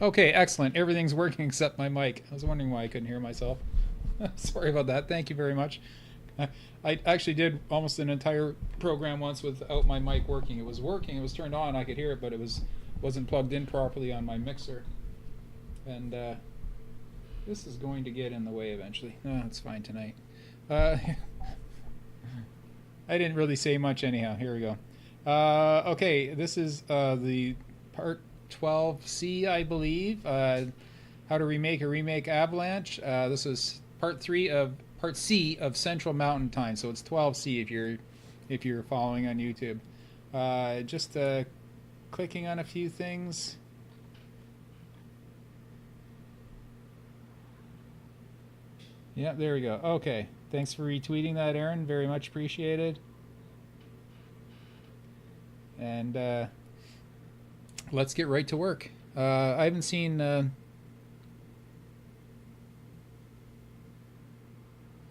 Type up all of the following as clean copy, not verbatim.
Okay, excellent. Everything's working except my mic. I was wondering why I couldn't hear myself. Sorry about that. Thank you very much. I actually did almost an entire program once without my mic working. It was working. It was turned on. I could hear it, but it wasn't plugged in properly on my mixer. And this is going to get in the way eventually. No, it's fine tonight. I didn't really say much anyhow. Here we go. Okay, this is the part 12C, I believe. How to remake a remake Avalanche. This is part C of Central Mountain Time. So it's 12C if you're following on YouTube. Just clicking on a few things. Yeah, there we go. Okay, thanks for retweeting that, Aaron. Very much appreciated. And let's get right to work. I haven't seen.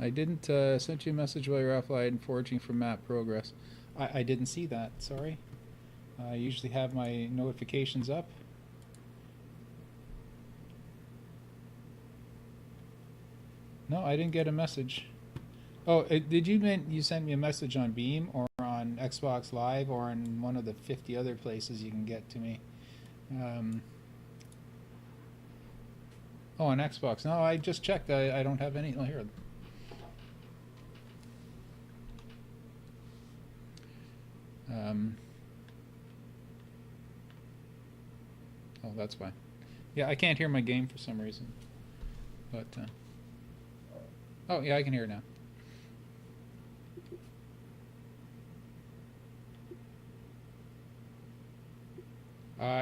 I didn't send you a message while you're offline foraging for map progress. I didn't see that. Sorry. I usually have my notifications up. No, I didn't get a message. Oh, did you send me a message on Beam or on Xbox Live or on one of the 50 other places you can get to me? Oh, on Xbox. No, I just checked. I don't have any. Oh, here. Oh, that's fine. Yeah, I can't hear my game for some reason. But, oh, yeah, I can hear it now.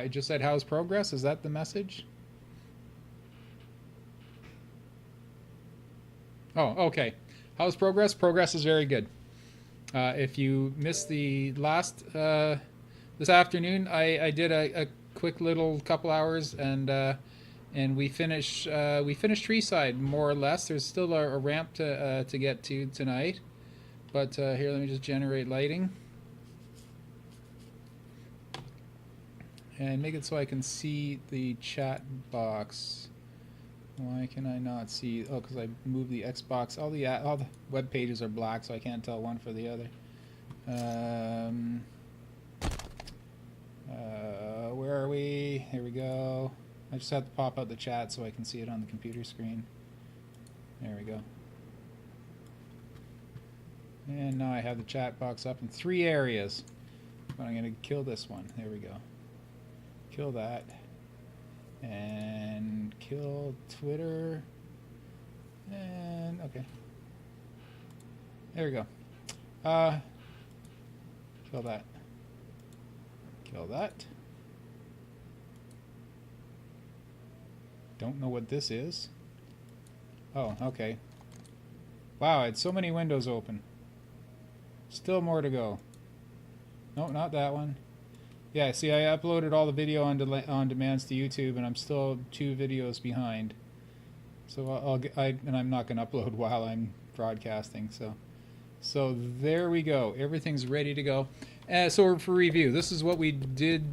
It just said, how's progress? Is that the message? Oh, okay. How's progress? Progress is very good. If you missed the last, this afternoon, I did a quick little couple hours and we finished Treeside more or less. There's still a ramp to get to tonight, but here, let me just generate lighting and make it so I can see the chat box. Why can I not see? Oh, because I moved the Xbox. All the web pages are black, so I can't tell one for the other. Where are we? Here we go. I just have to pop out the chat so I can see it on the computer screen. There we go. And now I have the chat box up in 3 areas. But I'm going to kill this one. There we go. Kill that. And kill Twitter. And okay. There we go. Kill that. Kill that. Don't know what this is. Oh, okay. Wow, I had so many windows open. Still more to go. No, not that one. Yeah, see, I uploaded all the video on demands to YouTube, and I'm still 2 videos behind. So and I'm not going to upload while I'm broadcasting. So there we go. Everything's ready to go. So for review, this is what we did.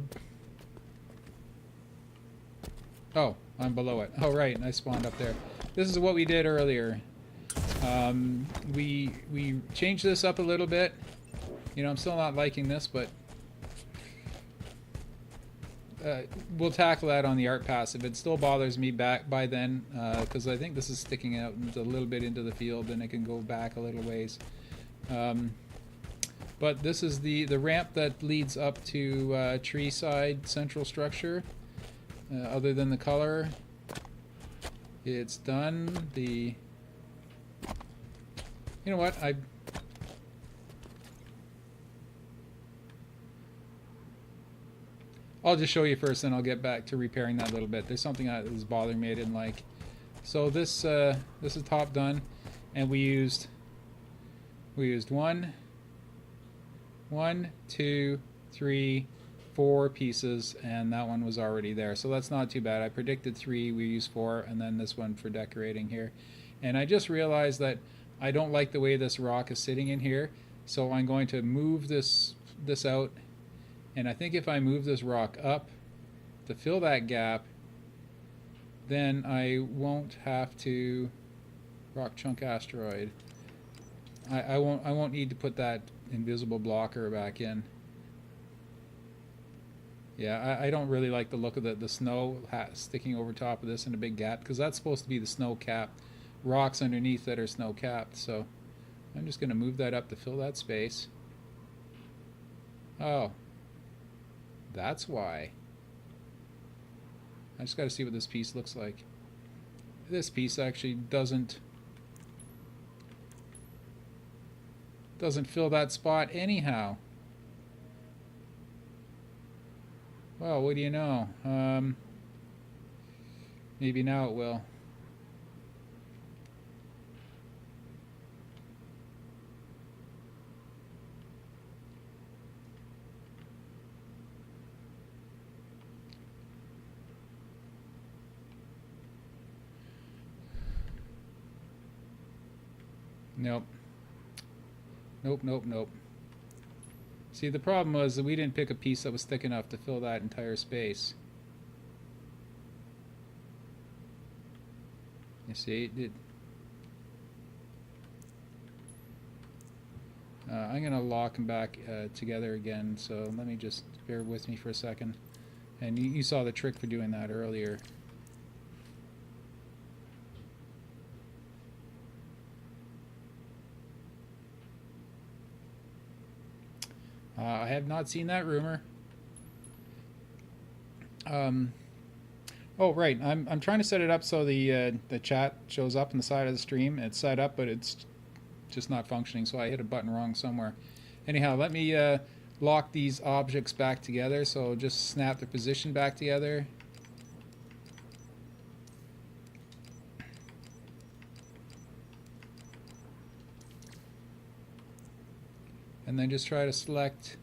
Oh, I'm below it. Oh, right, I spawned up there. This is what we did earlier. We changed this up a little bit. You know, I'm still not liking this, but we'll tackle that on the art pass. If it still bothers me back by then, because I think this is sticking out a little bit into the field, and it can go back a little ways. But this is the ramp that leads up to Treeside Central Structure. Other than the color, it's done. You know what? I'll just show you first, and I'll get back to repairing that a little bit. There's something that was bothering me I didn't like. So this is top done, and we used 1, 2, 3, 4 pieces, and that one was already there. So that's not too bad. I predicted 3, we used 4, and then this one for decorating here. And I just realized that I don't like the way this rock is sitting in here, so I'm going to move this out. And I think if I move this rock up to fill that gap, then I won't have to rock chunk asteroid. I won't need to put that invisible blocker back in. Yeah, I don't really like the look of the snow sticking over top of this in a big gap, because that's supposed to be the snow cap rocks underneath that are snow capped. So I'm just going to move that up to fill that space. Oh, that's why. I just got to see what this piece looks like. This piece actually doesn't fill that spot anyhow. Well, what do you know? Maybe now it will. Nope. Nope. See, the problem was that we didn't pick a piece that was thick enough to fill that entire space. You see, I'm going to lock them back together again, so let me just bear with me for a second. And you saw the trick for doing that earlier. I have not seen that rumor. Oh, right. I'm trying to set it up so the chat shows up on the side of the stream. It's set up, but it's just not functioning, so I hit a button wrong somewhere. Anyhow, let me lock these objects back together. So just snap the position back together. And then just try to select.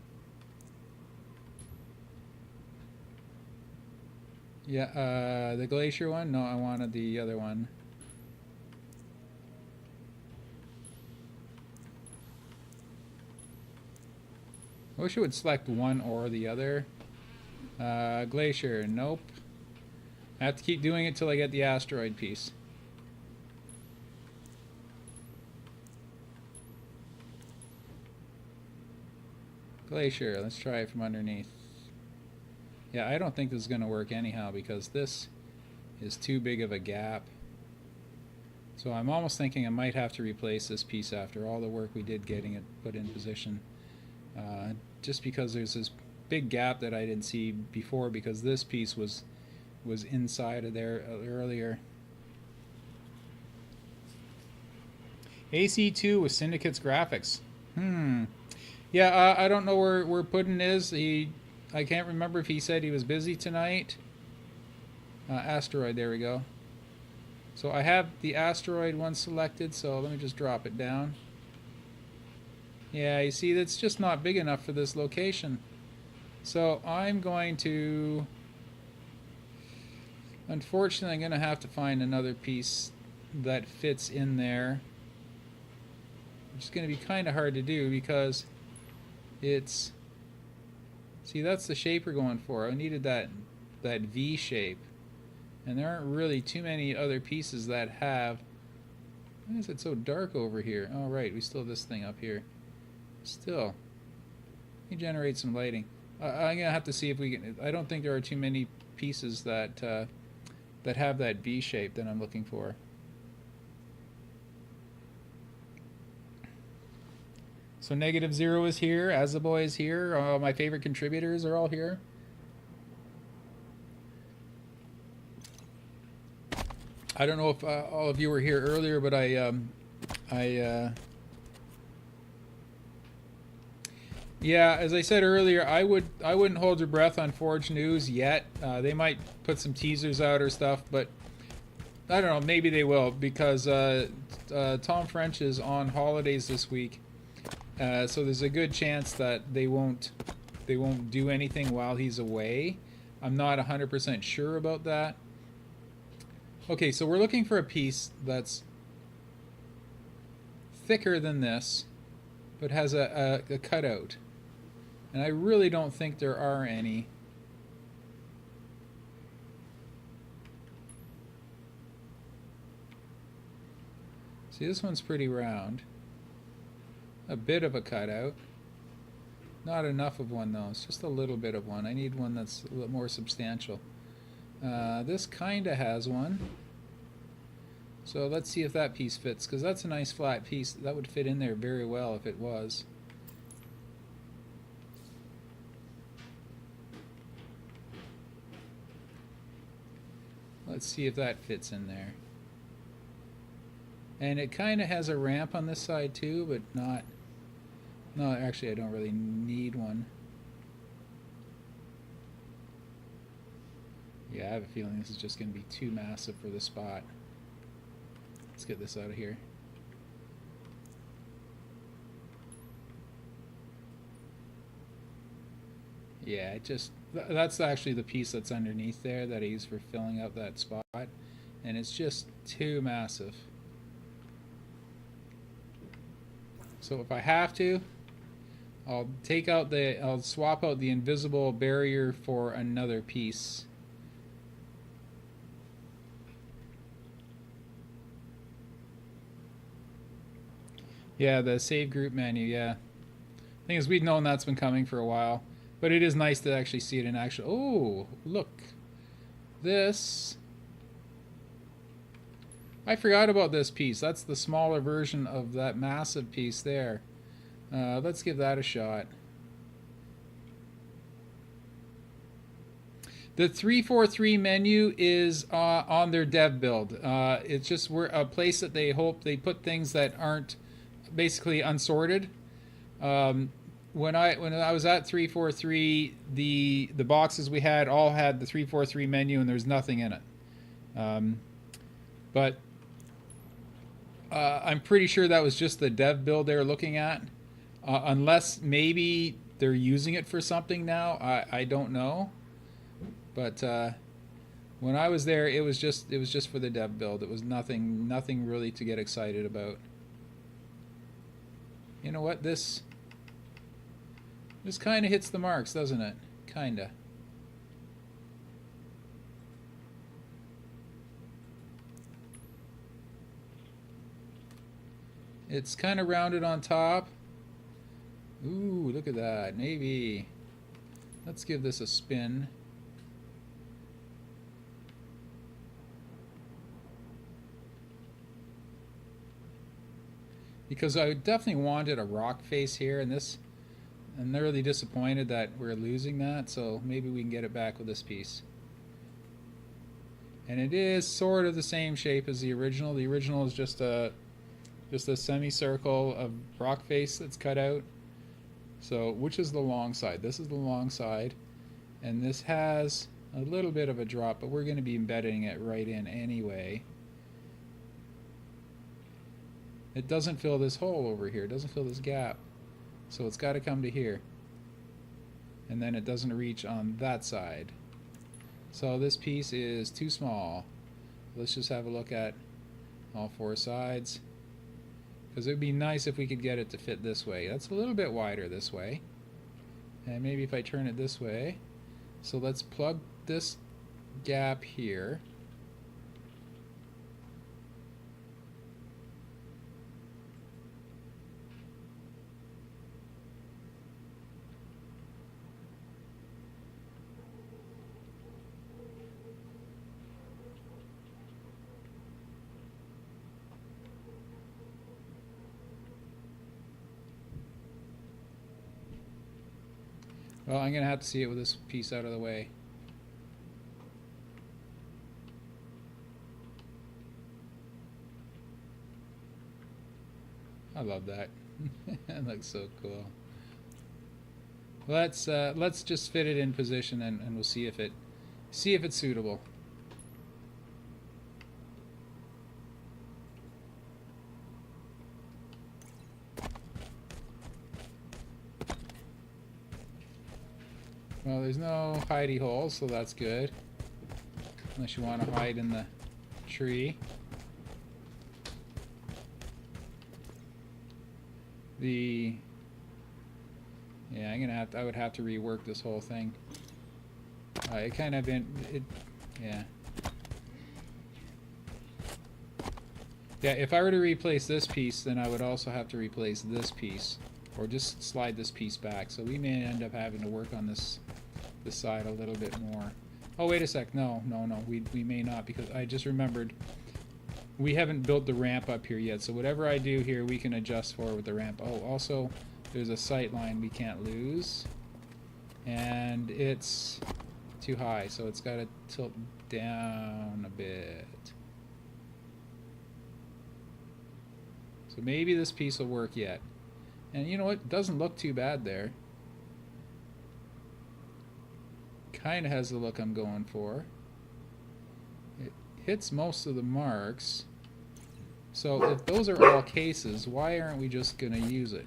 Yeah, the glacier one? No, I wanted the other one. I wish it would select one or the other. Glacier, nope. I have to keep doing it till I get the asteroid piece. Glacier, let's try it from underneath. Yeah, I don't think this is going to work anyhow because this is too big of a gap. So I'm almost thinking I might have to replace this piece after all the work we did getting it put in position. Just because there's this big gap that I didn't see before because this piece was inside of there earlier. AC2 with Syndicate's graphics. Yeah, I don't know where Puddin is. I can't remember if he said he was busy tonight. Asteroid, there we go. So I have the asteroid one selected, so let me just drop it down. Yeah, you see, that's just not big enough for this location. So I'm going to... Unfortunately, I'm going to have to find another piece that fits in there. It's going to be kind of hard to do because it's... See, that's the shape we're going for. I needed that V shape. And there aren't really too many other pieces that have... Why is it so dark over here? Oh, right, we still have this thing up here. Still. Let me generate some lighting. I'm going to have to see if we can... I don't think there are too many pieces that that have that V shape that I'm looking for. So -0 is here, Azaboy is here, all my favorite contributors are all here. I don't know if all of you were here earlier, but yeah, as I said earlier, I wouldn't hold your breath on Forge News yet. They might put some teasers out or stuff, but I don't know, maybe they will, because Tom French is on holidays this week. So there's a good chance that they won't do anything while he's away. I'm not 100% sure about that. Okay, so we're looking for a piece that's thicker than this, but has a cutout. And I really don't think there are any. See, this one's pretty round. A bit of a cutout. Not enough of one though, it's just a little bit of one. I need one that's a little more substantial. This kinda has one. So let's see if that piece fits, because that's a nice flat piece. That would fit in there very well if it was. Let's see if that fits in there. And it kind of has a ramp on this side too, but not... No, actually I don't really need one. Yeah, I have a feeling this is just going to be too massive for the spot. Let's get this out of here. Yeah, it just... That's actually the piece that's underneath there that I use for filling out that spot. And it's just too massive. So if I have to, I'll take out the... I'll swap out the invisible barrier for another piece. Yeah, the save group menu, yeah. Thing is, we've known that's been coming for a while. But it is nice to actually see it in action. Oh, look. This. I forgot about this piece. That's the smaller version of that massive piece there. Let's give that a shot. The 343 menu is on their dev build. It's just a place that they hope they put things that aren't basically unsorted. When I was at 343, the boxes we had all had the 343 menu and there's nothing in it. But I'm pretty sure that was just the dev build they were looking at, unless maybe they're using it for something now. I don't know. But when I was there, it was just for the dev build. It was nothing really to get excited about. You know what? This kind of hits the marks, doesn't it? Kinda. It's kind of rounded on top. Ooh, look at that. Maybe. Let's give this a spin. Because I definitely wanted a rock face here, and this, I'm really disappointed that we're losing that, so maybe we can get it back with this piece. And it is sort of the same shape as the original. The original is just a semicircle of rock face that's cut out. So, which is the long side? This is the long side, and this has a little bit of a drop, but we're going to be embedding it right in anyway. It doesn't fill this hole over here. It doesn't fill this gap. So it's got to come to here. And then it doesn't reach on that side. So this piece is too small. Let's just have a look at all four sides. Because it would be nice if we could get it to fit this way. That's a little bit wider this way. And maybe if I turn it this way. So let's plug this gap here. Well, I'm going to have to see it with this piece out of the way. I love that. That looks so cool. Let's just fit it in position and we'll see if it's suitable. Well, there's no hidey holes, so that's good. Unless you want to hide in the tree. Yeah, I would have to rework this whole thing. It kind of yeah. Yeah, if I were to replace this piece, then I would also have to replace this piece. Or just slide this piece back. So we may end up having to work on this side a little bit more. Oh, wait a sec. No. We may not, because I just remembered we haven't built the ramp up here yet. So whatever I do here, we can adjust for with the ramp. Oh, also, there's a sight line we can't lose. And it's too high, so it's got to tilt down a bit. So maybe this piece will work yet. And you know what? It doesn't look too bad there. Kind of has the look I'm going for. It hits most of the marks. So if those are all cases, why aren't we just going to use it?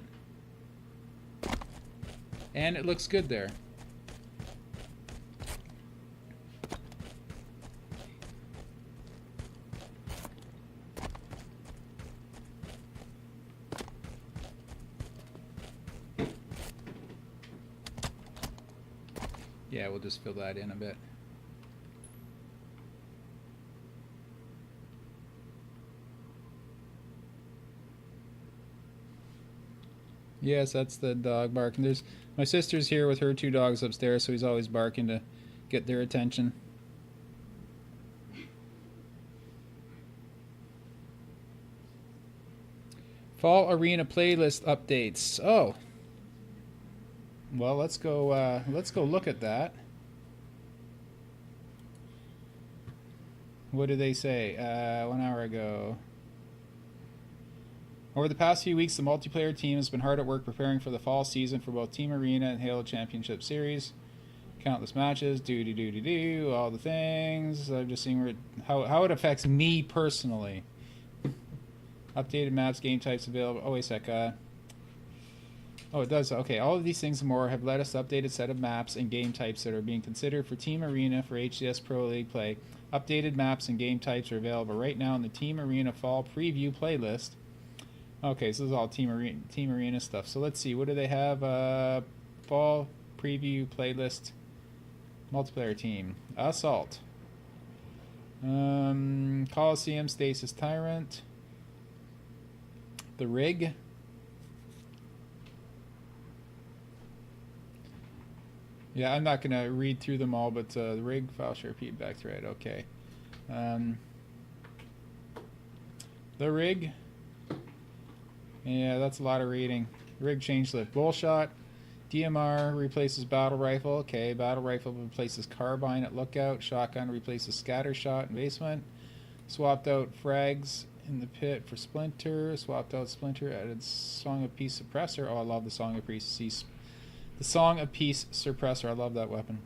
And it looks good there. Yeah, we'll just fill that in a bit. Yes, that's the dog barking. There's my sister's here with her 2 dogs upstairs, so he's always barking to get their attention. Fall Arena playlist updates. Oh. Well, let's go look at that. What did they say? 1 hour ago. Over the past few weeks, the multiplayer team has been hard at work preparing for the fall season for both Team Arena and Halo Championship Series. Countless matches, all the things. I'm just seeing how it affects me personally. Updated maps, game types available. Oh, wait a sec. Oh, it does. Okay, all of these things and more have led us to updated set of maps and game types that are being considered for Team Arena for HCS Pro League play. Updated maps and game types are available right now in the Team Arena Fall Preview playlist. Okay, so this is all Team Arena stuff. So let's see. What do they have? Fall Preview playlist. Multiplayer team. Assault. Coliseum, Stasis Tyrant. The Rig. Yeah, I'm not going to read through them all, but the Rig, file share, feedback thread, okay. The Rig. Yeah, that's a lot of reading. Rig change lift. Bullshot. DMR replaces battle rifle. Okay, battle rifle replaces carbine at lookout. Shotgun replaces scatter shot in basement. Swapped out frags in the pit for Splinter. Swapped out Splinter. Added Song of Peace suppressor. Oh, I love the Song of Peace. The Song of Peace suppressor. I love that weapon.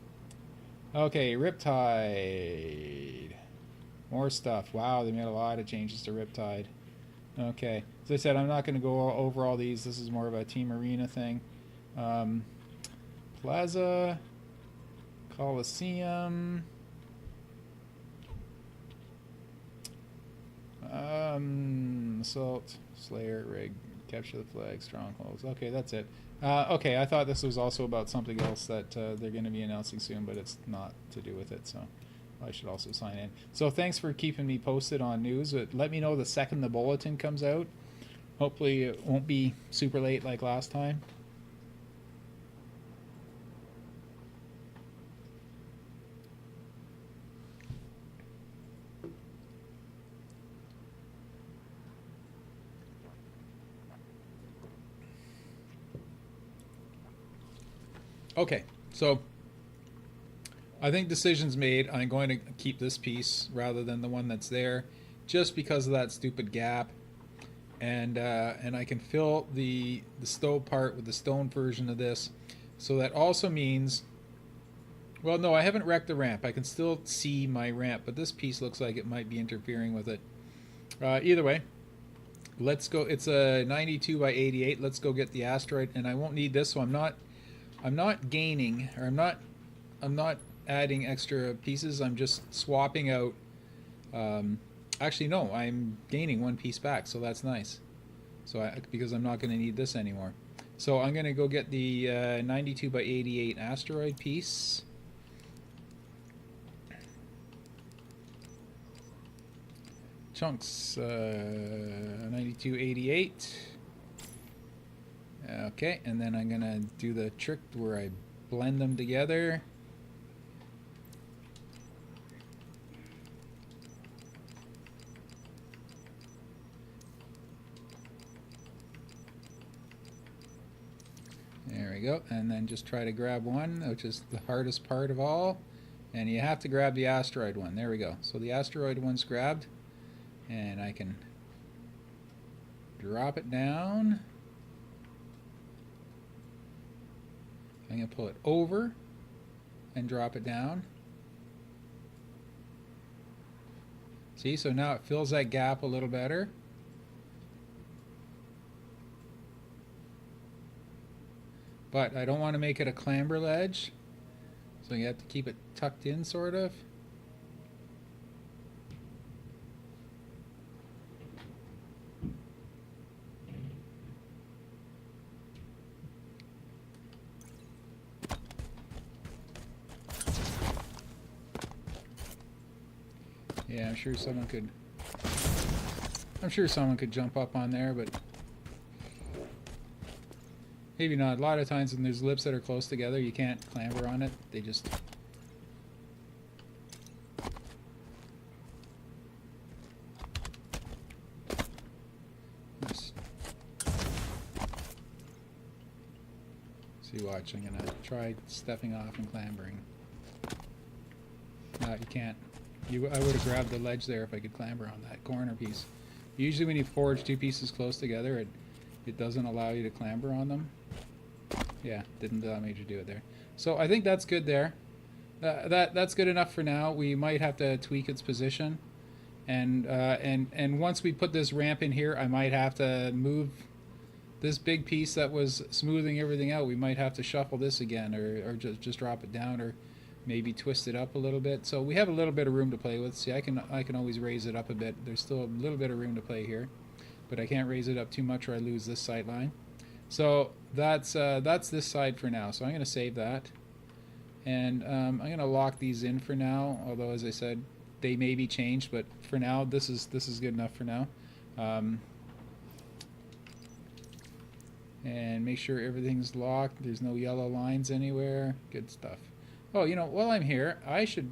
Okay, Riptide. More stuff. Wow, they made a lot of changes to Riptide. Okay, as I said, I'm not going to go over all these. This is more of a Team Arena thing. Plaza, Coliseum, Assault, Slayer, Rig, Capture the Flag, Strongholds. Okay, that's it. Okay, I thought this was also about something else that they're going to be announcing soon, but it's not to do with it, so I should also sign in. So thanks for keeping me posted on news. Let me know the second the bulletin comes out. Hopefully it won't be super late like last time. Okay, so I think decision's made. I'm going to keep this piece rather than the one that's there, just because of that stupid gap. And I can fill the stove part with the stone version of this. So that also means, well, no, I haven't wrecked the ramp. I can still see my ramp, but this piece looks like it might be interfering with it. Either way, let's go. It's a 92 by 88. Let's go get the asteroid, and I won't need this, so I'm not gaining, or I'm not adding extra pieces. I'm just swapping out. Actually, no, I'm gaining 1 piece back, so that's nice. So because I'm not going to need this anymore. So I'm going to go get the 92 by 88 asteroid piece. chunks. 9288. Okay, and then I'm gonna do the trick where I blend them together. There we go, and then just try to grab one, which is the hardest part of all. And you have to grab the asteroid one. There we go. So the asteroid one's grabbed, and I can drop it down. I'm going to pull it over and drop it down. See, so now it fills that gap a little better. But I don't want to make it a clamber ledge, so you have to keep it tucked in, sort of. Yeah, I'm sure someone could jump up on there, but maybe not. A lot of times when there's lips that are close together, you can't clamber on it. They just... See, watch. I'm gonna try stepping off and clambering. No, you can't. I would have grabbed the ledge there if I could clamber on that corner piece. Usually when you forge two pieces close together, it doesn't allow you to clamber on them. Yeah, didn't allow me to do it there. So I think that's good there. That's good enough for now. We might have to tweak its position, and once we put this ramp in here, I might have to move this big piece that was smoothing everything out. We might have to shuffle this again, or just drop it down, or maybe twist it up a little bit. So we have a little bit of room to play with. See, I can always raise it up a bit. There's still a little bit of room to play here, but I can't raise it up too much or I lose this sight line. So that's this side for now. So I'm going to save that, and I'm going to lock these in for now. Although, as I said, they may be changed, but for now, this is good enough for now. And make sure everything's locked. There's no yellow lines anywhere. Good stuff. Oh, you know, while I'm here, I should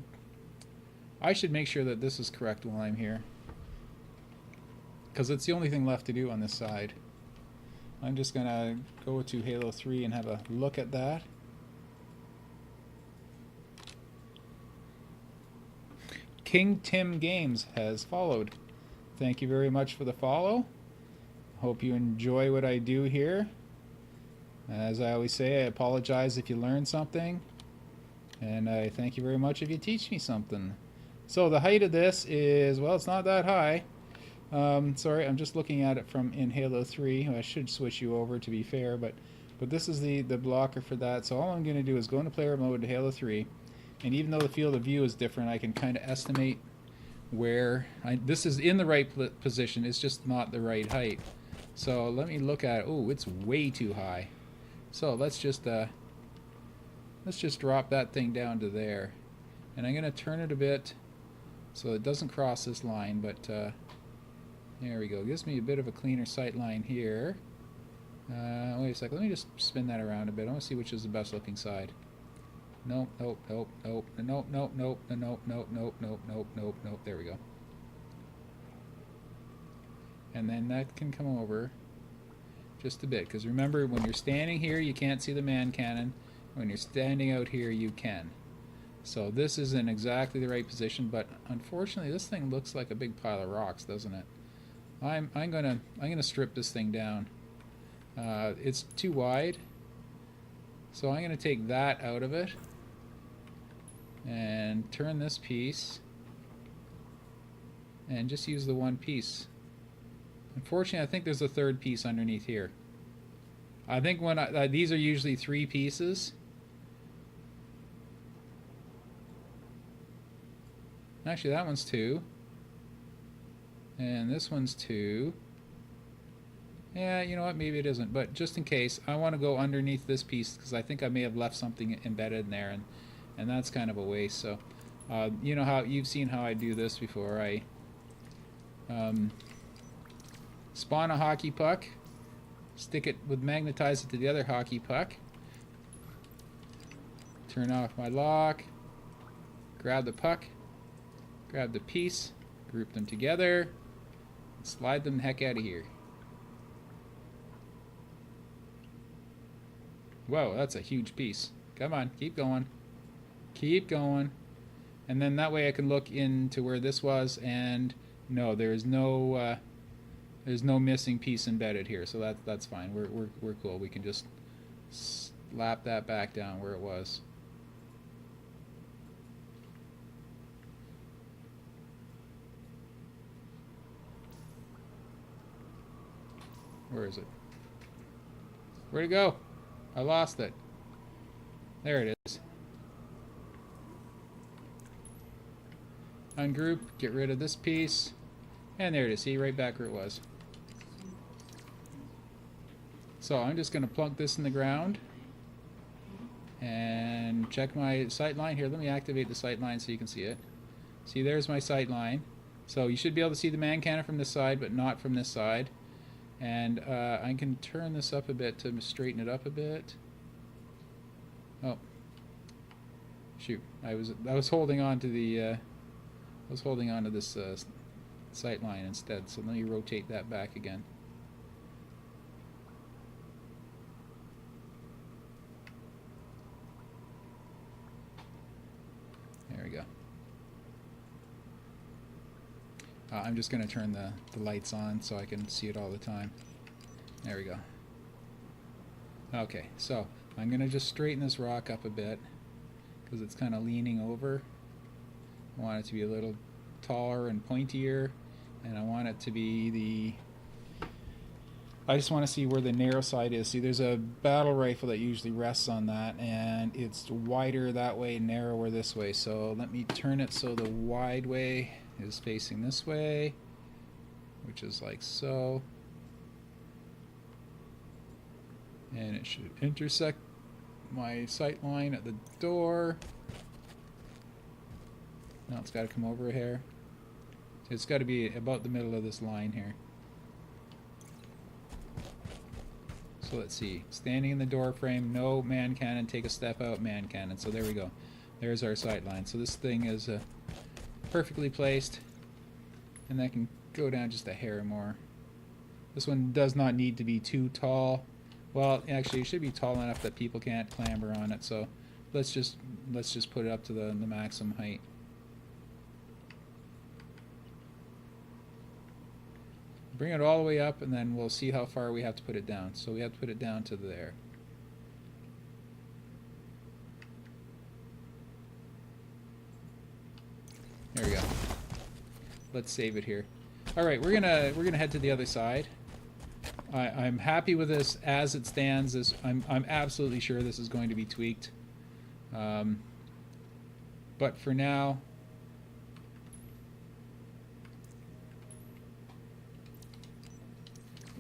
make sure that this is correct while I'm here, because it's the only thing left to do on this side. I'm just gonna go to Halo 3 and have a look at that. King Tim Games has followed. Thank you very much for the follow. Hope you enjoy what I do here. As I always say, I apologize if you learn something, and I thank you very much if you teach me something. So the height of this is, well, it's not that high. Sorry, I'm just looking at it from in Halo 3. I should switch you over, to be fair, but this is the blocker for that. So all I'm going to do is go into player mode to Halo 3, and even though the field of view is different, I can kind of estimate where this is in the right position. It's just not the right height. So let me look at it. Oh, it's way too high. So let's just drop that thing down to there, and I'm going to turn it a bit so it doesn't cross this line, but there we go. Gives me a bit of a cleaner sight line here. Wait a second. Let me just spin that around a bit. I want to see which is the best looking side. Nope, nope, nope, nope, nope, nope, nope, nope, nope, nope, nope, nope, nope, nope. There we go. And then that can come over just a bit, because remember, when you're standing here, you can't see the man cannon. When you're standing out here, you can. So this is in exactly the right position, but unfortunately, this thing looks like a big pile of rocks, doesn't it? I'm gonna strip this thing down. It's too wide, so I'm gonna take that out of it and turn this piece and just use the one piece. Unfortunately, I think there's a third piece underneath here. I think when these are usually 3 pieces. Actually, that one's 2. And this one's 2. Yeah, you know what? Maybe it isn't. But just in case, I want to go underneath this piece, because I think I may have left something embedded in there, and that's kind of a waste. So, you know how you've seen how I do this before. Spawn a hockey puck. Stick it with magnetize it to the other hockey puck. Turn off my lock. Grab the puck. Grab the piece. Group them together. And slide them the heck out of here. Whoa, that's a huge piece. Come on, keep going. Keep going. And then that way I can look into where this was, and no, there's no missing piece embedded here, so that's fine. We're cool. We can just slap that back down where it was. Where is it? Where'd it go? I lost it. There it is. Ungroup, get rid of this piece, and there it is. See, right back where it was. So I'm just going to plunk this in the ground and check my sight line here. Let me activate the sight line so you can see it. See, there's my sight line. So you should be able to see the man cannon from this side, but not from this side. And I can turn this up a bit to straighten it up a bit. Oh, shoot! I was holding on to the this sight line instead. So let me rotate that back again. There we go. I'm just going to turn the lights on so I can see it all the time. There we go. Okay, so I'm going to just straighten this rock up a bit because it's kind of leaning over. I want it to be a little taller and pointier, and I want it to be I just want to see where the narrow side is. See, there's a battle rifle that usually rests on that, and it's wider that way, narrower this way. So let me turn it so the wide way is facing this way, which is like so. And it should intersect my sight line at the door. Now it's got to come over here. So it's got to be about the middle of this line here. So let's see. Standing in the door frame, no man cannon, take a step out, man cannon. So there we go. There's our sight line. So this thing is perfectly placed, and that can go down just a hair more. This one does not need to be too tall. Well, actually, it should be tall enough that people can't clamber on it. So let's just put it up to the maximum height. Bring it all the way up, and then we'll see how far we have to put it down. So we have to put it down to there. There we go. Let's save it here. All right, we're gonna head to the other side. I'm happy with this as it stands. I'm absolutely sure this is going to be tweaked. But for now,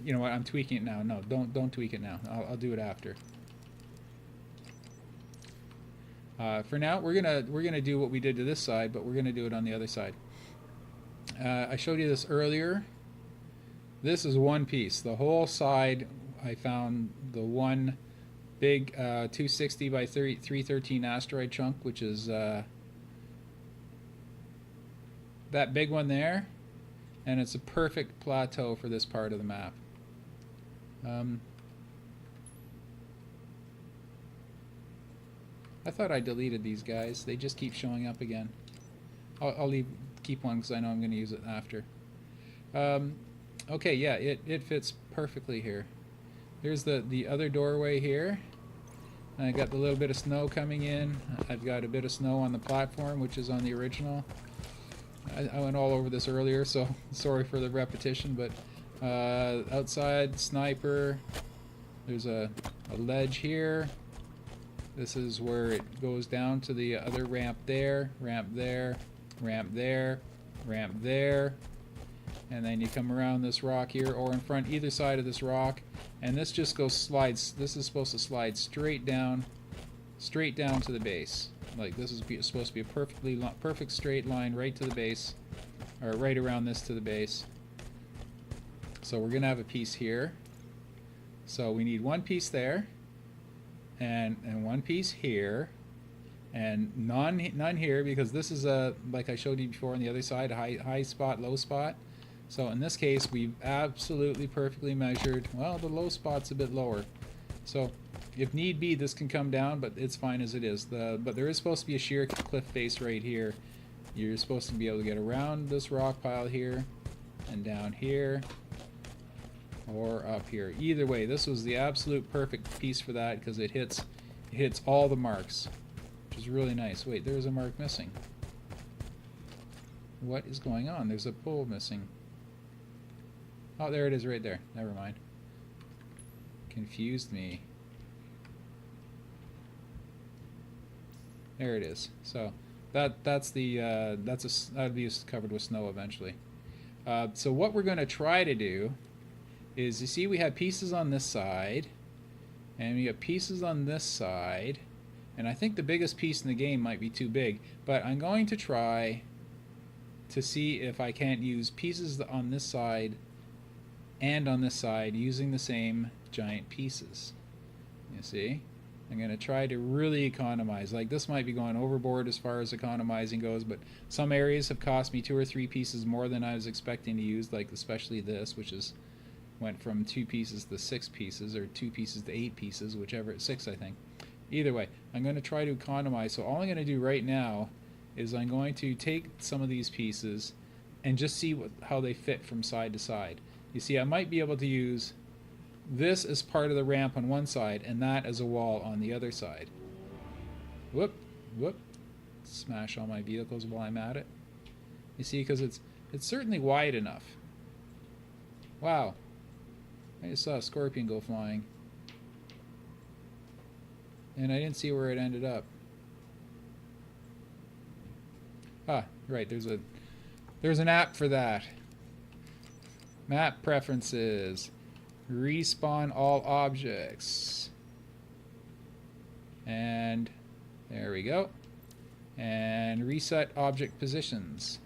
you know what? I'm tweaking it now. No, don't tweak it now. I'll do it after. For now, we're gonna do what we did to this side, but we're gonna do it on the other side. I showed you this earlier. This is one piece. The whole side, I found the one big 260 by 313 asteroid chunk, which is that big one there, and it's a perfect plateau for this part of the map. I thought I deleted these guys. They just keep showing up again. I'll keep one because I know I'm going to use it after. Okay, yeah, it fits perfectly here. Here's the other doorway here. I got the little bit of snow coming in. I've got a bit of snow on the platform, which is on the original. I went all over this earlier, so sorry for the repetition, but outside, sniper. There's a ledge here. This is where it goes down to the other ramp there, ramp there, ramp there, ramp there. And then you come around this rock here, or in front either side of this rock, and this just goes slides. This is supposed to slide straight down to the base. Like this is supposed to be a perfect straight line right to the base, or right around this to the base. So we're going to have a piece here. So we need one piece there, and one piece here, and none here, because this is a, like I showed you before on the other side, a high spot, low spot. So in this case, we've absolutely perfectly measured. Well, the low spot's a bit lower. So if need be, this can come down, but it's fine as it is. But there is supposed to be a sheer cliff face right here. You're supposed to be able to get around this rock pile here, and down here, or up here. Either way, this was the absolute perfect piece for that, because it hits all the marks, which is really nice. Wait, there's a mark missing. What is going on? There's a pole missing. Oh, there it is right there. Never mind. Confused me. There it is. So that'd be covered with snow eventually. So what we're going to try to do is, you see, we have pieces on this side, and we have pieces on this side, and I think the biggest piece in the game might be too big, but I'm going to try to see if I can't use pieces on this side and on this side using the same giant pieces. You see? I'm going to try to really economize. Like, this might be going overboard as far as economizing goes, but some areas have cost me 2 or 3 pieces more than I was expecting to use, like especially this, which is went from 2 pieces to 6 pieces, or 2 pieces to 8 pieces, whichever, 6 I think. Either way, I'm going to try to economize. So all I'm going to do right now is I'm going to take some of these pieces and just see how they fit from side to side. You see, I might be able to use this as part of the ramp on one side and that as a wall on the other side. Whoop, whoop. Smash all my vehicles while I'm at it. You see, because it's certainly wide enough. Wow. I just saw a scorpion go flying. And I didn't see where it ended up. Ah, right, there's an app for that. Map preferences. Respawn all objects. And there we go. And reset object positions.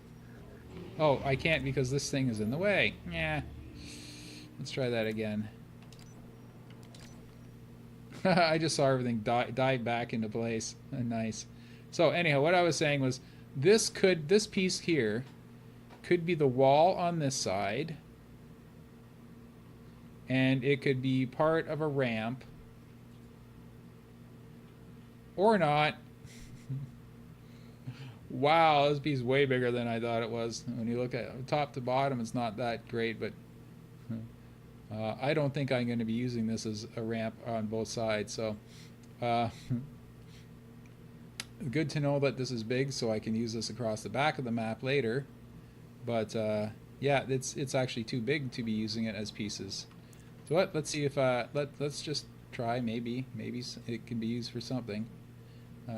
Oh, I can't because this thing is in the way. Yeah. Let's try that again. I just saw everything dive back into place. Nice. So anyhow, what I was saying was, this piece here could be the wall on this side, and it could be part of a ramp, or not. Wow, this piece is way bigger than I thought it was. When you look at top to bottom, it's not that great, but I don't think I'm going to be using this as a ramp on both sides. So good to know that this is big, so I can use this across the back of the map later. But yeah, it's actually too big to be using it as pieces. So what? Let's see if let's just try. Maybe it can be used for something,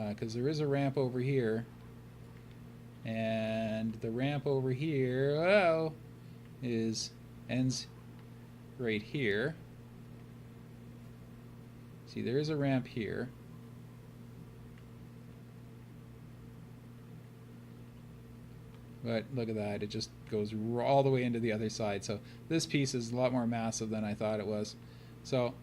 because there is a ramp over here, and the ramp over here ends right here. See, there is a ramp here. But look at that, it just goes all the way into the other side. So this piece is a lot more massive than I thought it was. So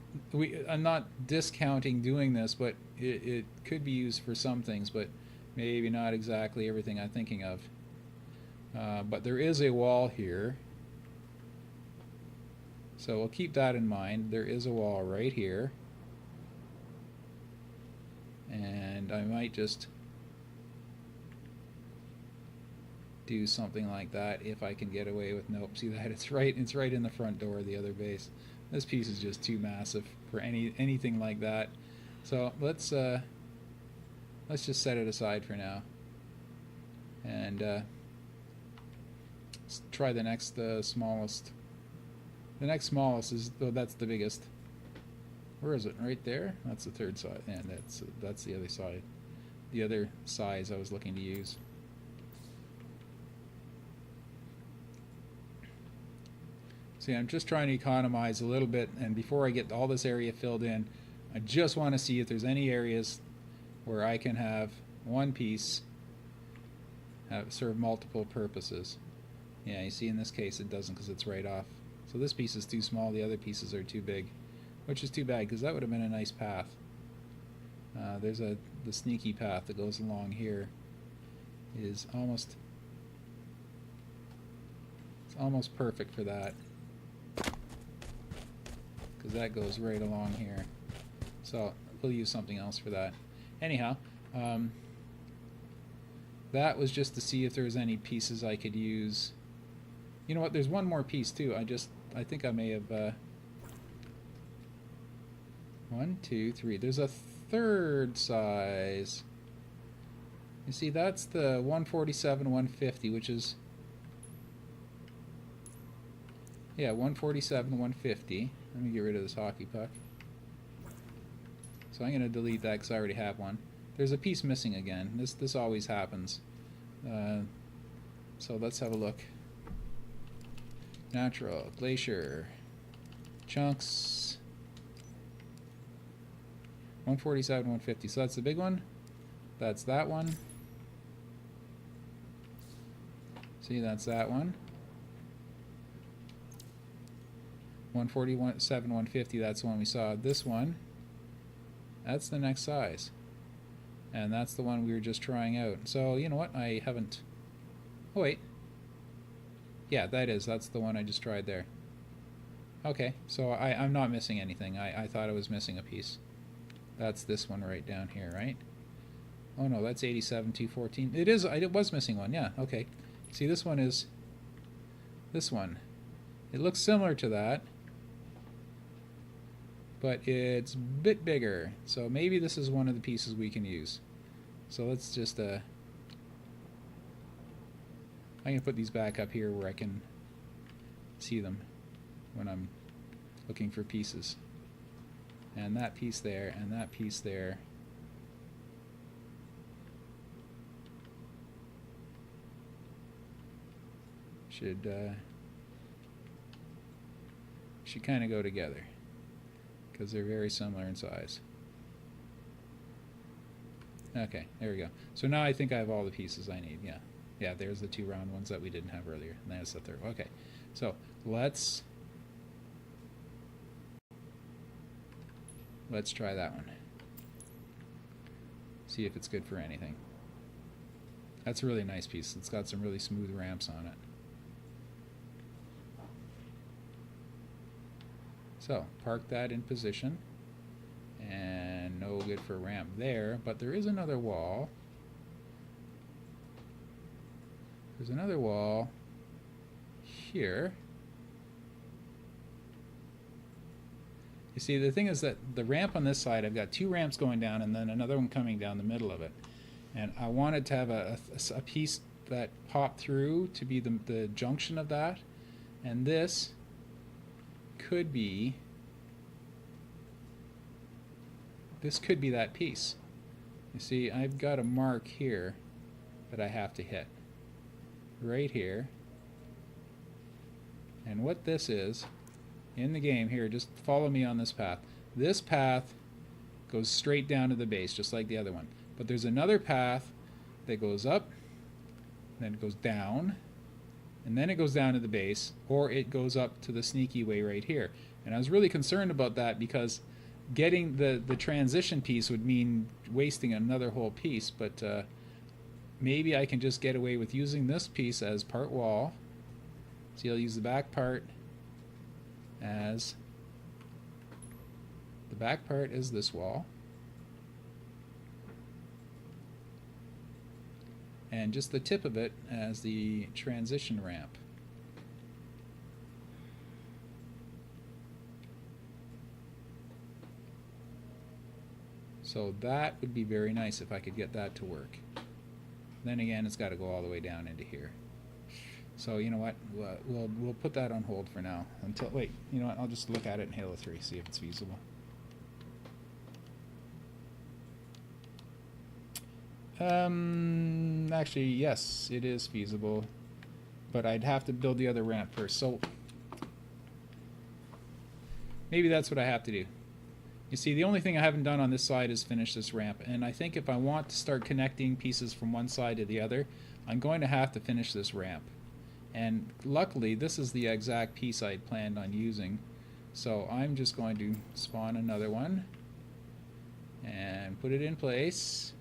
I'm not discounting doing this, but it could be used for some things, but maybe not exactly everything I'm thinking of. But there is a wall here. So we'll keep that in mind. There is a wall right here. And I might just do something like that if I can get away with. Nope, see that? It's right in the front door of the other base. This piece is just too massive for anything like that. So let's just set it aside for now. And let's try the next smallest. The next smallest is, oh, that's the biggest. Where is it? Right there? That's the third side. And that's the other side. The other size I was looking to use. See, I'm just trying to economize a little bit, and before I get all this area filled in, I just want to see if there's any areas where I can have one piece serve multiple purposes. Yeah, you see in this case it doesn't, because it's right off So this piece is too small, the other pieces are too big, which is too bad because that would have been a nice path. There's the sneaky path that goes along here is almost perfect for that, because that goes right along here. So we'll use something else for that. Anyhow, that was just to see if there was any pieces I could use. You know what? There's one more piece too. I think I may have. 1, 2, 3. There's a third size. You see, that's the 147, 150, which is, yeah, 147, 150. Let me get rid of this hockey puck. So I'm going to delete that because I already have one. There's a piece missing again. This always happens. So let's have a look. Natural, glacier, chunks. 147, 150. So that's the big one. That's that one. See, that's that one. 147, 150. That's the one we saw. This one. That's the next size. And that's the one we were just trying out. So, you know what? I haven't... Oh, wait. Yeah, that's the one I just tried there. Okay, so I'm not missing anything. I thought I was missing a piece. That's this one right down here, right? Oh no, that's 87, 214. It was missing one, yeah, okay. See, this one is this one. It looks similar to that, but it's a bit bigger. So maybe this is one of the pieces we can use. So let's just I'm gonna put these back up here where I can see them when I'm looking for pieces. And that piece there, and that piece there. Should kind of go together because they're very similar in size. Okay, there we go. So now I think I have all the pieces I need. Yeah, yeah. There's the two round ones that we didn't have earlier, and there's the third. Okay, so let's try that one. See if it's good for anything. That's a really nice piece. It's got some really smooth ramps on it. So, park that in position. And no good for a ramp there, but there is another wall. There's another wall here. You see, the thing is that the ramp on this side, I've got two ramps going down and then another one coming down the middle of it. And I wanted to have a piece that popped through to be the junction of that. And this could be that piece. You see, I've got a mark here that I have to hit. Right here. And what this is, in the game here, just follow me on this path. This path goes straight down to the base, just like the other one. But there's another path that goes up, then it goes down, and then it goes down to the base, or it goes up to the sneaky way right here. And I was really concerned about that because getting the transition piece would mean wasting another whole piece, but maybe I can just get away with using this piece as part wall. See, I'll use the back part as this wall, and just the tip of it as the transition ramp. So that would be very nice if I could get that to work. Then again, it's got to go all the way down into here. So you know what? We'll put that on hold for now. Until wait, you know what? I'll just look at it in Halo 3, see if it's feasible. Actually, yes, it is feasible, but I'd have to build the other ramp first. So maybe that's what I have to do. You see, the only thing I haven't done on this side is finish this ramp, and I think if I want to start connecting pieces from one side to the other, I'm going to have to finish this ramp. And luckily, this is the exact piece I planned on using. So I'm just going to spawn another one and put it in place.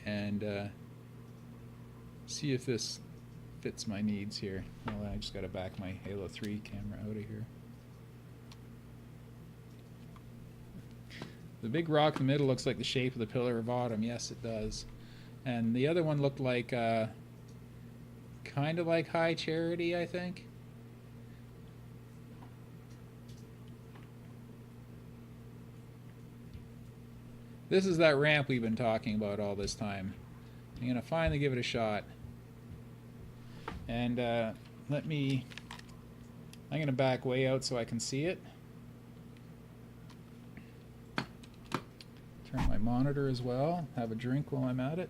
And see if this fits my needs here. Well, I just got to back my Halo 3 camera out of here. The big rock in the middle looks like the shape of the Pillar of Autumn. Yes, it does. And the other one looked like, kind of like High Charity, I think. This is that ramp we've been talking about all this time. I'm going to finally give it a shot. And I'm going to back way out so I can see it. Turn my monitor as well. Have a drink while I'm at it.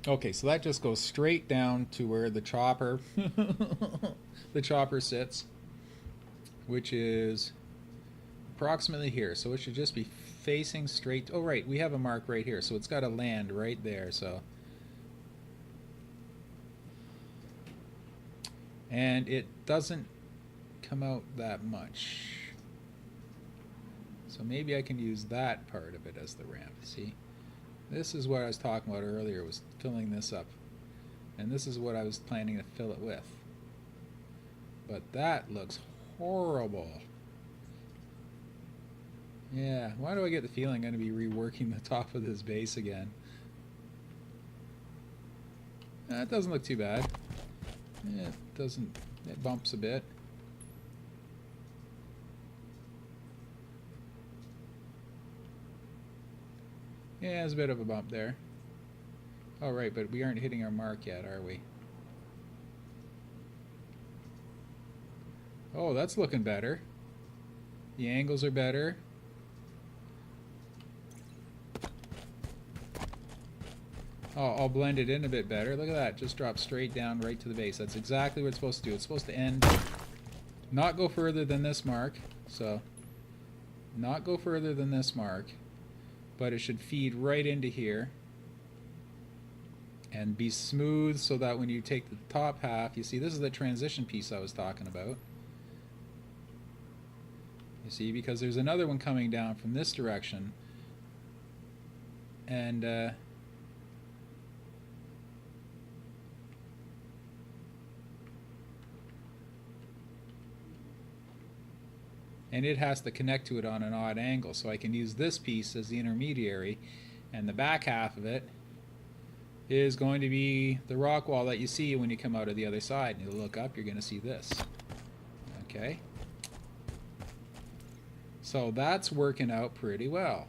Okay, so that just goes straight down to where the chopper the chopper sits, which is approximately here. So it should just be facing straight. Oh right, we have a mark right here, so it's got to land right there. So, and it doesn't come out that much, so maybe I can use that part of it as the ramp. See, this is what I was talking about earlier, was filling this up, and this is what I was planning to fill it with, but that looks horrible. Yeah, why do I get the feeling I'm going to be reworking the top of this base again? It doesn't look too bad. It doesn't, it bumps a bit. Yeah, there's a bit of a bump there. Oh right, but we aren't hitting our mark yet, are we? Oh, that's looking better. The angles are better. Oh, I'll blend it in a bit better. Look at that, just drop straight down right to the base. That's exactly what it's supposed to do. It's supposed to end, not go further than this mark. So, not go further than this mark, but it should feed right into here and be smooth so that when you take the top half, you see this is the transition piece I was talking about. You see, because there's another one coming down from this direction, and it has to connect to it on an odd angle, so I can use this piece as the intermediary, and the back half of it is going to be the rock wall that you see when you come out of the other side. And you look up, you're going to see this. Okay? So that's working out pretty well.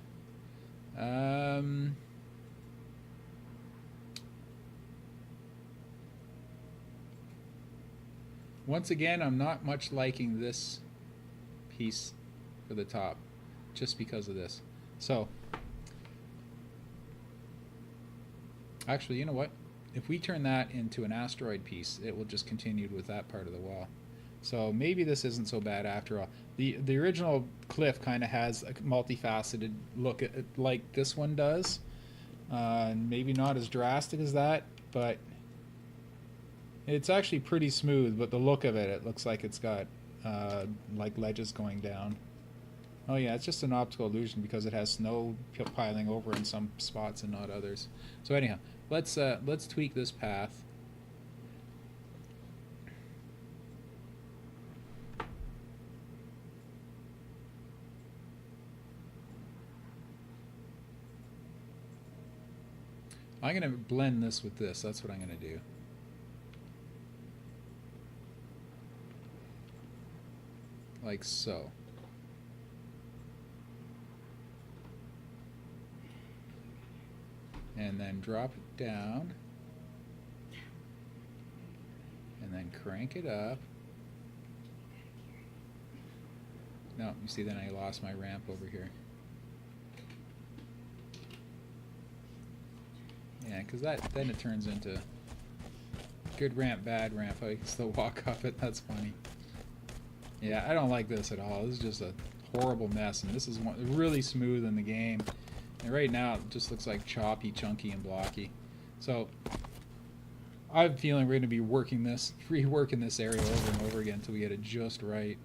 Once again, I'm not much liking this piece for the top, just because of this. So, actually, you know what? If we turn that into an asteroid piece, it will just continue with that part of the wall. So maybe this isn't so bad after all. The original cliff kind of has a multifaceted look at it, like this one does. Maybe not as drastic as that, but it's actually pretty smooth. But the look of it, it looks like it's got like ledges going down. Oh yeah, it's just an optical illusion because it has snow piling over in some spots and not others. So anyhow, let's tweak this path. I'm going to blend this with this. That's what I'm going to do. Like so. And then drop it down. And then crank it up. No, you see then I lost my ramp over here. Yeah, because then it turns into good ramp, bad ramp. I can still walk up it. That's funny. Yeah, I don't like this at all. This is just a horrible mess, and this is one really smooth in the game. And right now, it just looks like choppy, chunky, and blocky. So I have a feeling we're going to be reworking this area over and over again until we get it just right.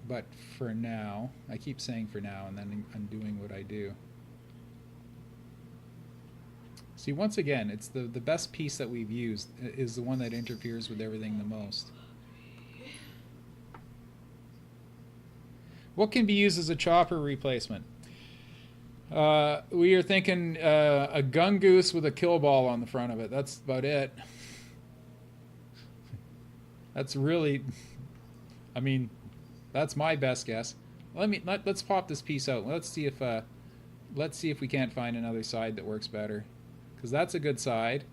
But for now, I keep saying for now, and then I'm doing what I do. See, once again, it's the best piece that we've used is the one that interferes with everything the most. What can be used as a chopper replacement? We are thinking a gun goose with a kill ball on the front of it. That's about it. That's really, I mean, that's my best guess. Let's pop this piece out. Let's see if we can't find another side that works better. Because that's a good side.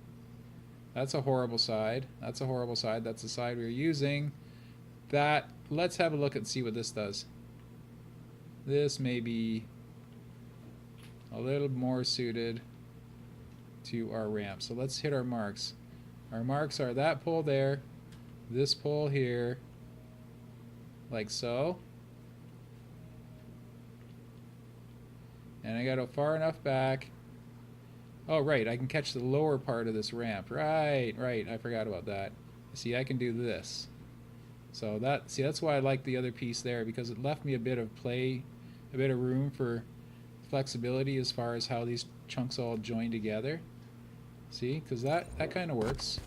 That's a horrible side. That's a horrible side. That's the side we were using. Let's have a look and see what this does. This may be a little more suited to our ramp. So let's hit our marks. Our marks are that pole there, this pole here, like so. And I gotta go far enough back. Oh, right, I can catch the lower part of this ramp. Right, I forgot about that. See, I can do this. So that's why I like the other piece there, because it left me a bit of play, a bit of room for flexibility as far as how these chunks all join together. See, because that kind of works.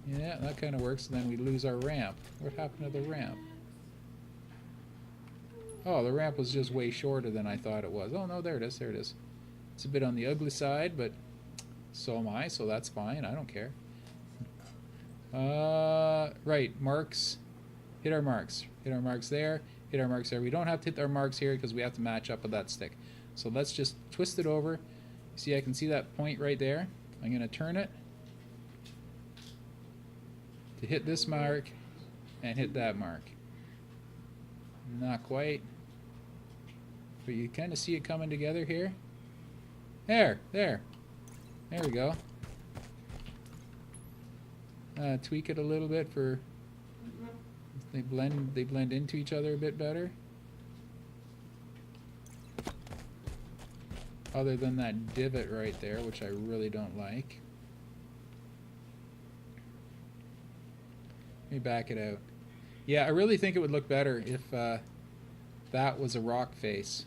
Yeah, that kind of works, and then we lose our ramp. What happened to the ramp? Oh, the ramp was just way shorter than I thought it was. Oh, no, there it is, there it is. It's a bit on the ugly side, but so am I, so that's fine. I don't care. Right, marks. Hit our marks. Hit our marks there. Hit our marks there. We don't have to hit our marks here because we have to match up with that stick. So let's just twist it over. See, I can see that point right there. I'm going to turn it to hit this mark and hit that mark. Not quite. But you kind of see it coming together here. There we go. Tweak it a little bit for they blend into each other a bit better. Other than that divot right there, which I really don't like. Let me back it out. Yeah, I really think it would look better if that was a rock face,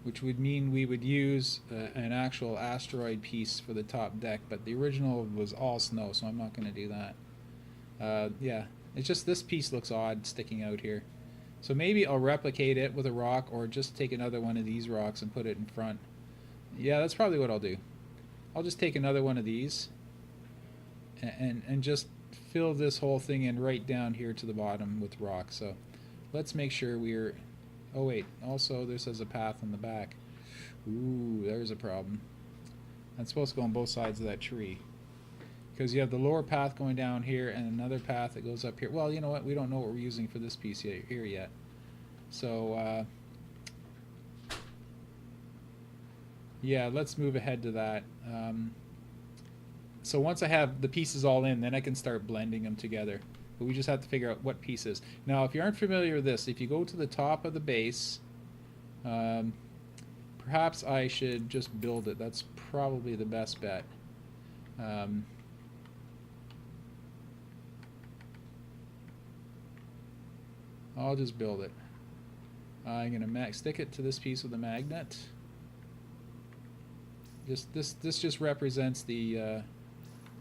which would mean we would use an actual asteroid piece for the top deck, but the original was all snow, so I'm not going to do that. Yeah, it's just this piece looks odd sticking out here. So maybe I'll replicate it with a rock, or just take another one of these rocks and put it in front. Yeah, that's probably what I'll do. I'll just take another one of these and just fill this whole thing in right down here to the bottom with rock. So let's make sure we're... Oh wait, also this has a path on the back. Ooh, there's a problem. That's supposed to go on both sides of that tree. Because you have the lower path going down here and another path that goes up here. Well, you know what? We don't know what we're using for this piece here yet. So, yeah, let's move ahead to that. So once I have the pieces all in, then I can start blending them together. But we just have to figure out what pieces. Now, if you aren't familiar with this, if you go to the top of the base, perhaps I should just build it. That's probably the best bet. I'll just build it. I'm gonna stick it to this piece with a magnet. This just represents the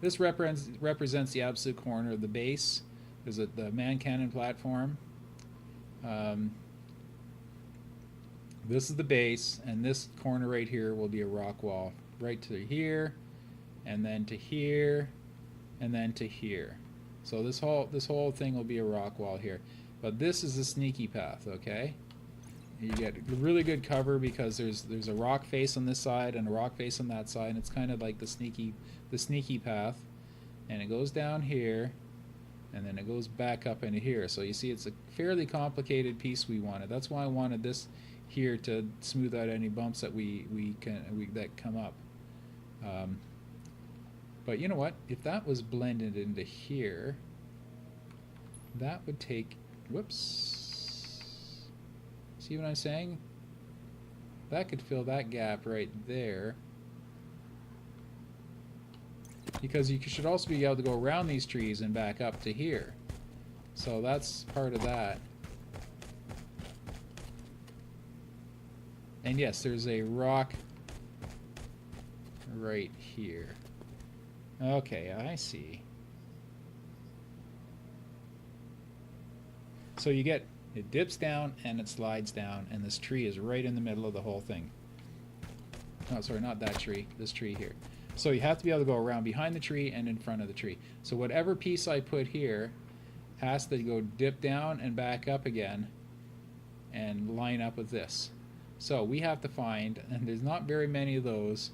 this represents the absolute corner of the base. There's the man cannon platform. This is the base, and this corner right here will be a rock wall, right to here, and then to here, and then to here. So this whole thing will be a rock wall here. But this is a sneaky path, okay? You get really good cover because there's a rock face on this side and a rock face on that side, and it's kind of like the sneaky path. And it goes down here, and then it goes back up into here. So you see, it's a fairly complicated piece we wanted. That's why I wanted this here to smooth out any bumps that that come up. But you know what? If that was blended into here, that would take... Whoops. See what I'm saying? That could fill that gap right there. Because you should also be able to go around these trees and back up to here. So that's part of that. And yes, there's a rock right here. Okay, I see. So you get, it dips down and it slides down, and this tree is right in the middle of the whole thing. Oh, sorry, not that tree, this tree here. So you have to be able to go around behind the tree and in front of the tree. So whatever piece I put here has to go dip down and back up again and line up with this. So we have to find, and there's not very many of those,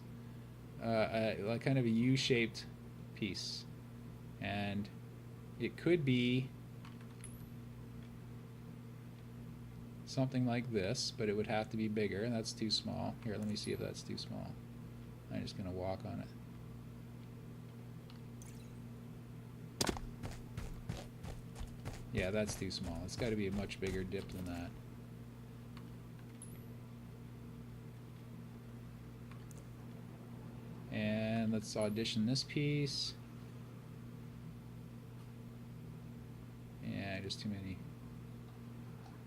like kind of a U-shaped piece. And it could be something like this, but it would have to be bigger, and that's too small. Here, let me see if that's too small. I'm just going to walk on it. Yeah, that's too small. It's got to be a much bigger dip than that. And let's audition this piece. Yeah, just too many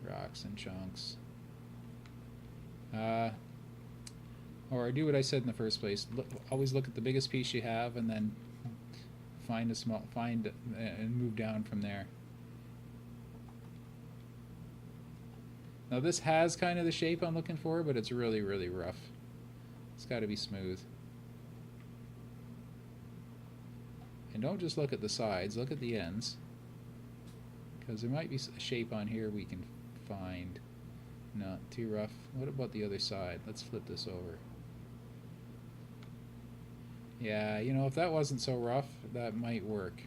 rocks and chunks. Or do what I said in the first place. Always look at the biggest piece you have, and then find and move down from there. Now this has kind of the shape I'm looking for, but it's really, really rough. It's got to be smooth. And don't just look at the sides, look at the ends. Because there might be a shape on here we can find. Not too rough. What about the other side? Let's flip this over. Yeah, you know, if that wasn't so rough, that might work.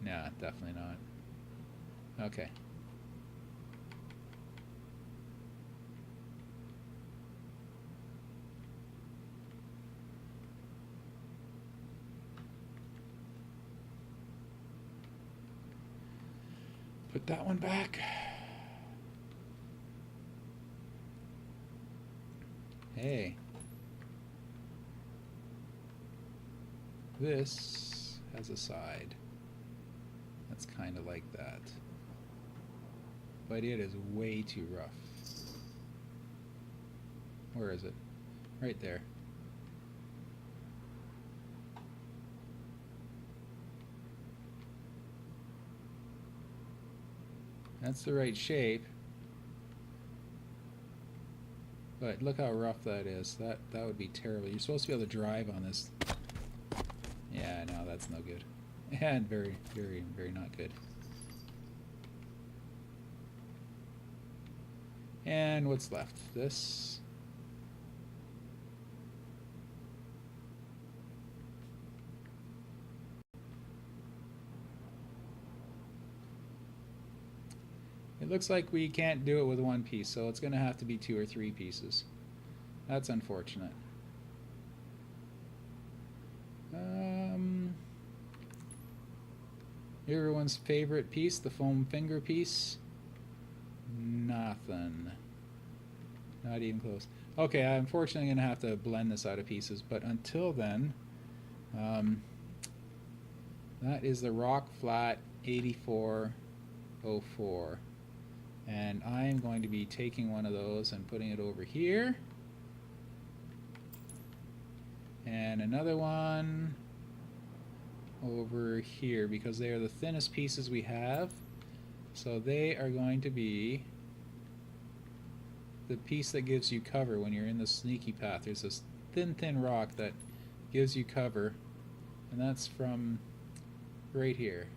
Nah, definitely not. Okay. Put that one back. Hey. This has a side that's kind of like that. But it is way too rough. Where is it? Right there. That's the right shape. But look how rough that is. That would be terrible. You're supposed to be able to drive on this. Yeah, no, that's no good. And very, very, very not good. And what's left? This. It looks like we can't do it with one piece, so it's going to have to be 2 or 3 pieces. That's unfortunate. Everyone's favorite piece, the foam finger piece. Nothing. Not even close. Okay, I'm unfortunately going to have to blend this out of pieces, but until then, that is the Rock Flat 8404. And I am going to be taking one of those and putting it over here. And another one over here, because they are the thinnest pieces we have. So they are going to be the piece that gives you cover when you're in the sneaky path. There's this thin rock that gives you cover, and that's from right here.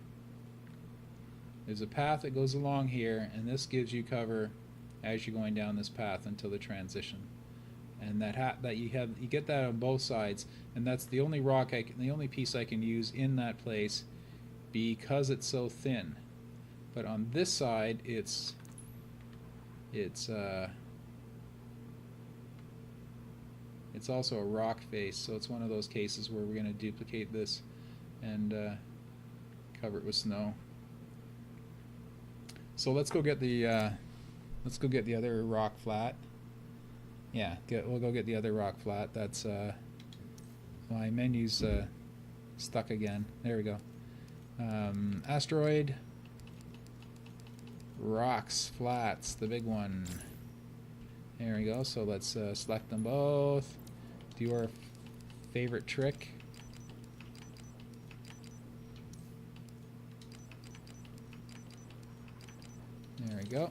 There's a path that goes along here, and this gives you cover as you're going down this path until the transition. And that you get that on both sides, and that's the only rock the only piece I can use in that place because it's so thin. But on this side, it's It's also a rock face, so it's one of those cases where we're going to duplicate this and cover it with snow. So let's go get the other rock flat. Yeah, we'll go get the other rock flat. That's my menu's stuck again. There we go. Asteroid, rocks, flats, the big one. There we go. So let's select them both. Do our favorite trick. There we go.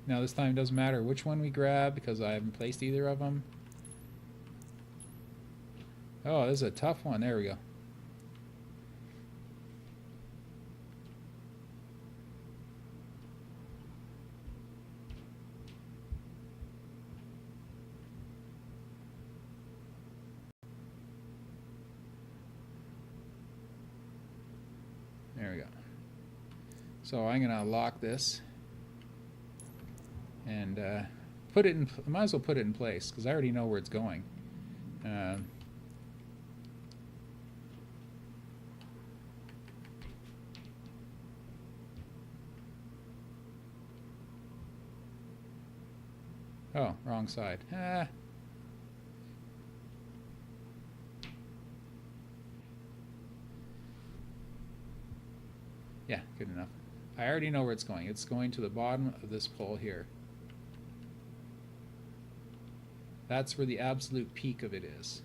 Now this time it doesn't matter which one we grab because I haven't placed either of them. Oh, this is a tough one. There we go. There we go. So I'm gonna lock this and put it in. Might as well put it in place because I already know where it's going. Oh, wrong side. Ah. Yeah, good enough. I already know where it's going. It's going to the bottom of this pole here. That's where the absolute peak of it is.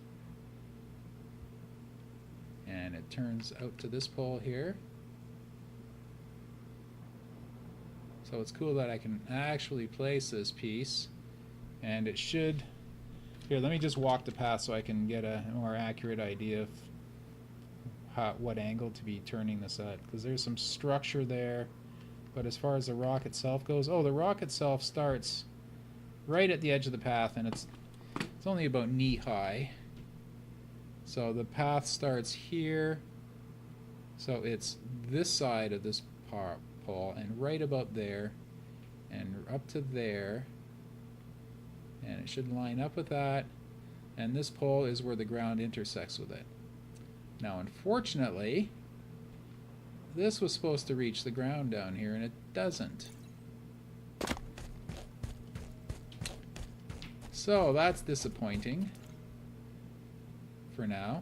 And it turns out to this pole here. So it's cool that I can actually place this piece. And it should... Here, let me just walk the path so I can get a more accurate idea of what angle to be turning this at, because there's some structure there, but as far as the rock itself goes, oh, the rock itself starts right at the edge of the path, and it's only about knee high. So the path starts here, so it's this side of this pole, and right about there, and up to there, and it should line up with that, and this pole is where the ground intersects with it. Now, unfortunately, this was supposed to reach the ground down here, and it doesn't. So that's disappointing for now.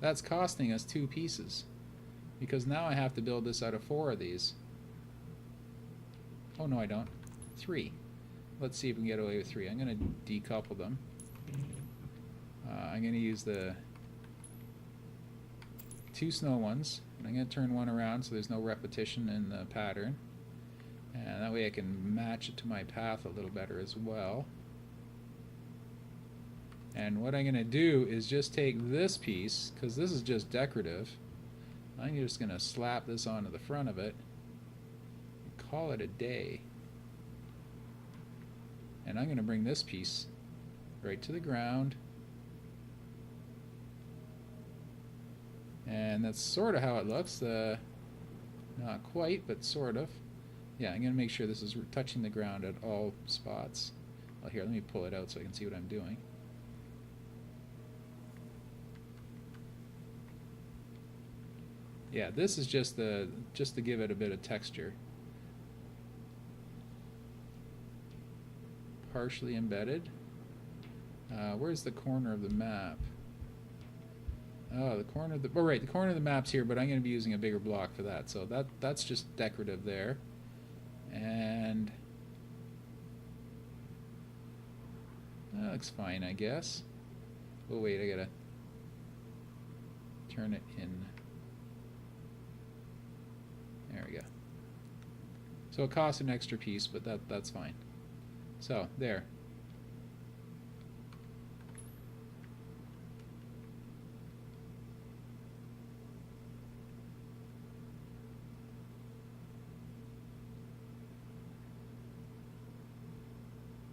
That's costing us 2 pieces, because now I have to build this out of 4 of these. Oh, no, I don't. 3. Let's see if we can get away with 3. I'm going to decouple them. I'm going to use the 2 snow ones. I'm going to turn one around so there's no repetition in the pattern. And that way I can match it to my path a little better as well. And what I'm going to do is just take this piece, because this is just decorative. I'm just going to slap this onto the front of it and call it a day. And I'm going to bring this piece right to the ground. And that's sort of how it looks. Not quite, but sort of. Yeah, I'm going to make sure this is touching the ground at all spots. Well, here, let me pull it out so I can see what I'm doing. Yeah, this is just to give it a bit of texture. Partially embedded. Where's the corner of the map? Oh, the corner of the... Oh, right, the corner of the map's here, but I'm going to be using a bigger block for that. So that's just decorative there. And... that looks fine, I guess. Oh, wait, I gotta turn it in. There we go. So it costs an extra piece, but that's fine. So, there.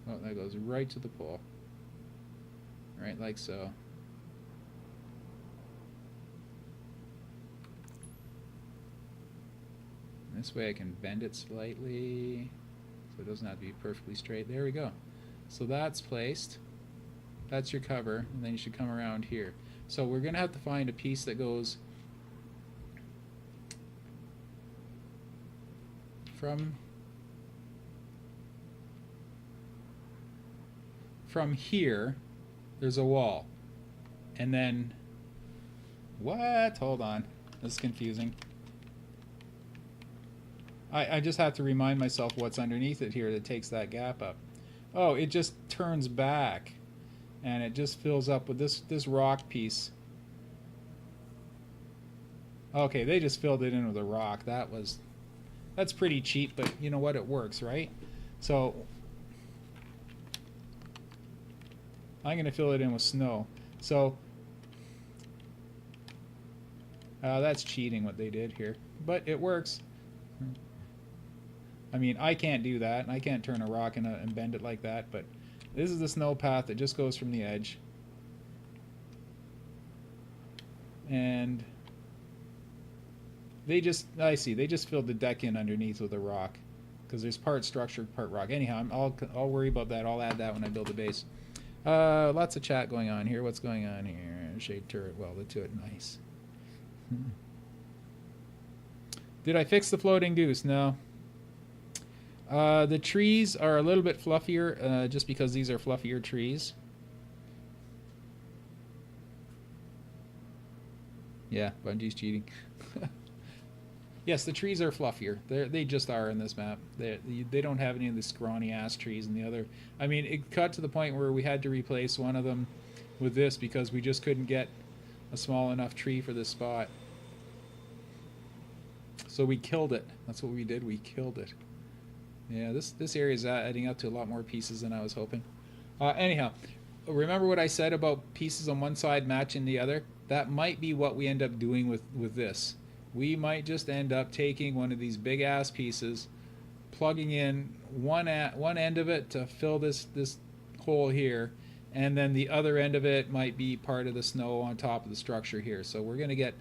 Oh, that goes right to the pole. Right, like so. This way I can bend it slightly so it doesn't have to be perfectly straight. There we go. So that's placed. That's your cover, and then you should come around here. So we're going to have to find a piece that goes from here. There's a wall. And then what? Hold on. This is confusing. I just have to remind myself what's underneath it here that takes that gap up. Oh, it just turns back. And it just fills up with this rock piece. Okay, they just filled it in with a rock. That's pretty cheap, but you know what? It works, right? So I'm going to fill it in with snow. So that's cheating what they did here, but it works. I mean, I can't do that, and I can't turn a rock and bend it like that, but this is the snow path that just goes from the edge. And they just filled the deck in underneath with a rock, because there's part structure, part rock. Anyhow, I'll worry about that. I'll add that when I build the base. Lots of chat going on here. What's going on here? Shade turret welded to it. Nice. Did I fix the floating goose? No. The trees are a little bit fluffier, just because these are fluffier trees. Yeah, Bungie's cheating. Yes, the trees are fluffier. They just are in this map. They don't have any of the scrawny ass trees in the other. I mean, it got to the point where we had to replace one of them with this because we just couldn't get a small enough tree for this spot. So we killed it. That's what we did. We killed it. Yeah, this area is adding up to a lot more pieces than I was hoping. Anyhow, remember what I said about pieces on one side matching the other? That might be what we end up doing with this. We might just end up taking one of these big ass pieces, plugging in one end of it to fill this hole here, and then the other end of it might be part of the snow on top of the structure here. So we're gonna get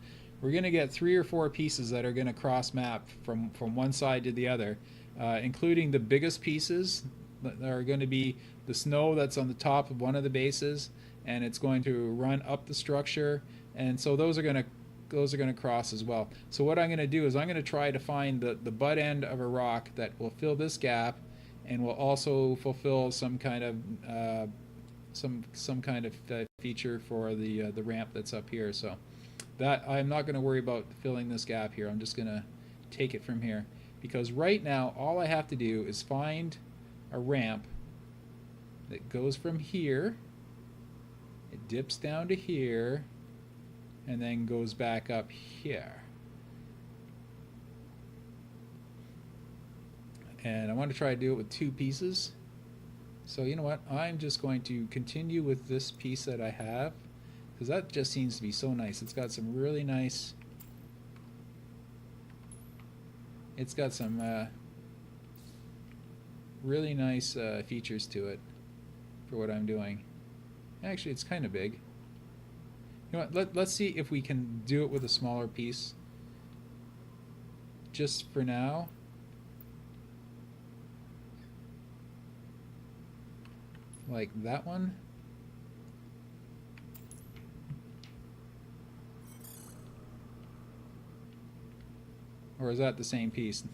3 or 4 pieces that are gonna cross map from one side to the other. Including the biggest pieces that are going to be the snow that's on the top of one of the bases, and it's going to run up the structure, and so those are going to cross as well. So what I'm going to do is I'm going to try to find the butt end of a rock that will fill this gap, and will also fulfill some kind of feature for the ramp that's up here. So that I'm not going to worry about filling this gap here. I'm just going to take it from here. Because right now, all I have to do is find a ramp that goes from here, it dips down to here, and then goes back up here. And I want to try to do it with 2 pieces. So you know what? I'm just going to continue with this piece that I have, because that just seems to be so nice. It's got some really nice... It's got some really nice features to it for what I'm doing. Actually, it's kind of big. You know what? Let's see if we can do it with a smaller piece. Just for now. Like that one. Or is that the same piece?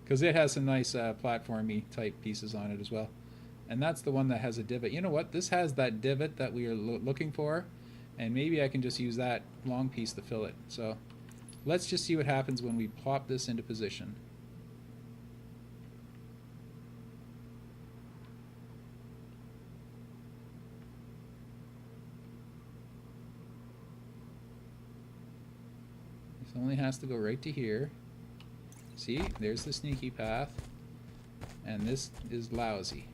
Because it has some nice platformy type pieces on it as well. And that's the one that has a divot. You know what? This has that divot that we are looking for. And maybe I can just use that long piece to fill it. So let's just see what happens when we plop this into position. Only has to go right to here. See, there's the sneaky path, and this is lousy.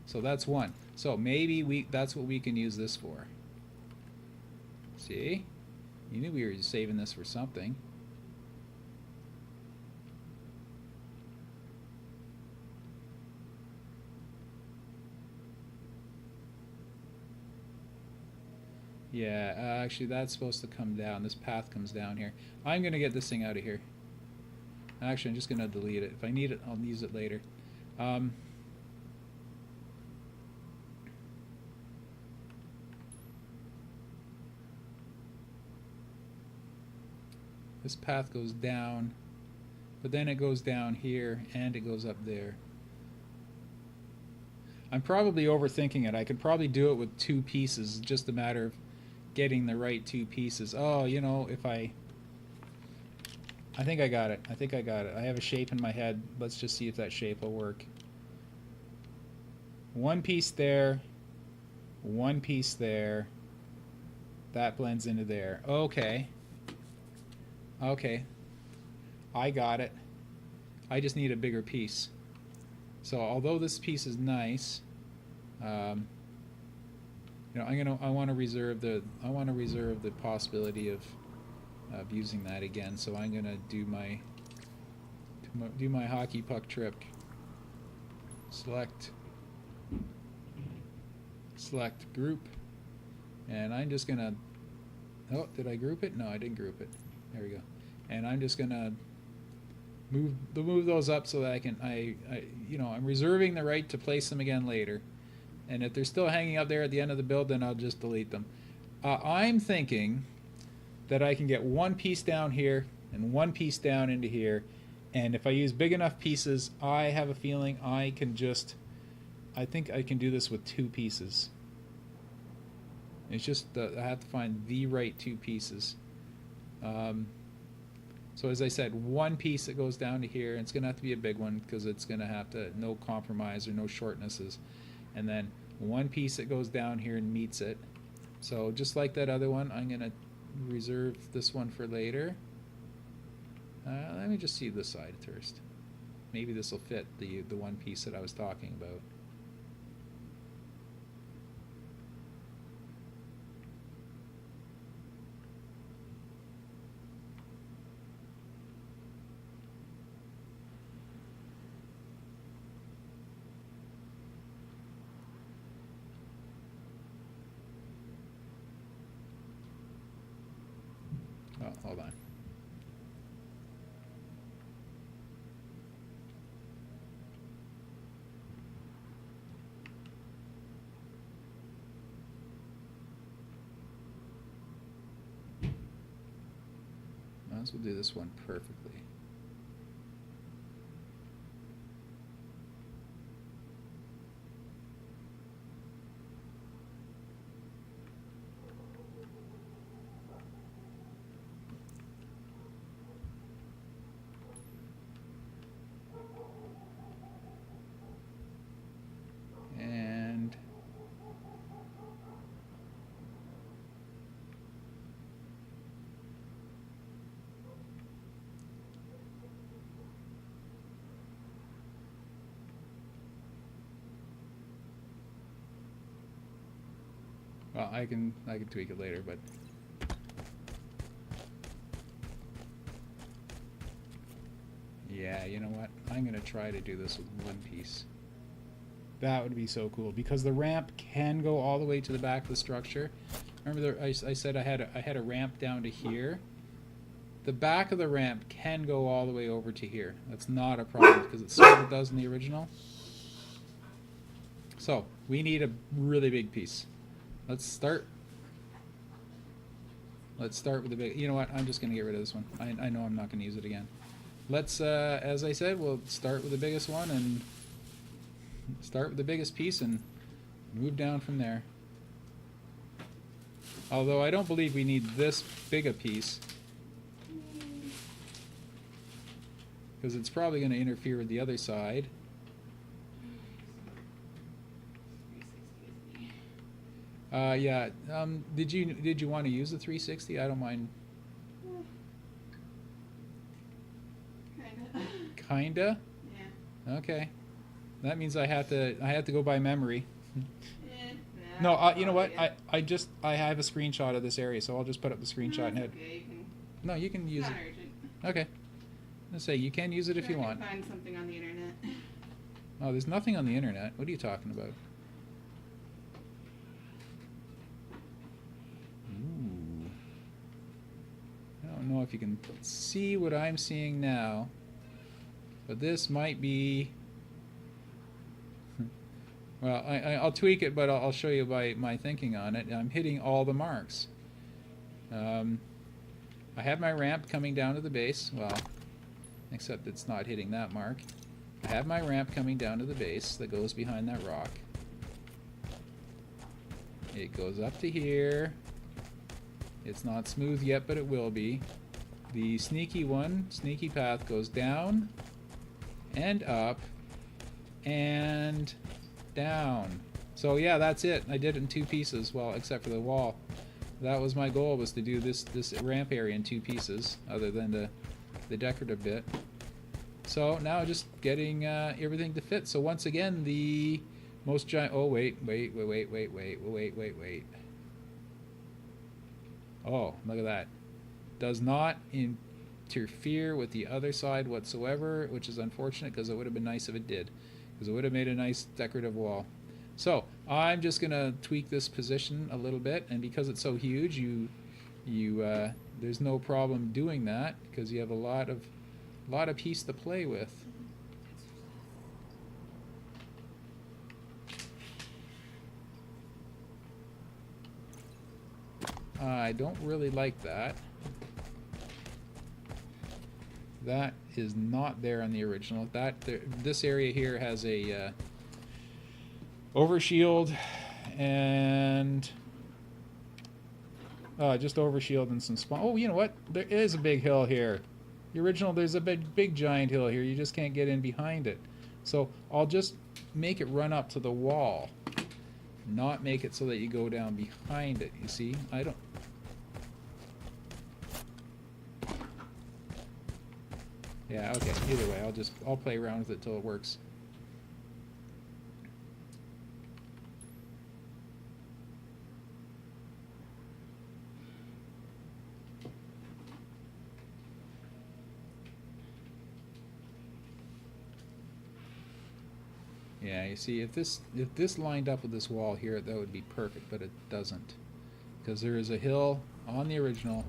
So that's one. So maybe that's what we can use this for. See, you knew we were saving this for something. Yeah, actually that's supposed to come down. This path comes down here. I'm going to get this thing out of here. Actually, I'm just going to delete it. If I need it, I'll use it later. This path goes down, but then it goes down here and it goes up there. I'm probably overthinking it. I could probably do it with 2 pieces. It's just a matter of getting the right 2 pieces. Oh, you know, if I think I got it. I think I got it. I have a shape in my head. Let's just see if that shape will work. 1 piece there, 1 piece there. That blends into there. Okay. Okay. I got it. I just need a bigger piece. So although this piece is nice, you know, I want to reserve the possibility of using that again. So I'm gonna do my hockey puck trick. Select group, and I'm just gonna. Oh, did I group it? No, I didn't group it. There we go. And I'm just gonna move those up so that I can you know, I'm reserving the right to place them again later. And if they're still hanging up there at the end of the build, then I'll just delete them. I'm thinking that I can get 1 piece down here and 1 piece down into here, and if I use big enough pieces, I have a feeling I think I can do this with 2 pieces. It's just I have to find the right 2 pieces. So as I said, 1 piece that goes down to here, and it's going to have to be a big one because it's going to have to, no compromise or no shortnesses. And then 1 piece that goes down here and meets it. So just like that other one, I'm going to reserve this one for later. Let me just see this side first. Maybe this will fit the 1 piece that I was talking about. Oh, hold on. Might as well do this one perfectly. Well, I can tweak it later, but yeah, you know what? I'm gonna try to do this with 1 piece. That would be so cool because the ramp can go all the way to the back of the structure. Remember, I said I had a ramp down to here. The back of the ramp can go all the way over to here. That's not a problem because it sort of does in the original. So we need a really big piece. Let's start with the big. You know what? I'm just going to get rid of this one. I know I'm not going to use it again. Let's, as I said, we'll start with the biggest one and start with the biggest piece and move down from there. Although I don't believe we need this big a piece because it's probably going to interfere with the other side. Yeah. Did you want to use the 360? I don't mind. Kinda. Yeah. Okay. That means I have to go by memory. No, you know what? I have a screenshot of this area, so I'll just put up the screenshot and okay, No, you can use it. Urgent. Okay. Let's say you can use it if you want. Find something on the internet. Oh, there's nothing on the internet. What are you talking about? I don't know if you can see what I'm seeing now. But this might be... Well, I'll tweak it, but I'll show you my thinking on it. I'm hitting all the marks. I have my ramp coming down to the base. Well, except it's not hitting that mark. I have my ramp coming down to the base that goes behind that rock. It goes up to here. It's not smooth yet, but it will be. The sneaky path goes down and up and down. So yeah, that's it. I did it in 2 pieces, well, except for the wall. That was my goal, was to do this ramp area in 2 pieces, other than the decorative bit. So now just getting everything to fit. So once again, the most giant... Oh, wait. Oh, look at that. Does not interfere with the other side whatsoever, which is unfortunate, because it would have been nice if it did. Because it would have made a nice decorative wall. So I'm just gonna tweak this position a little bit, and because it's so huge, there's no problem doing that, because you have a lot of piece to play with. I don't really like that. That is not there on the original. This area here has a overshield and just overshield and some spawn. Oh, you know what? There is a big hill here. The original, there's a big giant hill here. You just can't get in behind it. So I'll just make it run up to the wall, not make it so that you go down behind it. You see? I don't... Yeah, okay. Either way, I'll play around with it till it works. Yeah, you see, if this lined up with this wall here, that would be perfect, but it doesn't, because there is a hill on the original.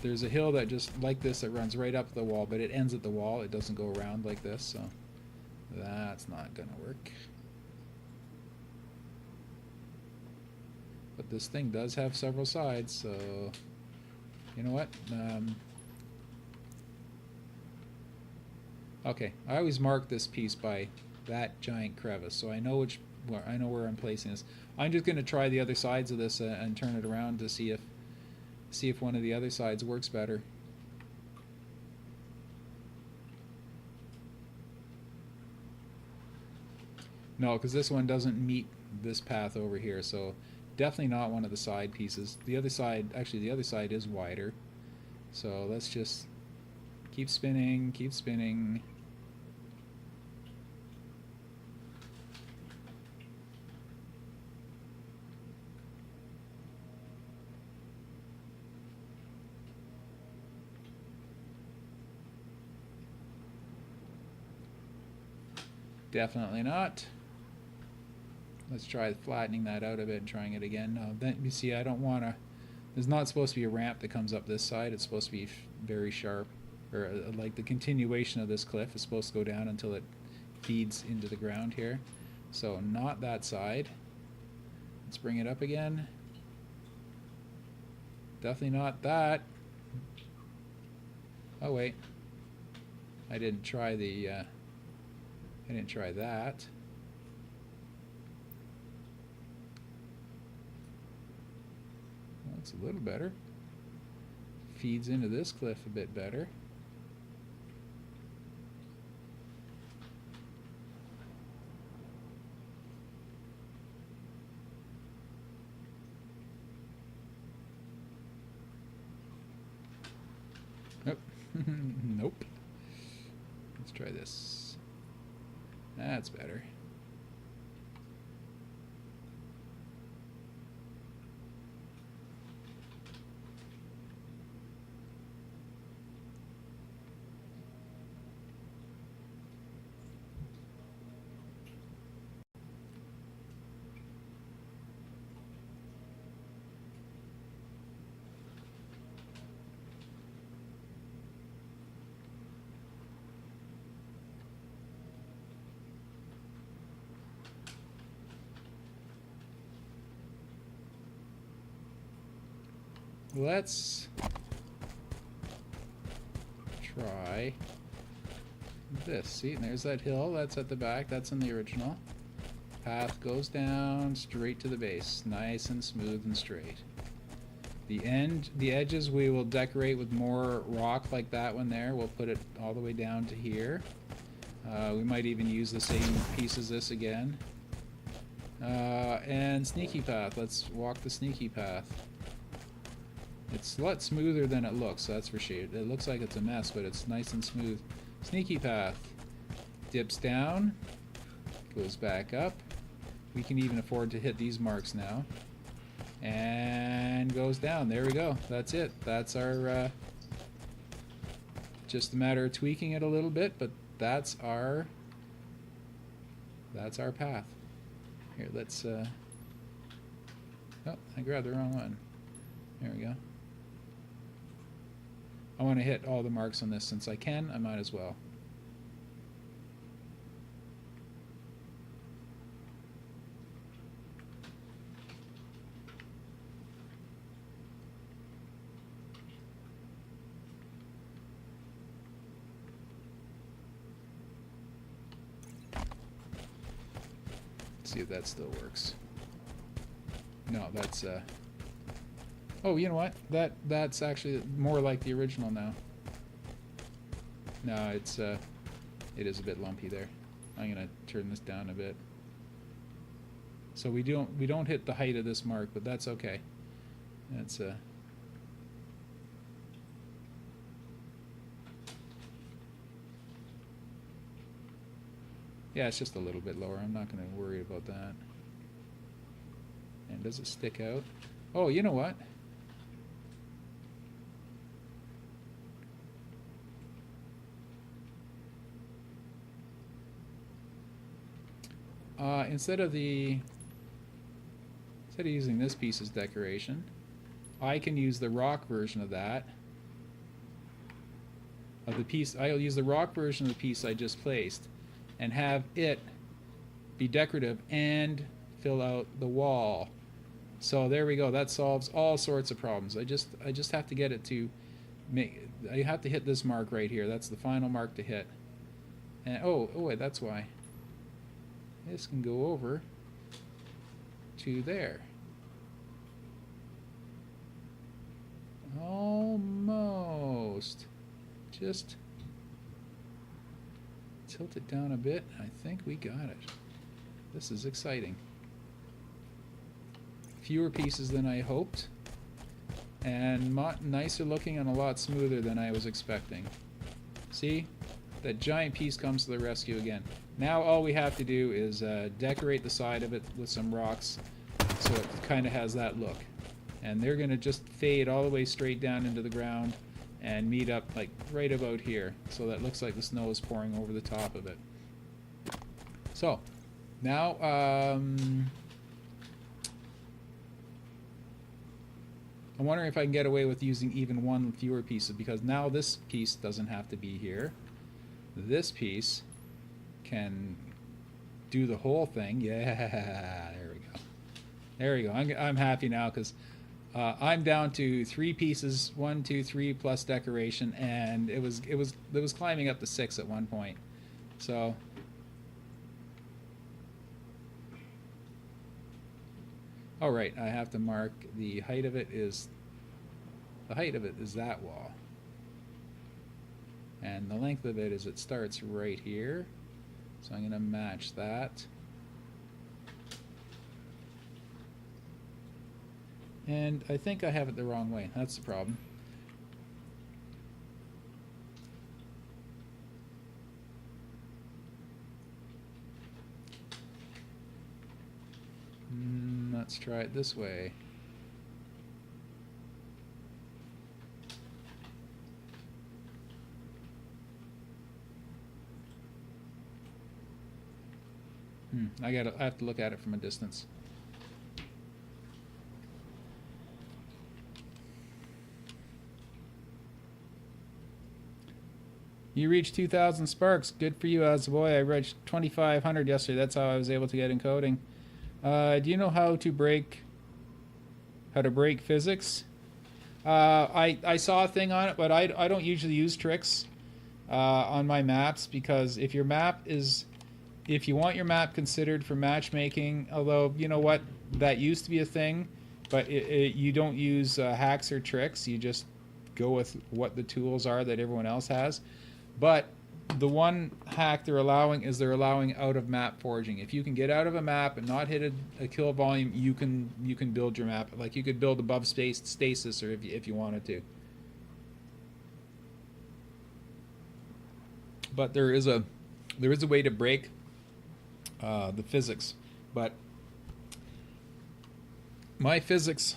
There's a hill that just like this that runs right up the wall, but it ends at the wall. It doesn't go around like this, so that's not gonna work. But this thing does have several sides, so you know what? Okay, I always mark this piece by that giant crevice, so I know where I'm placing this. I'm just gonna try the other sides of this and turn it around to see if one of the other sides works better. No, because this one doesn't meet this path over here, so definitely not one of the side pieces. The other side, actually the other side is wider. So let's just keep spinning, keep spinning. Definitely not. Let's try flattening that out a bit and trying it again. Then you see, I don't want to... There's not supposed to be a ramp that comes up this side. It's supposed to be very sharp, or like the continuation of this cliff is supposed to go down until it feeds into the ground here. So not that side. Let's bring it up again. Definitely not that. Oh wait, I didn't try the. I didn't try that. Well, that's a little better. Feeds into this cliff a bit better. Nope. Nope. Let's try this. That's better. let's try this. See, and there's that hill. That's at the back. That's in the original. Path goes down straight to the base. Nice and smooth and straight. The edges we will decorate with more rock like that one there. We'll put it all the way down to here. We might even use the same piece as this again. And sneaky path. Let's walk the sneaky path. It's a lot smoother than it looks, that's for sure. It looks like it's a mess, but it's nice and smooth. Sneaky path. Dips down. Goes back up. We can even afford to hit these marks now. And goes down. There we go. That's it. That's our... just a matter of tweaking it a little bit, but that's our path. Here, let's... oh, I grabbed the wrong one. There we go. I want to hit all the marks on this. Since I can, I might as well. See if that still works. No, that's oh, you know what? That's actually more like the original now. No, it is a bit lumpy there. I'm gonna turn this down a bit. So we don't hit the height of this mark, but that's okay. That's yeah, it's just a little bit lower. I'm not going to worry about that. And does it stick out? Oh, you know what? Instead of using this piece as decoration, I can use the rock version of that. Of the piece, I'll use the rock version of the piece I just placed, and have it be decorative and fill out the wall. So there we go. That solves all sorts of problems. I just have to get it to make. I have to hit this mark right here. That's the final mark to hit. And oh wait, that's why. This can go over to there. Almost. Just tilt it down a bit. I think we got it. This is exciting. Fewer pieces than I hoped, and nicer looking and a lot smoother than I was expecting. See? That giant piece comes to the rescue again. Now all we have to do is decorate the side of it with some rocks so it kind of has that look. And they're going to just fade all the way straight down into the ground and meet up like right about here, so that looks like the snow is pouring over the top of it. So now I'm wondering if I can get away with using even one fewer pieces, because now this piece doesn't have to be here. This piece can do the whole thing. Yeah, there we go. There we go. I'm happy now, because I'm down to 3 pieces, 1, 2, 3 plus decoration, and it was climbing up to 6 at one point. So all right, I have to mark the height of it is that wall, and the length of it is it starts right here. So I'm going to match that. And I think I have it the wrong way. That's the problem. Let's try it this way. I have to look at it from a distance. You reached 2,000 sparks. Good for you, as a boy. I reached 2,500 yesterday. That's how I was able to get encoding. Do you know how to break physics? I saw a thing on it, but I don't usually use tricks on my maps, because if your map is, if you want your map considered for matchmaking, although you know what, that used to be a thing, but you don't use hacks or tricks, you just go with what the tools are that everyone else has. But the one hack they're allowing is they're allowing out of map forging. If you can get out of a map and not hit a kill volume, you can build your map. Like you could build above stasis, or if you wanted to. But there is a way to break the physics. But my physics,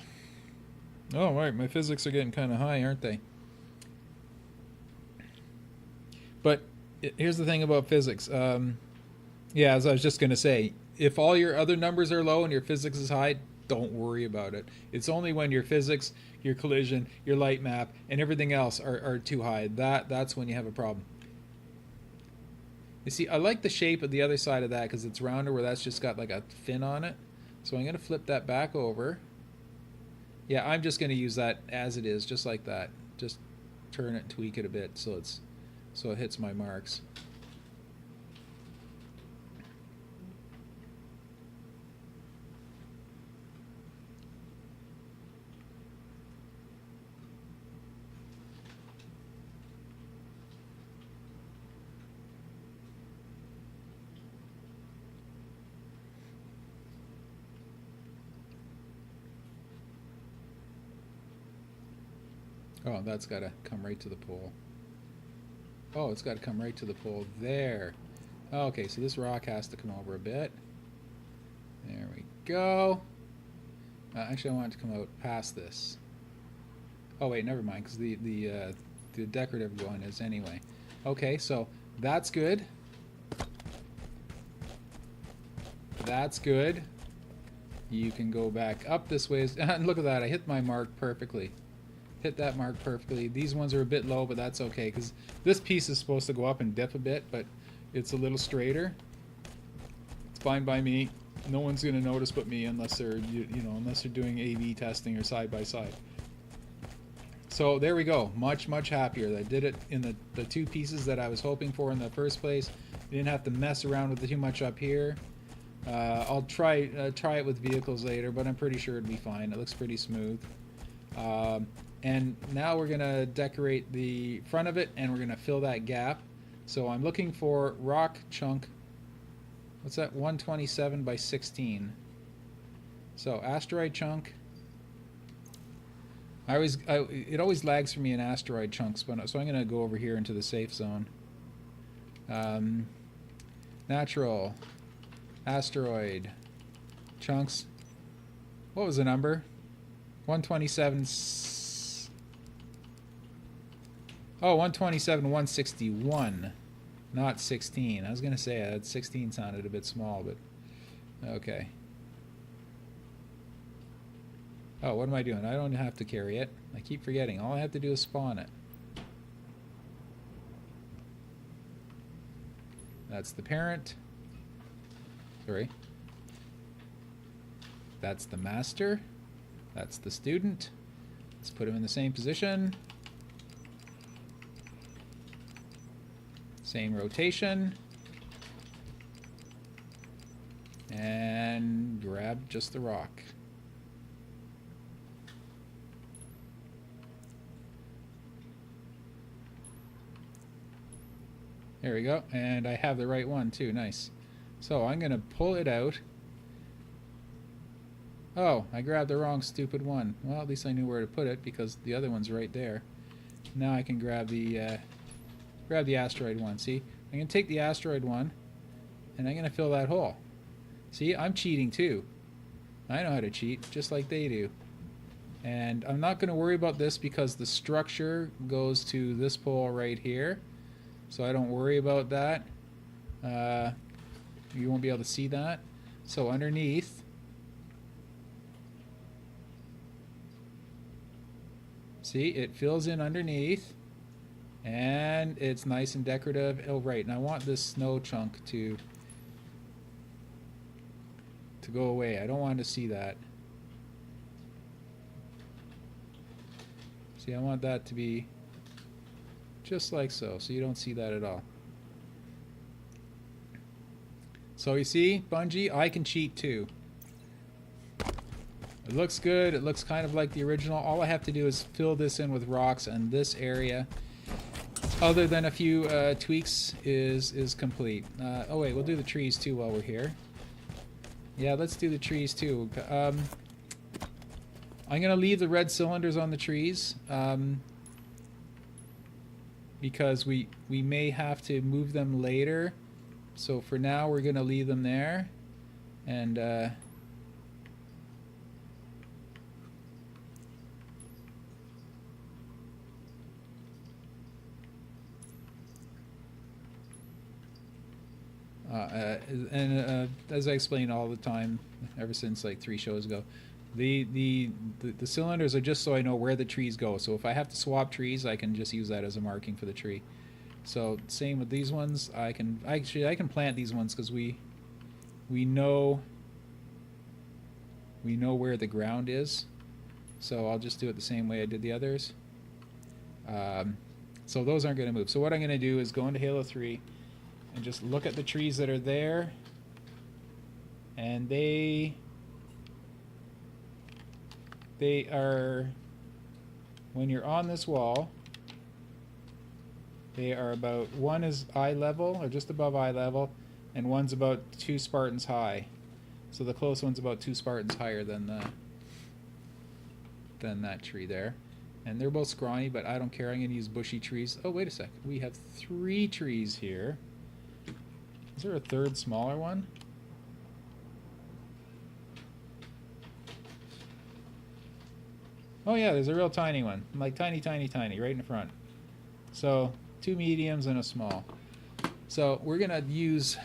oh right, my physics are getting kind of high, aren't they? But here's the thing about physics. Yeah, as I was just going to say, if all your other numbers are low and your physics is high, don't worry about it. It's only when your physics, your collision, your light map, and everything else are too high. That's when you have a problem. You see, I like the shape of the other side of that because it's rounder, where that's just got like a fin on it. So I'm going to flip that back over. Yeah, I'm just going to use that as it is, just like that. Just turn it and tweak it a bit so it hits my marks. Oh, that's got to come right to the pole. Oh, it's got to come right to the pole there. Okay, so this rock has to come over a bit. There we go. Actually, I want it to come out past this. Oh wait, never mind, because the decorative one is anyway. Okay, so that's good. That's good. You can go back up this way. And look at that, I hit my mark perfectly. Hit that mark perfectly. These ones are a bit low, but that's okay, because this piece is supposed to go up and dip a bit, but it's a little straighter. It's fine by me. No one's going to notice but me, unless they're unless they're doing A/B testing or side by side. So there we go. Much happier. I did it in the two pieces that I was hoping for in the first place. I didn't have to mess around with it too much up here. I'll try it with vehicles later, but I'm pretty sure it'd be fine. It looks pretty smooth. And now we're going to decorate the front of it, and we're going to fill that gap. So I'm looking for rock chunk. What's that? 127 by 16. So asteroid chunk. It always lags for me in asteroid chunks, but so I'm going to go over here into the safe zone. Natural. Asteroid. Chunks. What was the number? 127. Oh, 127, 161, not 16. I was going to say that 16 sounded a bit small, but okay. Oh, what am I doing? I don't have to carry it. I keep forgetting. All I have to do is spawn it. That's the parent. Sorry. That's the master. That's the student. Let's put him in the same position. Same rotation. And grab just the rock. There we go. And I have the right one too. Nice. So I'm going to pull it out. Oh, I grabbed the wrong stupid one. Well, at least I knew where to put it because the other one's right there. Now I can grab the asteroid one. See, I'm going to take the asteroid one and I'm going to fill that hole. See, I'm cheating too. I know how to cheat, just like they do. And I'm not going to worry about this because the structure goes to this pole right here. So I don't worry about that. You won't be able to see that. So underneath, see, it fills in underneath. And it's nice and decorative. Oh, right. And I want this snow chunk to go away. I don't want to see that. See, I want that to be just like so you don't see that at all. So you see, Bungie, I can cheat too. It looks good. It looks kind of like the original. All I have to do is fill this in with rocks, and this area, other than a few tweaks, is complete. Oh wait, we'll do the trees too while we're here. Yeah, let's do the trees too. I'm gonna leave the red cylinders on the trees because we may have to move them later. So for now, we're gonna leave them there, and as I explain all the time, ever since like 3 shows ago, the cylinders are just so I know where the trees go. So if I have to swap trees, I can just use that as a marking for the tree. So same with these ones. I can plant these ones because we know where the ground is. So I'll just do it the same way I did the others. So those aren't going to move. So what I'm going to do is go into Halo 3 and just look at the trees that are there, and they are, when you're on this wall, they are about, one is eye level or just above eye level, and one's about 2 Spartans high. So the close one's about 2 Spartans higher than that tree there. And they're both scrawny, but I don't care. I'm going to use bushy trees. Oh, wait a sec. We have 3 trees here. Is there a third smaller one? Oh yeah, there's a real tiny one. Like tiny, tiny, tiny, right in the front. So 2 mediums and a small. So we're going to use...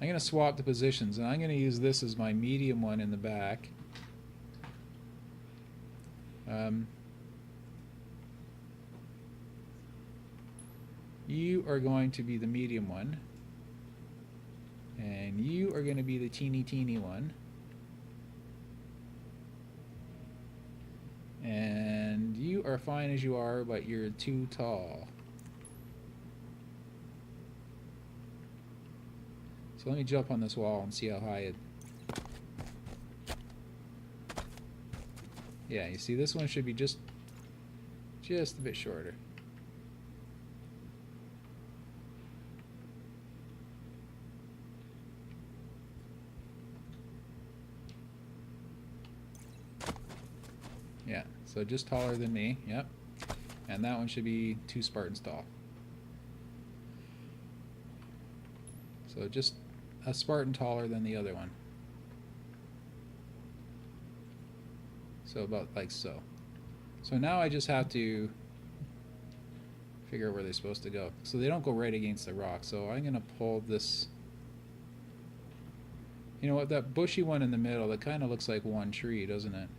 I'm going to swap the positions, and I'm going to use this as my medium one in the back. You are going to be the medium one, and you are going to be the teeny teeny one, and you are fine as you are, but you're too tall. So let me jump on this wall and see how high it... Yeah, you see, this one should be just a bit shorter. Yeah, so just taller than me, yep. And that one should be 2 Spartans tall. So just a Spartan taller than the other one. So about like so. So now I just have to figure out where they're supposed to go. So they don't go right against the rock. So I'm going to pull this. You know what, that bushy one in the middle, that kind of looks like one tree, doesn't it?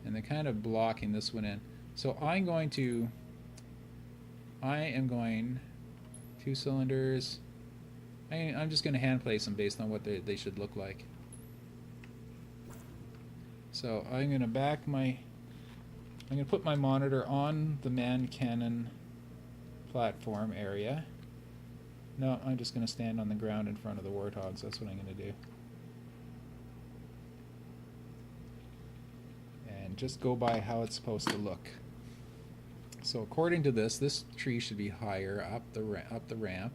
And they're kind of blocking this one in. So I am going 2 cylinders. I'm just going to hand place them based on what they should look like. So I'm going to put my monitor on the man cannon platform area. No, I'm just going to stand on the ground in front of the warthogs. That's what I'm going to do. And just go by how it's supposed to look. So according to this tree should be higher up the ramp.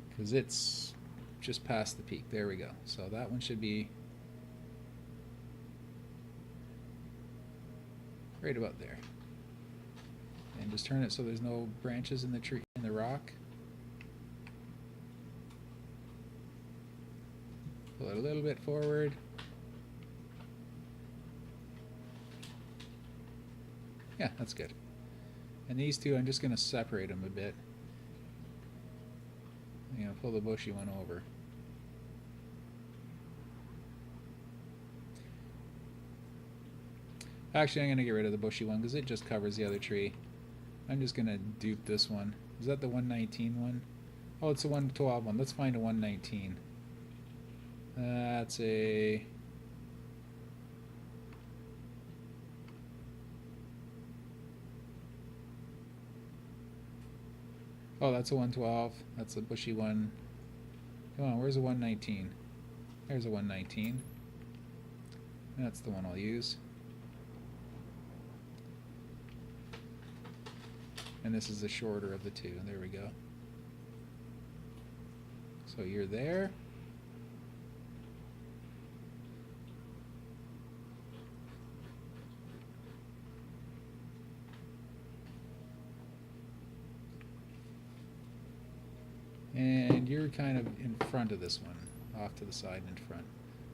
Because it's just past the peak. There we go. So that one should be right about there. And just turn it so there's no branches in the tree, in the rock. Pull it a little bit forward. Yeah, that's good. And these 2, I'm just going to separate them a bit. I'm going to pull the bushy one over. Actually, I'm going to get rid of the bushy one because it just covers the other tree. I'm just going to dupe this one. Is that the 119 one? Oh, it's the 112 one. Let's find a 119. That's a... Oh, that's a 112. That's a bushy one. Come on, where's a 119? There's a 119. That's the one I'll use. And this is the shorter of the two. There we go. So you're there. And you're kind of in front of this one, off to the side and in front.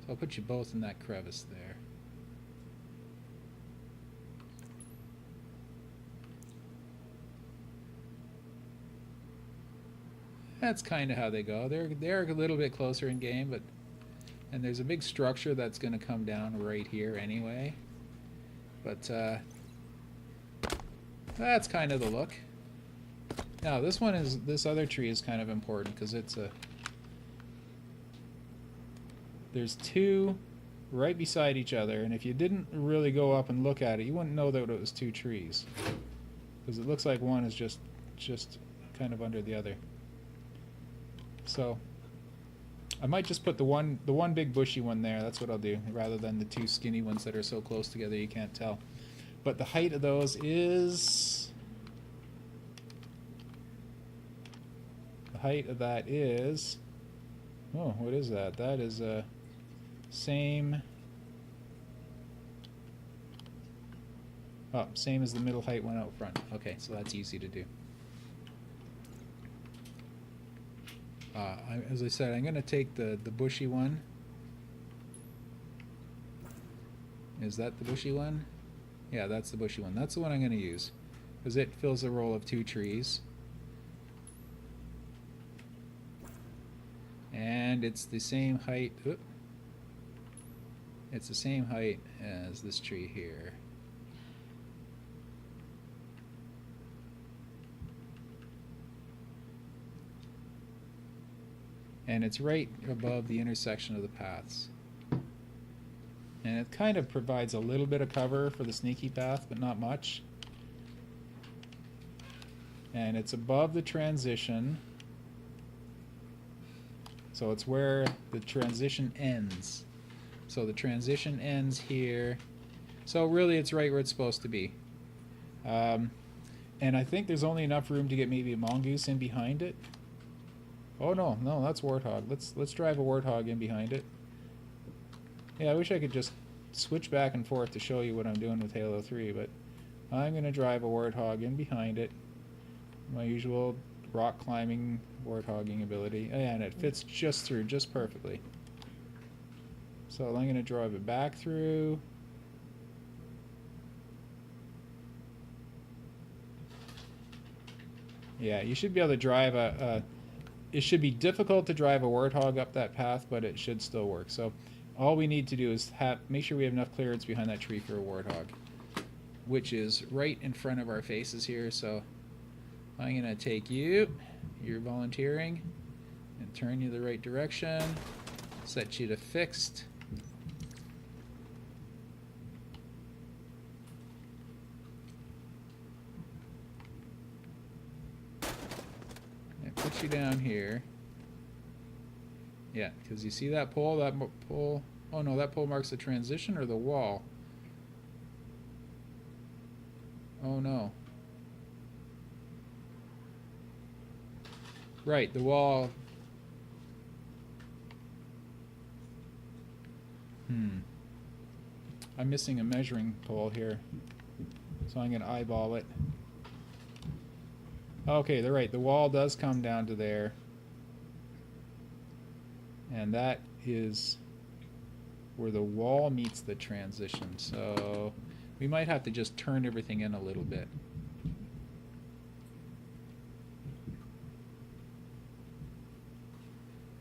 So I'll put you both in that crevice there. That's kind of how they go. They're a little bit closer in game, but and there's a big structure that's going to come down right here anyway. But that's kind of the look. Now this other tree is kind of important because there's two right beside each other, and if you didn't really go up and look at it, you wouldn't know that it was two trees because it looks like one is just kind of under the other. So I might just put the one big bushy one there. That's what I'll do, rather than the two skinny ones that are so close together you can't tell. But the height of those is... The height of that is... Oh, what is that? That is a same... Oh, same as the middle height one out front. Okay, so that's easy to do. As I said, I'm going to take the bushy one. Is that the bushy one? Yeah, that's the bushy one. That's the one I'm going to use, because it fills the role of two trees. And it's the same height. Oops. It's the same height as this tree here. And it's right above the intersection of the paths. And it kind of provides a little bit of cover for the sneaky path, but not much. And it's above the transition. So it's where the transition ends. So the transition ends here. So really it's right where it's supposed to be. And I think there's only enough room to get maybe a mongoose in behind it. Oh no, that's warthog. Let's drive a warthog in behind it. Yeah, I wish I could just switch back and forth to show you what I'm doing with Halo 3, but I'm gonna drive a warthog in behind it. My usual rock climbing warthogging ability. And it fits just through, just perfectly. So I'm gonna drive it back through. Yeah, you should be able to drive it should be difficult to drive a warthog up that path, but it should still work. So all we need to do is make sure we have enough clearance behind that tree for a warthog, which is right in front of our faces here. So I'm going to take you, you're volunteering, and turn you the right direction, set you to fixed. Put you down here. Yeah, because you see that pole? That pole. Oh no, that pole marks the transition or the wall? Oh no. Right, the wall. I'm missing a measuring pole here. So I'm going to eyeball it. Okay, they're right. The wall does come down to there. And that is where the wall meets the transition. So we might have to just turn everything in a little bit.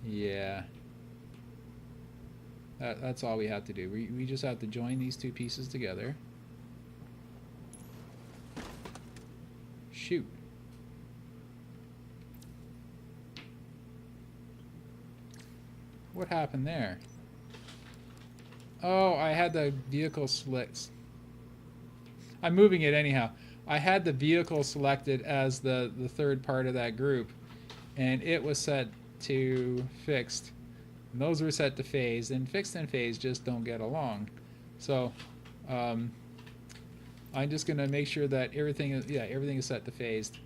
Yeah. That's all we have to do. We just have to join these two pieces together. Shoot. What happened there? Oh, I had the vehicle selected. I'm moving it anyhow. I had the vehicle selected as the third part of that group, and it was set to fixed. And those were set to phased, and fixed and phased just don't get along. So I'm just going to make sure that everything is set to phased.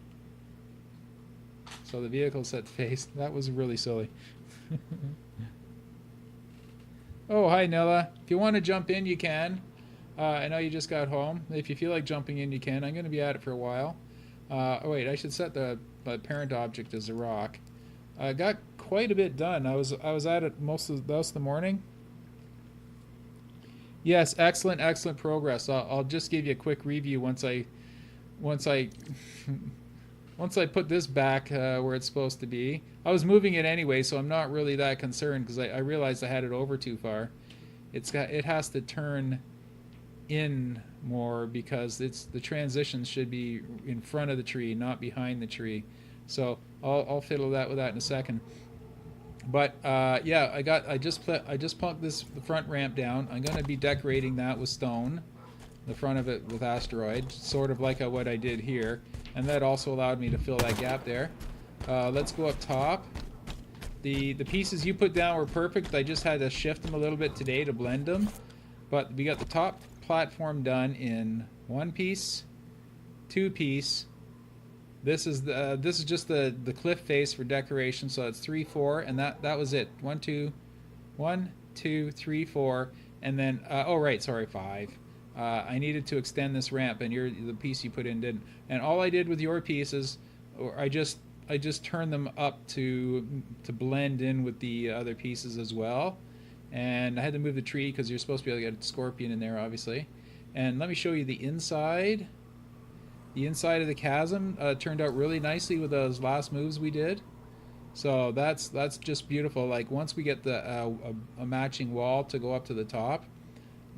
So the vehicle's set to phased. That was really silly. Oh, hi Nella. If you want to jump in, you can. I know you just got home. If you feel like jumping in, you can. I'm going to be at it for a while. Oh wait, I should set the parent object as a rock. I got quite a bit done. I was at it most of the morning. Yes, excellent progress. I'll just give you a quick review once I put this back where it's supposed to be. I was moving it anyway, so I'm not really that concerned because I realized I had it over too far. It has to turn in more because the transitions should be in front of the tree, not behind the tree. So I'll fiddle that with that in a second. But yeah, I just plunked the front ramp down. I'm going to be decorating that with stone, the front of it with asteroid, sort of like what I did here, and that also allowed me to fill that gap there. Let's go up top. The pieces you put down were perfect. I just had to shift them a little bit today to blend them, but we got the top platform done in 1 piece, 2 piece. This is just the cliff face for decoration, so it's 3, 4, and that was it. 1, 2, 3, 4, and then oh right, sorry, 5. I needed to extend this ramp, and the piece you put in didn't. And all I did with your pieces, or I just turned them up to blend in with the other pieces as well. And I had to move the tree because you're supposed to be able to get a scorpion in there, obviously. And let me show you the inside. The inside of the chasm turned out really nicely with those last moves we did. So that's just beautiful. Like once we get a matching wall to go up to the top,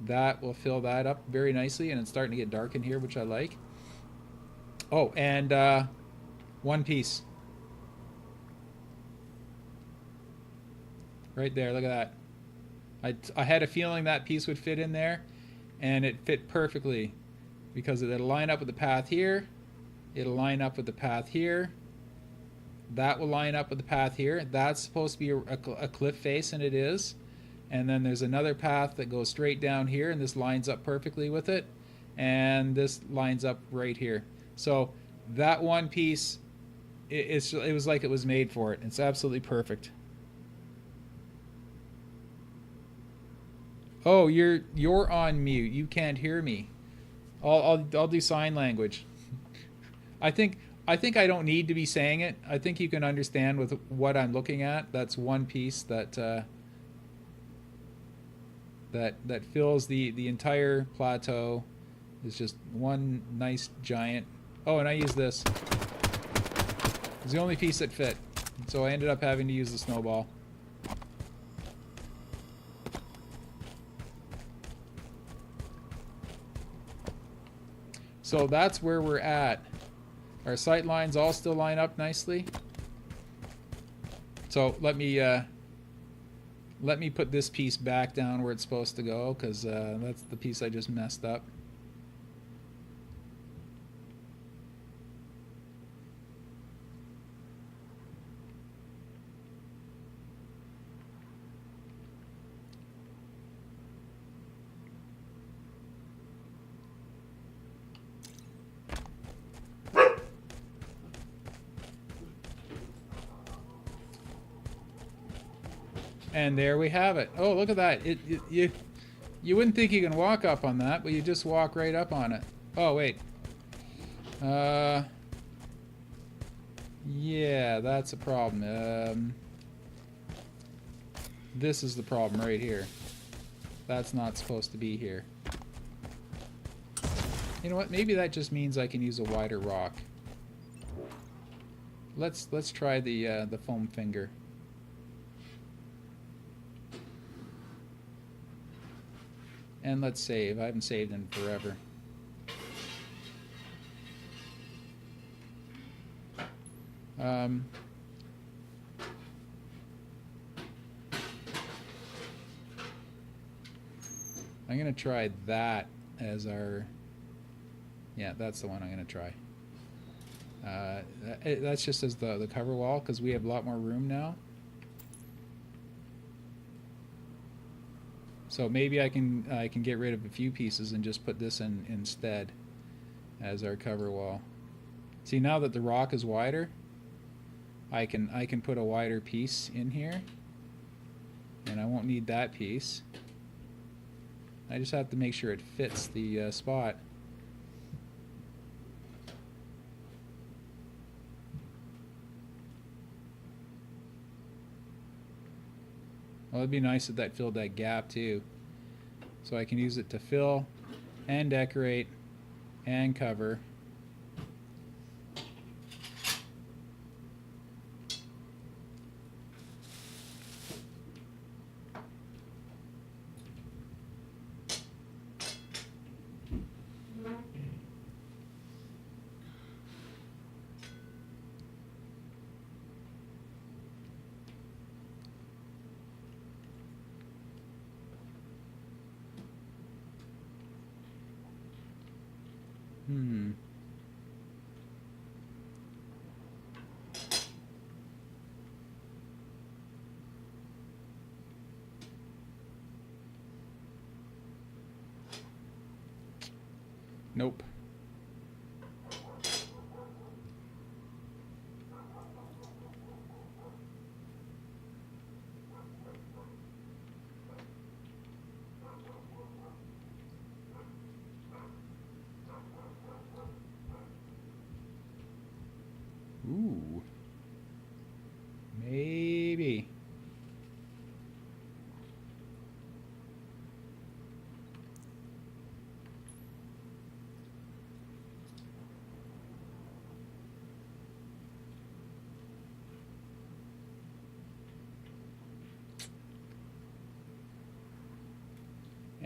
that will fill that up very nicely, and it's starting to get dark in here, which I like. Oh, and 1 piece. Right there, look at that. I had a feeling that piece would fit in there, and it fit perfectly because it'll line up with the path here. It'll line up with the path here. That will line up with the path here. That's supposed to be a cliff face, and it is. And then there's another path that goes straight down here, and this lines up perfectly with it. And this lines up right here. So that 1 piece, it was like it was made for it. It's absolutely perfect. Oh, you're on mute. You can't hear me. I'll do sign language. I think I don't need to be saying it. I think you can understand with what I'm looking at. That's 1 piece that fills the entire plateau. It's just one nice giant. Oh, and I use this. It's the only piece that fit. So I ended up having to use the snowball. So that's where we're at. Our sight lines all still line up nicely. So let me put this piece back down where it's supposed to go, because that's the piece I just messed up. And there we have it. Oh, look at that. You wouldn't think you can walk up on that, but you just walk right up on it. Oh, wait. Yeah, that's a problem. This is the problem right here. That's not supposed to be here. You know what? Maybe that just means I can use a wider rock. Let's try the foam finger. And let's save. I haven't saved in forever. I'm going to try that as our... Yeah, that's the one I'm going to try. That's just as the cover wall, because we have a lot more room now. So maybe I can get rid of a few pieces and just put this in instead as our cover wall. See, now that the rock is wider, I can put a wider piece in here, and I won't need that piece. I just have to make sure it fits the spot. Well, it'd be nice if that filled that gap too. So I can use it to fill and decorate and cover. Nope. Ooh. Maybe.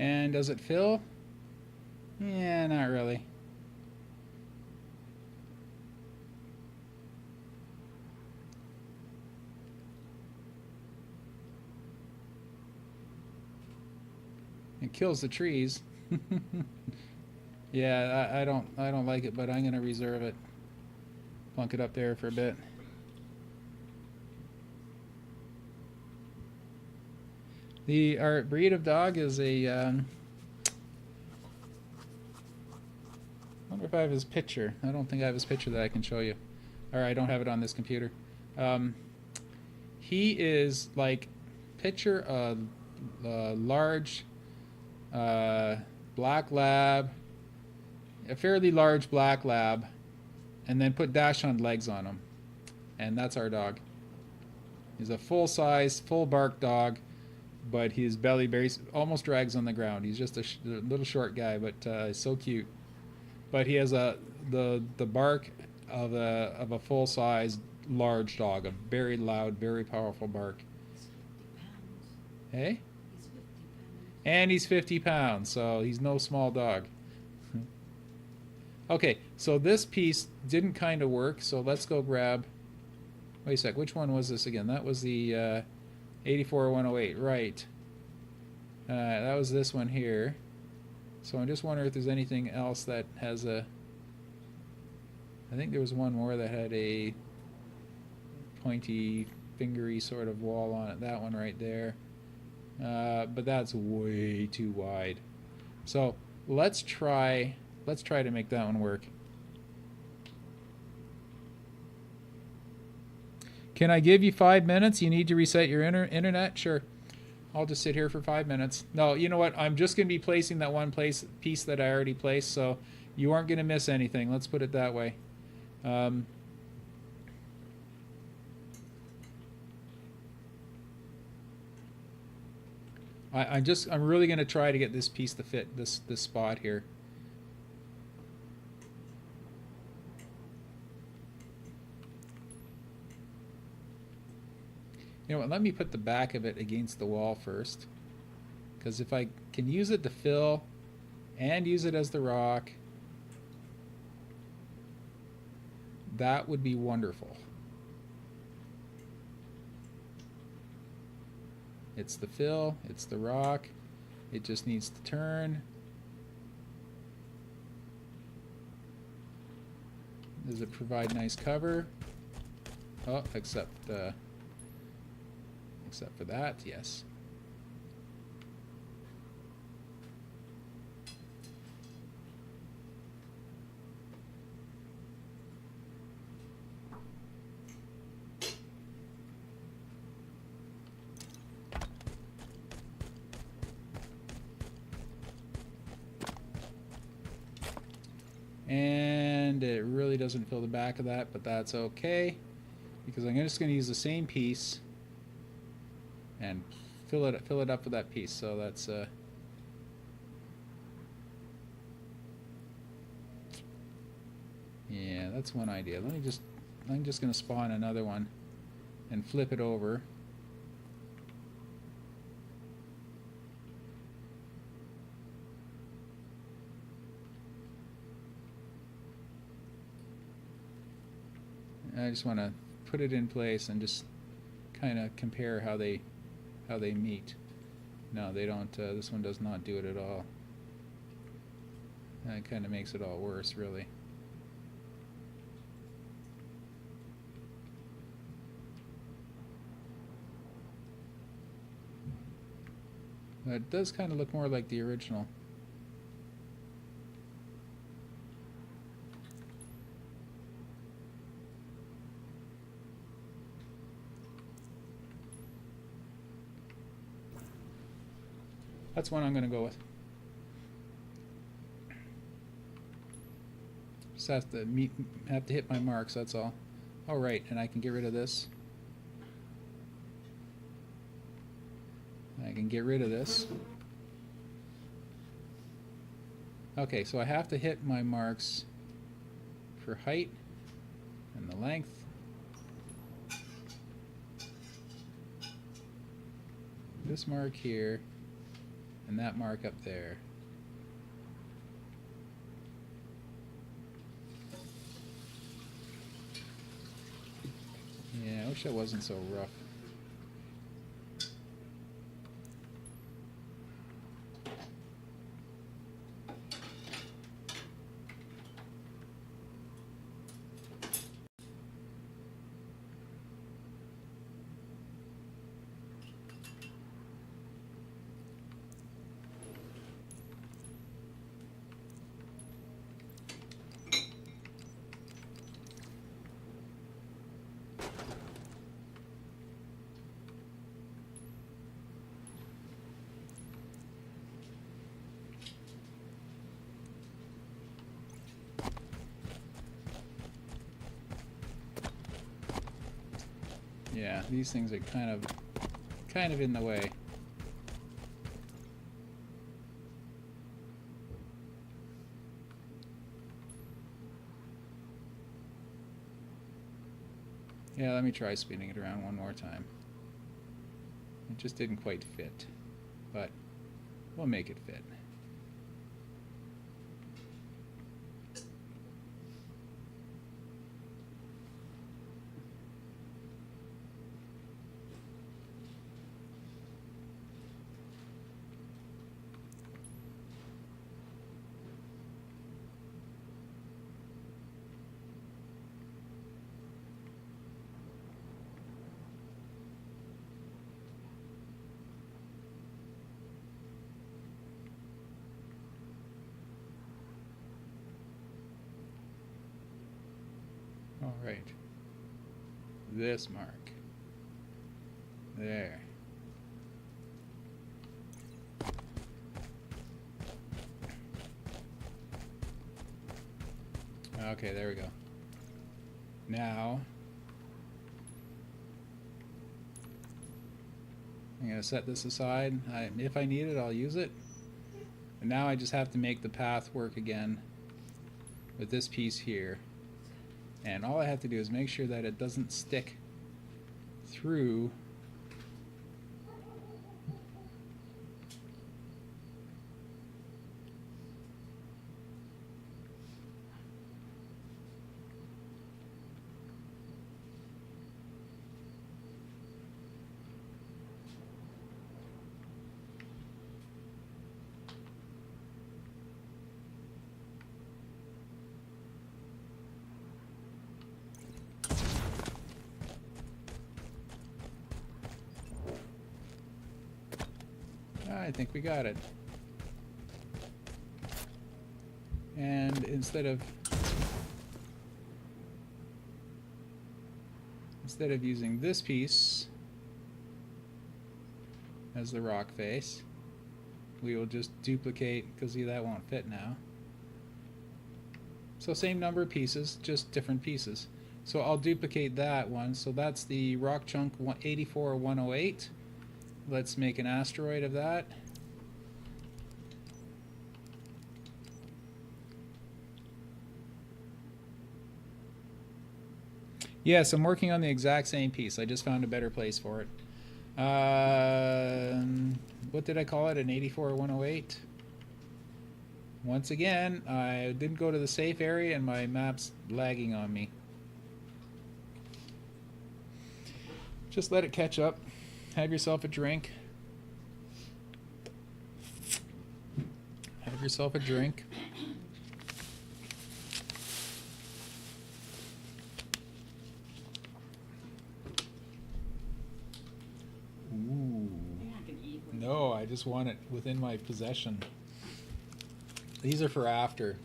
And does it fill? Yeah, not really. It kills the trees. Yeah, I don't like it, but I'm gonna reserve it. Plunk it up there for a bit. Our breed of dog is a. I wonder if I have his picture. I don't think I have his picture that I can show you. Or I don't have it on this computer. He is like picture a large black lab, a fairly large black lab, and then put dachshund legs on him, and that's our dog. He's a full-size, full-bark dog, but his belly almost drags on the ground. He's just a little short guy, but so cute. But he has the bark of a full-size large dog, a very loud, very powerful bark. Hey? And he's 50 pounds, so he's no small dog. Okay, so this piece didn't kind of work, so let's go grab... Wait a sec, which one was this again? That was the 84108, right. That was this one here. So I'm just wondering if there's anything else that has a... I think there was one more that had a pointy, fingery sort of wall on it. That one right there. But that's way too wide. So let's try to make that one work. Can I give you 5 minutes? You need to reset your internet? Sure. I'll just sit here for 5 minutes. No, you know what? I'm just going to be placing that one piece that I already placed, so you aren't going to miss anything. Let's put it that way. I'm really going to try to get this piece to fit this spot here. You know what, let me put the back of it against the wall first, because if I can use it to fill and use it as the rock, that would be wonderful. It's the fill, it's the rock, It just needs to turn. Does it provide nice cover? Oh, except for that, yes. And it really doesn't fill the back of that, but that's okay, because I'm just going to use the same piece and fill it up with that piece. So that's yeah, that's one idea. I'm just going to spawn another one and flip it over. I just want to put it in place and just kind of compare how they meet. No, they don't. This one does not do it at all. That kind of makes it all worse, really. But it does kind of look more like the original. That's one I'm going to go with. Just have to hit my marks, that's all. All right, and I can get rid of this. I can get rid of this. Okay, so I have to hit my marks for height and the length. This mark here and that mark up there. Yeah, I wish that wasn't so rough. Yeah, these things are kind of in the way. Yeah, let me try spinning it around one more time. It just didn't quite fit, but we'll make it fit. All right, this mark, there. Okay, there we go. Now, I'm going to set this aside. If I need it, I'll use it. And now I just have to make the path work again with this piece here. And all I have to do is make sure that it doesn't stick through I think we got it. And instead of using this piece as the rock face, we will just duplicate, because see, that won't fit now. So same number of pieces, just different pieces. So I'll duplicate that one. So that's the rock chunk 84108. Let's make an asteroid of that. Yes, I'm working on the exact same piece. I just found a better place for it. What did I call it? An 84108? Once again, I didn't go to the safe area and my map's lagging on me. Just let it catch up. Have yourself a drink. Have yourself a drink. Ooh. No, I just want it within my possession. These are for after.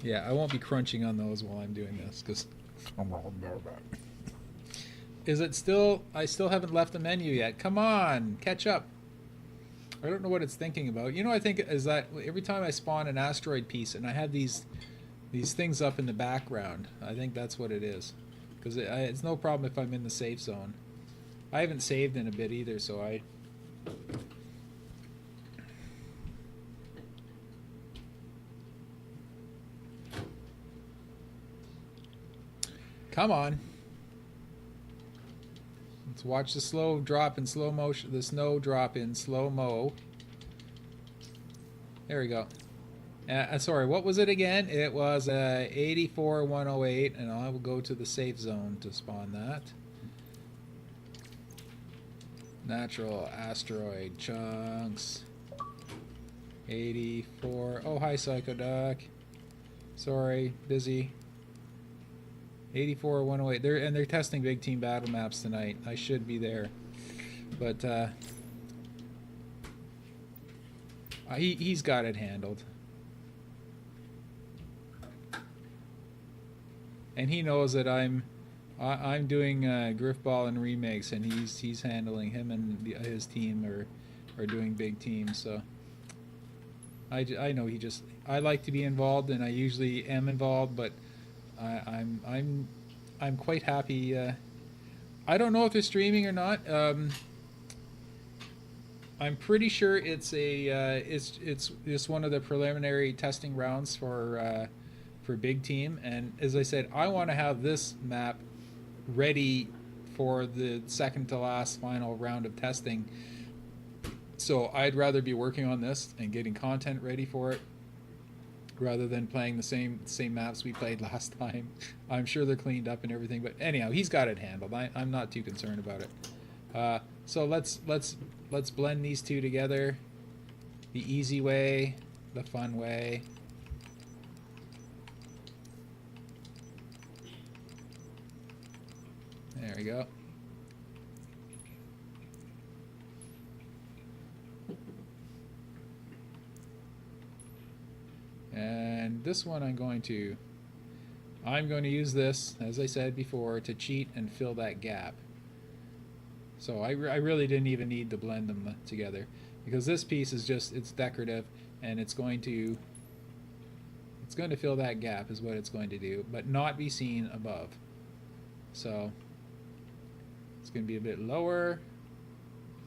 Yeah, I won't be crunching on those while I'm doing this, because is it still, I still haven't left the menu yet. Come on, catch up. I don't know what it's thinking about. You know, I think is that every time I spawn an asteroid piece and I have these things up in the background, I think that's what it is. Because it's no problem if I'm in the safe zone. I haven't saved in a bit either, so I... Come on. Let's watch the slow drop in slow motion, the snow drop in slow-mo. There we go. Sorry, what was it again? It was 84108, and I will go to the safe zone to spawn that. Natural asteroid chunks. 84. Oh, hi, Psycho Duck. Sorry, busy. 84108. They're testing big team battle maps tonight. I should be there, but he's got it handled, and he knows that I'm doing Griffball and remakes, and he's handling him, and his team are doing big teams. So I know I like to be involved, and I usually am involved, but I'm quite happy. I don't know if they're streaming or not. I'm pretty sure it's just one of the preliminary testing rounds for big team, and as I said, I want to have this map ready for the second to last final round of testing. So I'd rather be working on this and getting content ready for it, rather than playing the same maps we played last time. I'm sure they're cleaned up and everything, but anyhow, he's got it handled. I'm not too concerned about it. So let's blend these two together, the easy way, the fun way. There we go. And this one I'm going to use this, as I said before, to cheat and fill that gap. So I really didn't even need to blend them together, because this piece is just, it's decorative, and it's going to fill that gap is what it's going to do, but not be seen above. So it's going to be a bit lower,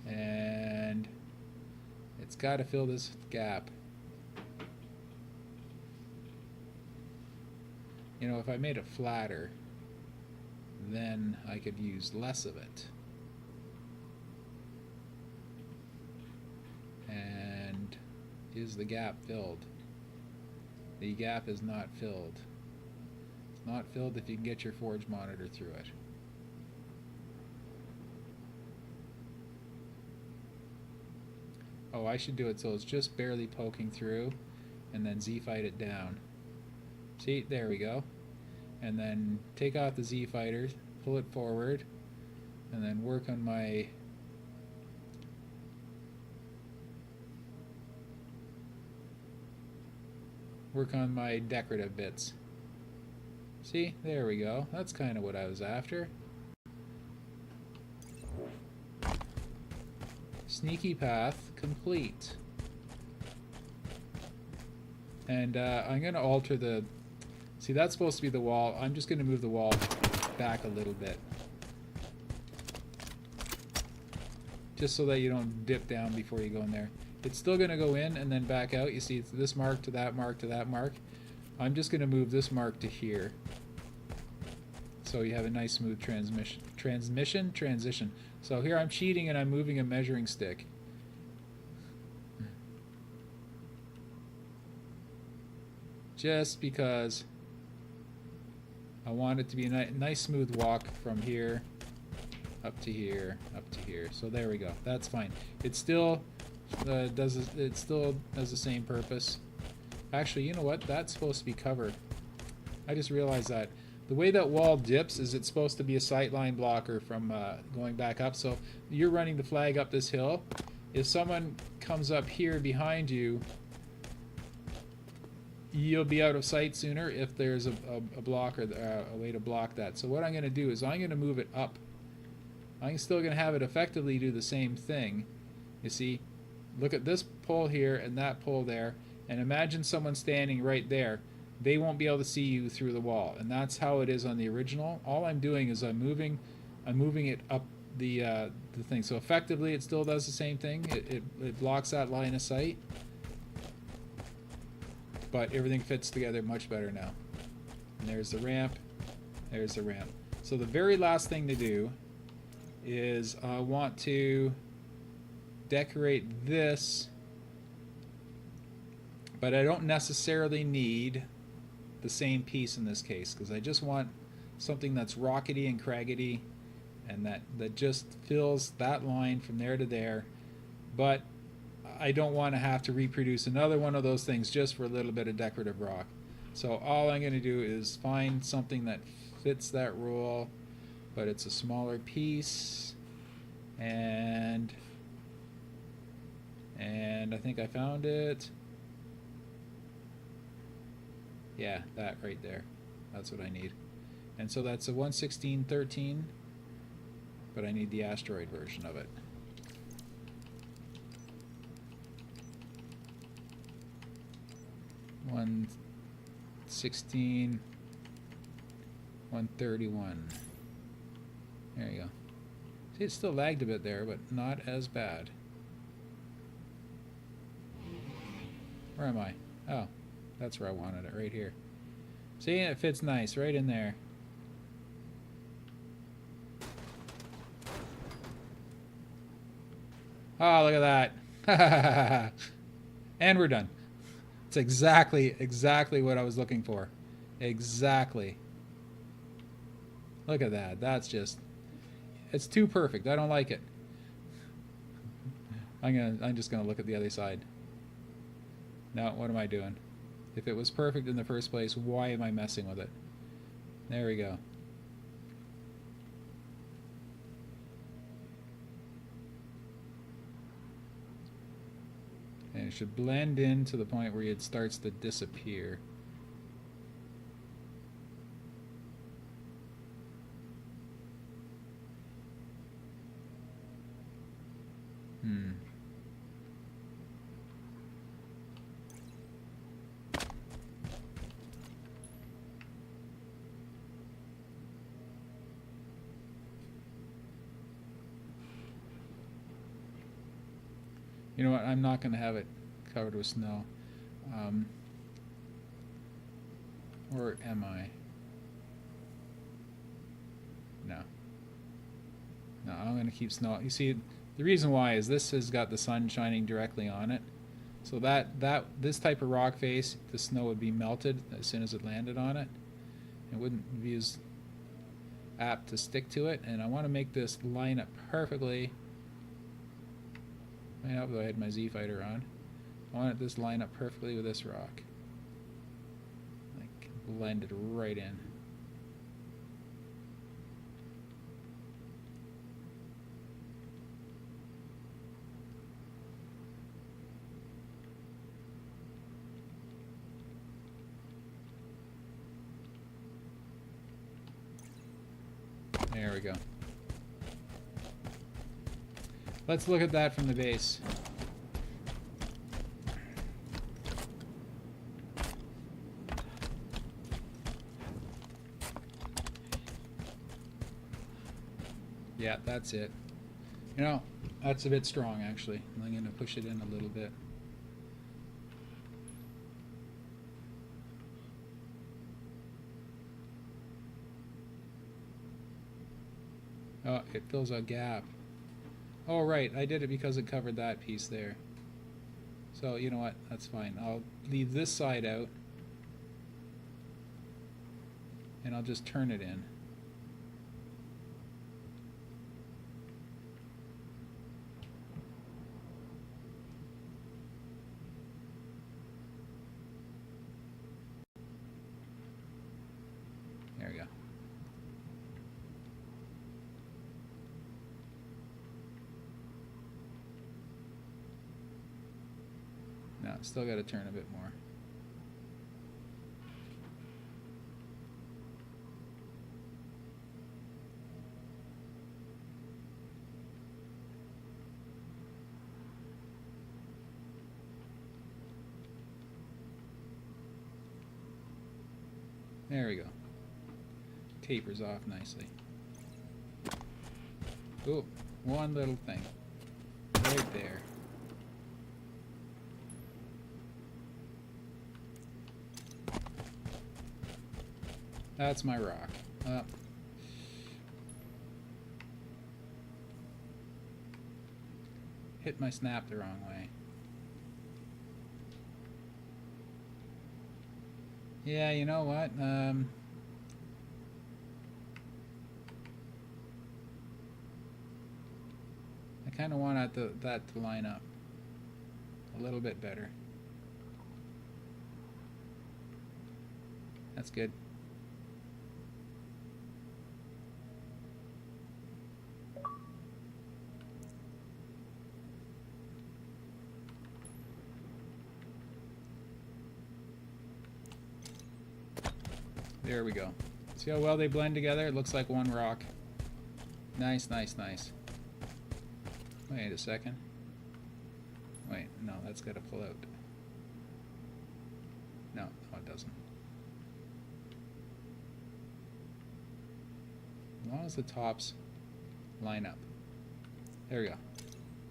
and it's got to fill this gap. You know, if I made it flatter, then I could use less of it. And is the gap filled? The gap is not filled. It's not filled if you can get your forge monitor through it. Oh, I should do it so it's just barely poking through, and then Z-fight it down. See, there we go. And then take out the Z-fighters, pull it forward, and then work on my decorative bits. See, there we go. That's kind of what I was after. Sneaky path complete. And I'm going to alter the... See, that's supposed to be the wall. I'm just going to move the wall back a little bit. Just so that you don't dip down before you go in there. It's still going to go in and then back out. You see, it's this mark to that mark to that mark. I'm just going to move this mark to here. So you have a nice smooth transition. So here I'm cheating and I'm moving a measuring stick. Just because I want it to be a nice smooth walk from here up to here, up to here. So there we go. That's fine. It still does the same purpose. Actually, you know what? That's supposed to be covered. I just realized that. The way that wall dips is it's supposed to be a sightline blocker from going back up. So you're running the flag up this hill. If someone comes up here behind you, you'll be out of sight sooner if there's a block or a way to block that. So what I'm going to do is I'm going to move it up. I'm still going to have it effectively do the same thing. You see, look at this pole here and that pole there, and imagine someone standing right there. They won't be able to see you through the wall, and that's how it is on the original. All I'm doing is I'm moving it up the thing. So effectively, it still does the same thing. It blocks that line of sight, but everything fits together much better now. And there's the ramp. There's the ramp. So the very last thing to do is I want to decorate this, but I don't necessarily need the same piece in this case, because I just want something that's rockety and craggedy and that just fills that line from there to there, but I don't want to have to reproduce another one of those things just for a little bit of decorative rock. So all I'm going to do is find something that fits that rule, but it's a smaller piece, and I think I found it. Yeah, that right there. That's what I need. And so that's a 116.13, but I need the asteroid version of it. One 16, 131. There you go. See, it still lagged a bit there, but not as bad. Where am I? Oh, that's where I wanted it, right here. See, it fits nice right in there. Oh, look at that. And we're done. It's exactly what I was looking for. Exactly. Look at that. That's just, it's too perfect. I don't like it. I'm just gonna look at the other side. No, what am I doing? If it was perfect in the first place, why am I messing with it? There we go. And it should blend in to the point where it starts to disappear. You know what? I'm not going to have it covered with snow. Or am I? No. No, I'm going to keep snow. You see, the reason why is this has got the sun shining directly on it. So this type of rock face, the snow would be melted as soon as it landed on it. It wouldn't be as apt to stick to it. And I want to make this line up perfectly. I hope I had my Z fighter on. I want this line up perfectly with this rock. Like blend it right in. There we go. Let's look at that from the base. Yeah, that's it. You know, that's a bit strong actually. I'm going to push it in a little bit. Oh, it fills a gap. Oh, right, I did it because it covered that piece there. So, you know what, that's fine. I'll leave this side out. And I'll just turn it in. There we go. No, still got to turn a bit more. There we go. Tapers off nicely. Oh, one little thing. Right there. That's my rock. Hit my snap the wrong way. Yeah, you know what? I kind of want that to line up a little bit better. That's good. There we go. See how well they blend together? It looks like one rock. Nice, nice, nice. Wait a second. Wait, no, that's got to pull out. No, it doesn't. As long as the tops line up. There we go.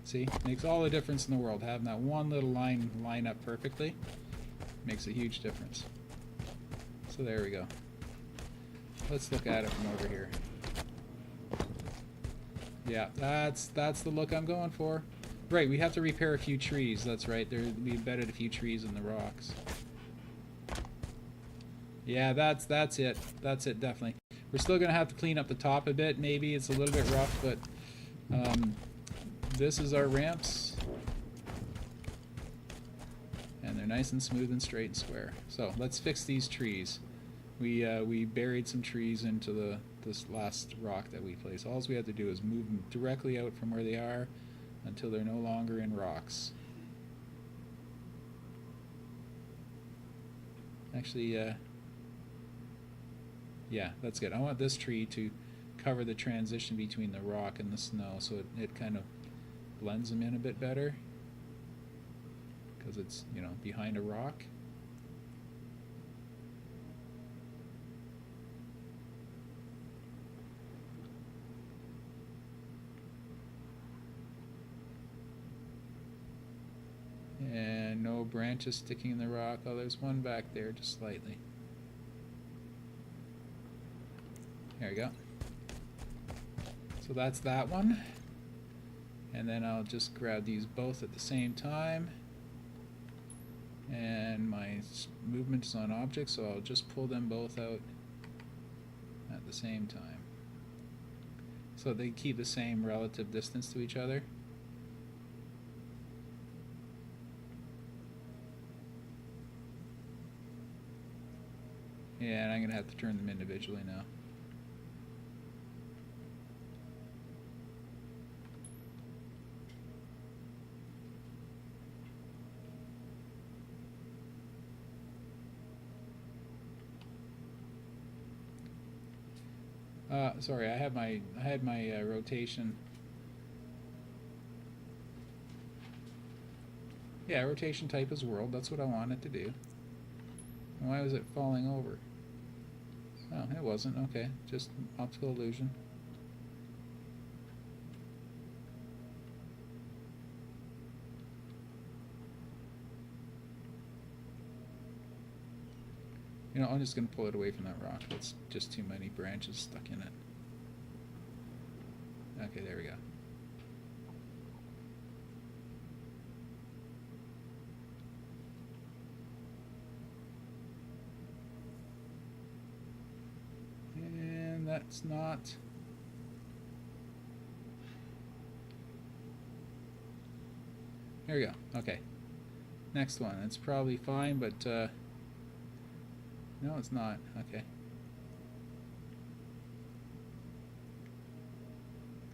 See? Makes all the difference in the world. Having that one little line up perfectly makes a huge difference. So there we go. Let's look at it from over here. Yeah, that's the look I'm going for. Right, we have to repair a few trees. That's right. We embedded a few trees in the rocks. Yeah, that's it. That's it, definitely. We're still gonna have to clean up the top a bit. Maybe it's a little bit rough, but this is our ramps, and they're nice and smooth and straight and square. So let's fix these trees. We buried some trees into this last rock that we placed. All we have to do is move them directly out from where they are until they're no longer in rocks. Actually, yeah, that's good. I want this tree to cover the transition between the rock and the snow, so it kind of blends them in a bit better because it's, you know, behind a rock. And no branches sticking in the rock. Oh, there's one back there, just slightly. There we go. So that's that one. And then I'll just grab these both at the same time. And my movement is on object, so I'll just pull them both out at the same time. So they keep the same relative distance to each other. Yeah, and I'm going to have to turn them individually now. Sorry, I had my rotation. Yeah, rotation type is world. That's what I wanted to do. Why was it falling over? Oh, it wasn't. Okay, just optical illusion. You know, I'm just going to pull it away from that rock. That's just too many branches stuck in it. Okay, there we go. And that's not... There we go. Okay. Next one. It's probably fine, but... No, it's not. Okay.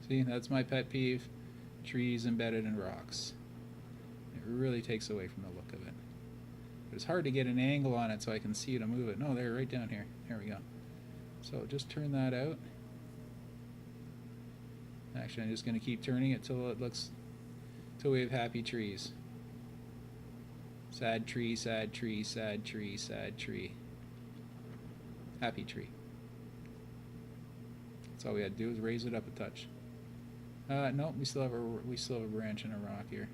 See, that's my pet peeve. Trees embedded in rocks. It really takes away from the look of it. But it's hard to get an angle on it so I can see to move it. No, they're right down here. There we go. So just turn that out. Actually, I'm just going to keep turning it till it looks... till we have happy trees. Sad tree, sad tree, sad tree, sad tree. Happy tree. That's all we had to do is raise it up a touch. No, we still have a branch and a rock here.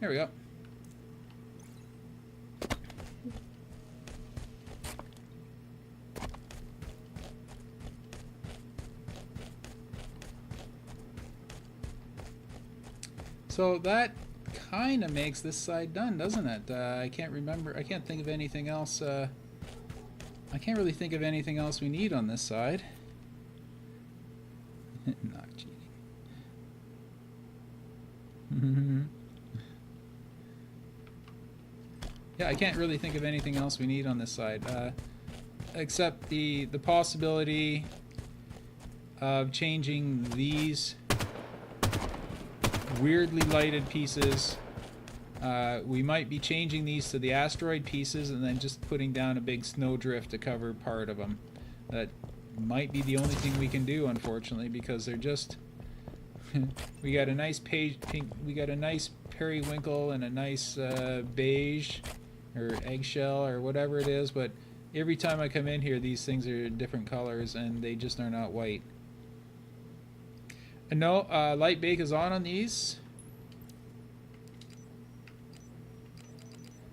There we go. So that kind of makes this side done, doesn't it? I can't remember. I can't think of anything else. I can't really think of anything else we need on this side. Not cheating. Yeah, I can't really think of anything else we need on this side, except the possibility of changing these weirdly lighted pieces. We might be changing these to the asteroid pieces and then just putting down a big snowdrift to cover part of them. That might be the only thing we can do, unfortunately, because they're just... we got a nice pink, we got a nice periwinkle and a nice beige or eggshell or whatever it is, but every time I come in here these things are different colors and they just are not white. And no, light bake is on these.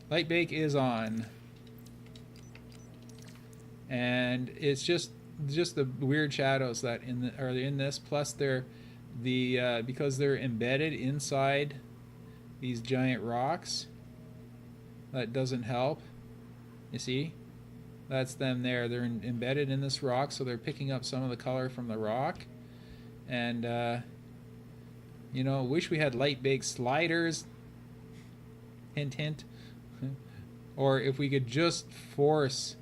Light bake is on. And it's just the weird shadows that are in this, plus they're because they're embedded inside these giant rocks. That doesn't help. You see? That's them there. They're embedded in this rock, so they're picking up some of the color from the rock. And, you know, wish we had light bake sliders. Hint, hint. Or if we could just force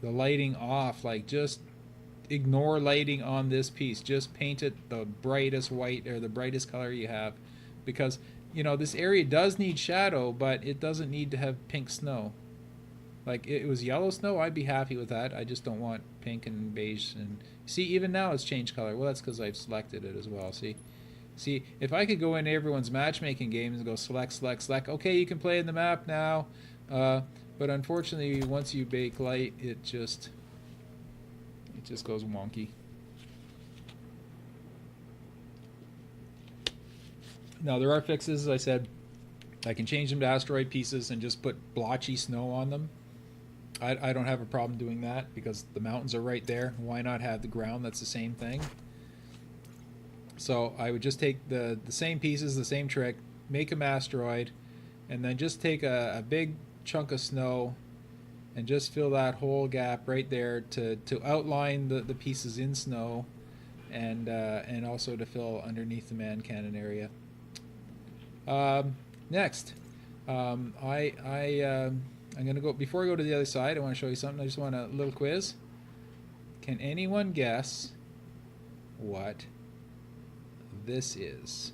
the lighting off, like just ignore lighting on this piece, just paint it the brightest white or the brightest color you have, because you know this area does need shadow, but it doesn't need to have pink snow. Like it was yellow snow, I'd be happy with that. I just don't want pink and beige. And see, even now it's changed color. Well, that's because I've selected it as well. See, if I could go into everyone's matchmaking games and go select, okay, you can play in the map now, but unfortunately once you bake light, it just goes wonky. Now there are fixes, as I said. I can change them to asteroid pieces and just put blotchy snow on them. I don't have a problem doing that because the mountains are right there. Why not have the ground that's the same thing? So I would just take the same pieces, the same trick, make them asteroid, and then just take a big chunk of snow and just fill that whole gap right there to outline the pieces in snow, and also to fill underneath the man cannon area. Next, I'm gonna go, before I go to the other side, I want to show you something. I just want a little quiz. Can anyone guess what this is?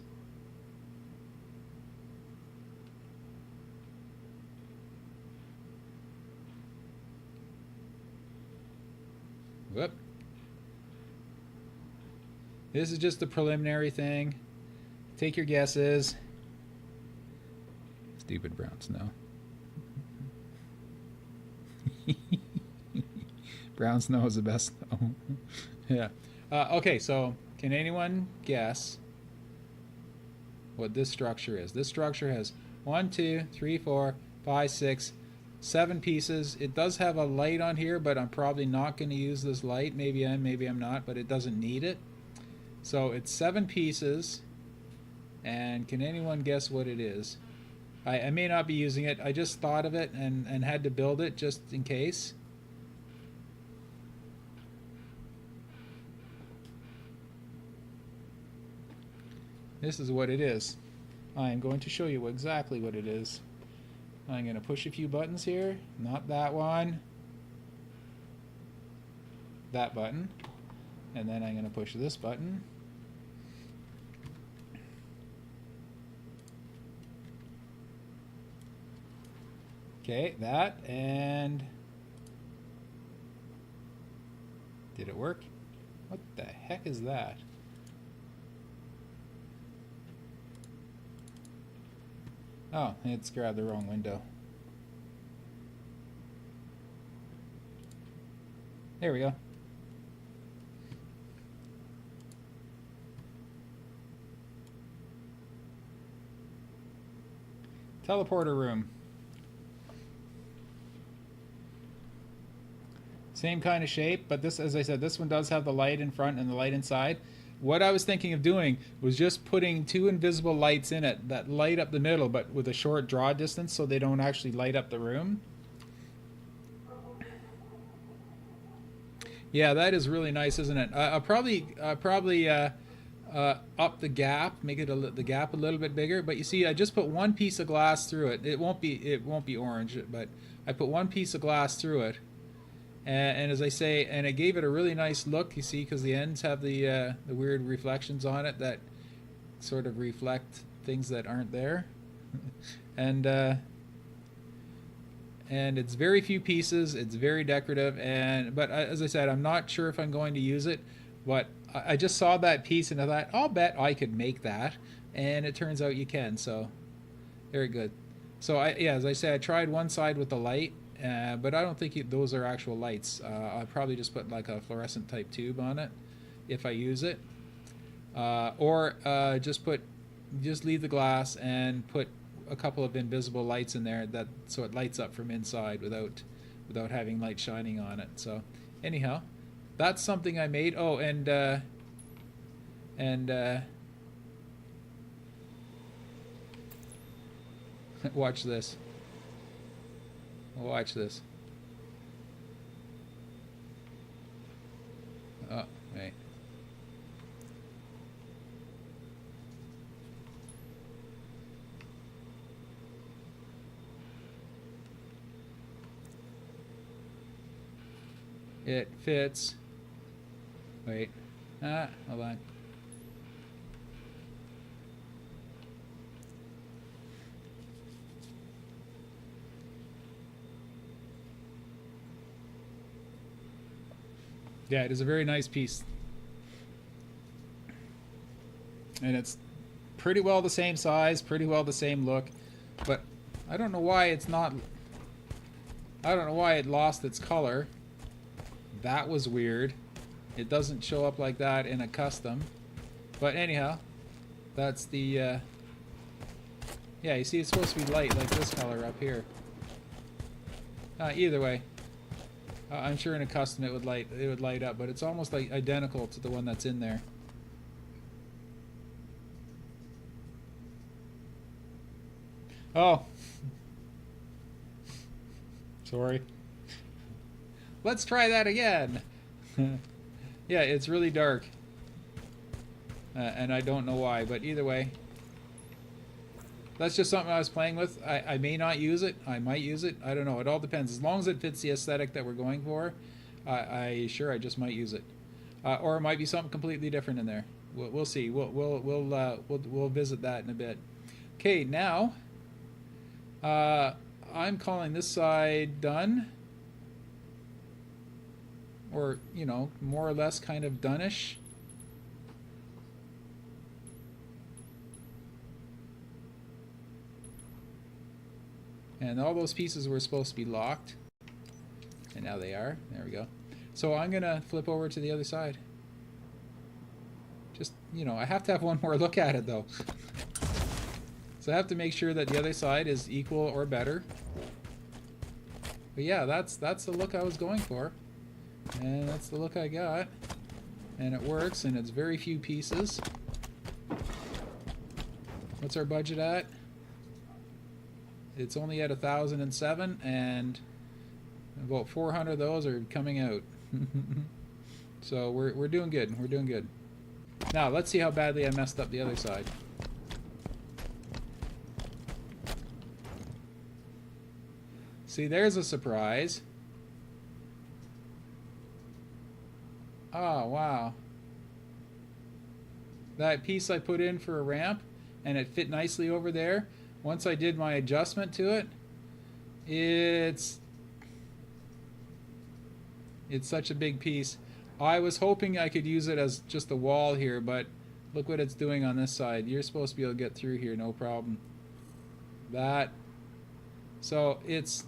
Whoop. This is just the preliminary thing. Take your guesses. Stupid brown snow. Brown snow is the best snow. Yeah. Okay, so can anyone guess what this structure is? This structure has 1, 2, 3, 4, 5, 6, 7 pieces. It does have a light on here, but I'm probably not going to use this light. Maybe I'm not, but it doesn't need it. So it's 7 pieces, and can anyone guess what it is? I may not be using it. I just thought of it and had to build it just in case. This is what it is. I am going to show you exactly what it is. I'm going to push a few buttons here. Not that one. That button. And then I'm going to push this button. Okay, that, and did it work? What the heck is that? Oh, it's grabbed the wrong window. There we go. Teleporter room. Same kind of shape, but this, as I said, this one does have the light in front and the light inside. What I was thinking of doing was just putting 2 invisible lights in it that light up the middle, but with a short draw distance so they don't actually light up the room. Yeah, that is really nice, isn't it? I'll probably up the gap, make it the gap a little bit bigger. But you see, I just put 1 piece of glass through it. It won't be orange, but I put 1 piece of glass through it. And as I say, and it gave it a really nice look, you see, because the ends have the weird reflections on it that sort of reflect things that aren't there. And it's very few pieces. It's very decorative, but as I said, I'm not sure if I'm going to use it. But I just saw that piece and I thought, I'll bet I could make that, and it turns out you can. So very good. So as I say, I tried one side with the light. But I don't think those are actual lights. I'll probably just put like a fluorescent type tube on it if I use it, or just leave the glass and put a couple of invisible lights in there so it lights up from inside without having light shining on it. So anyhow, that's something I made. Oh, and watch this. Watch this. Oh, wait. It fits. Wait. Hold on. Yeah, it is a very nice piece. And it's pretty well the same size, pretty well the same look. But I don't know why it's not... I don't know why it lost its color. That was weird. It doesn't show up like that in a custom. But anyhow, that's the... yeah, you see it's supposed to be light like this color up here. Either way. I'm sure in a custom it would light up, but it's almost like identical to the one that's in there. Oh. Sorry. Let's try that again. Yeah, it's really dark. And I don't know why, but either way. That's just something I was playing with. I may not use it. I might use it. I don't know. It all depends. As long as it fits the aesthetic that we're going for, I just might use it. Or it might be something completely different in there. We'll see. We'll visit that in a bit. Okay, now I'm calling this side done, or you know, more or less kind of done-ish. And all those pieces were supposed to be locked, and now they are. There we go. So I'm gonna flip over to the other side. Just, you know, I have to have one more look at it though. So I have to make sure that the other side is equal or better. But yeah, that's the look I was going for. And that's the look I got. And it works, and it's very few pieces. What's our budget at? It's only at 1,007, and about 400 of those are coming out. So we're doing good. We're doing good. Now let's see how badly I messed up the other side. See, there's a surprise. Oh, wow. That piece I put in for a ramp, and it fit nicely over there. Once I did my adjustment to it, it's such a big piece. I was hoping I could use it as just a wall here, but look what it's doing on this side. You're supposed to be able to get through here, no problem. So it's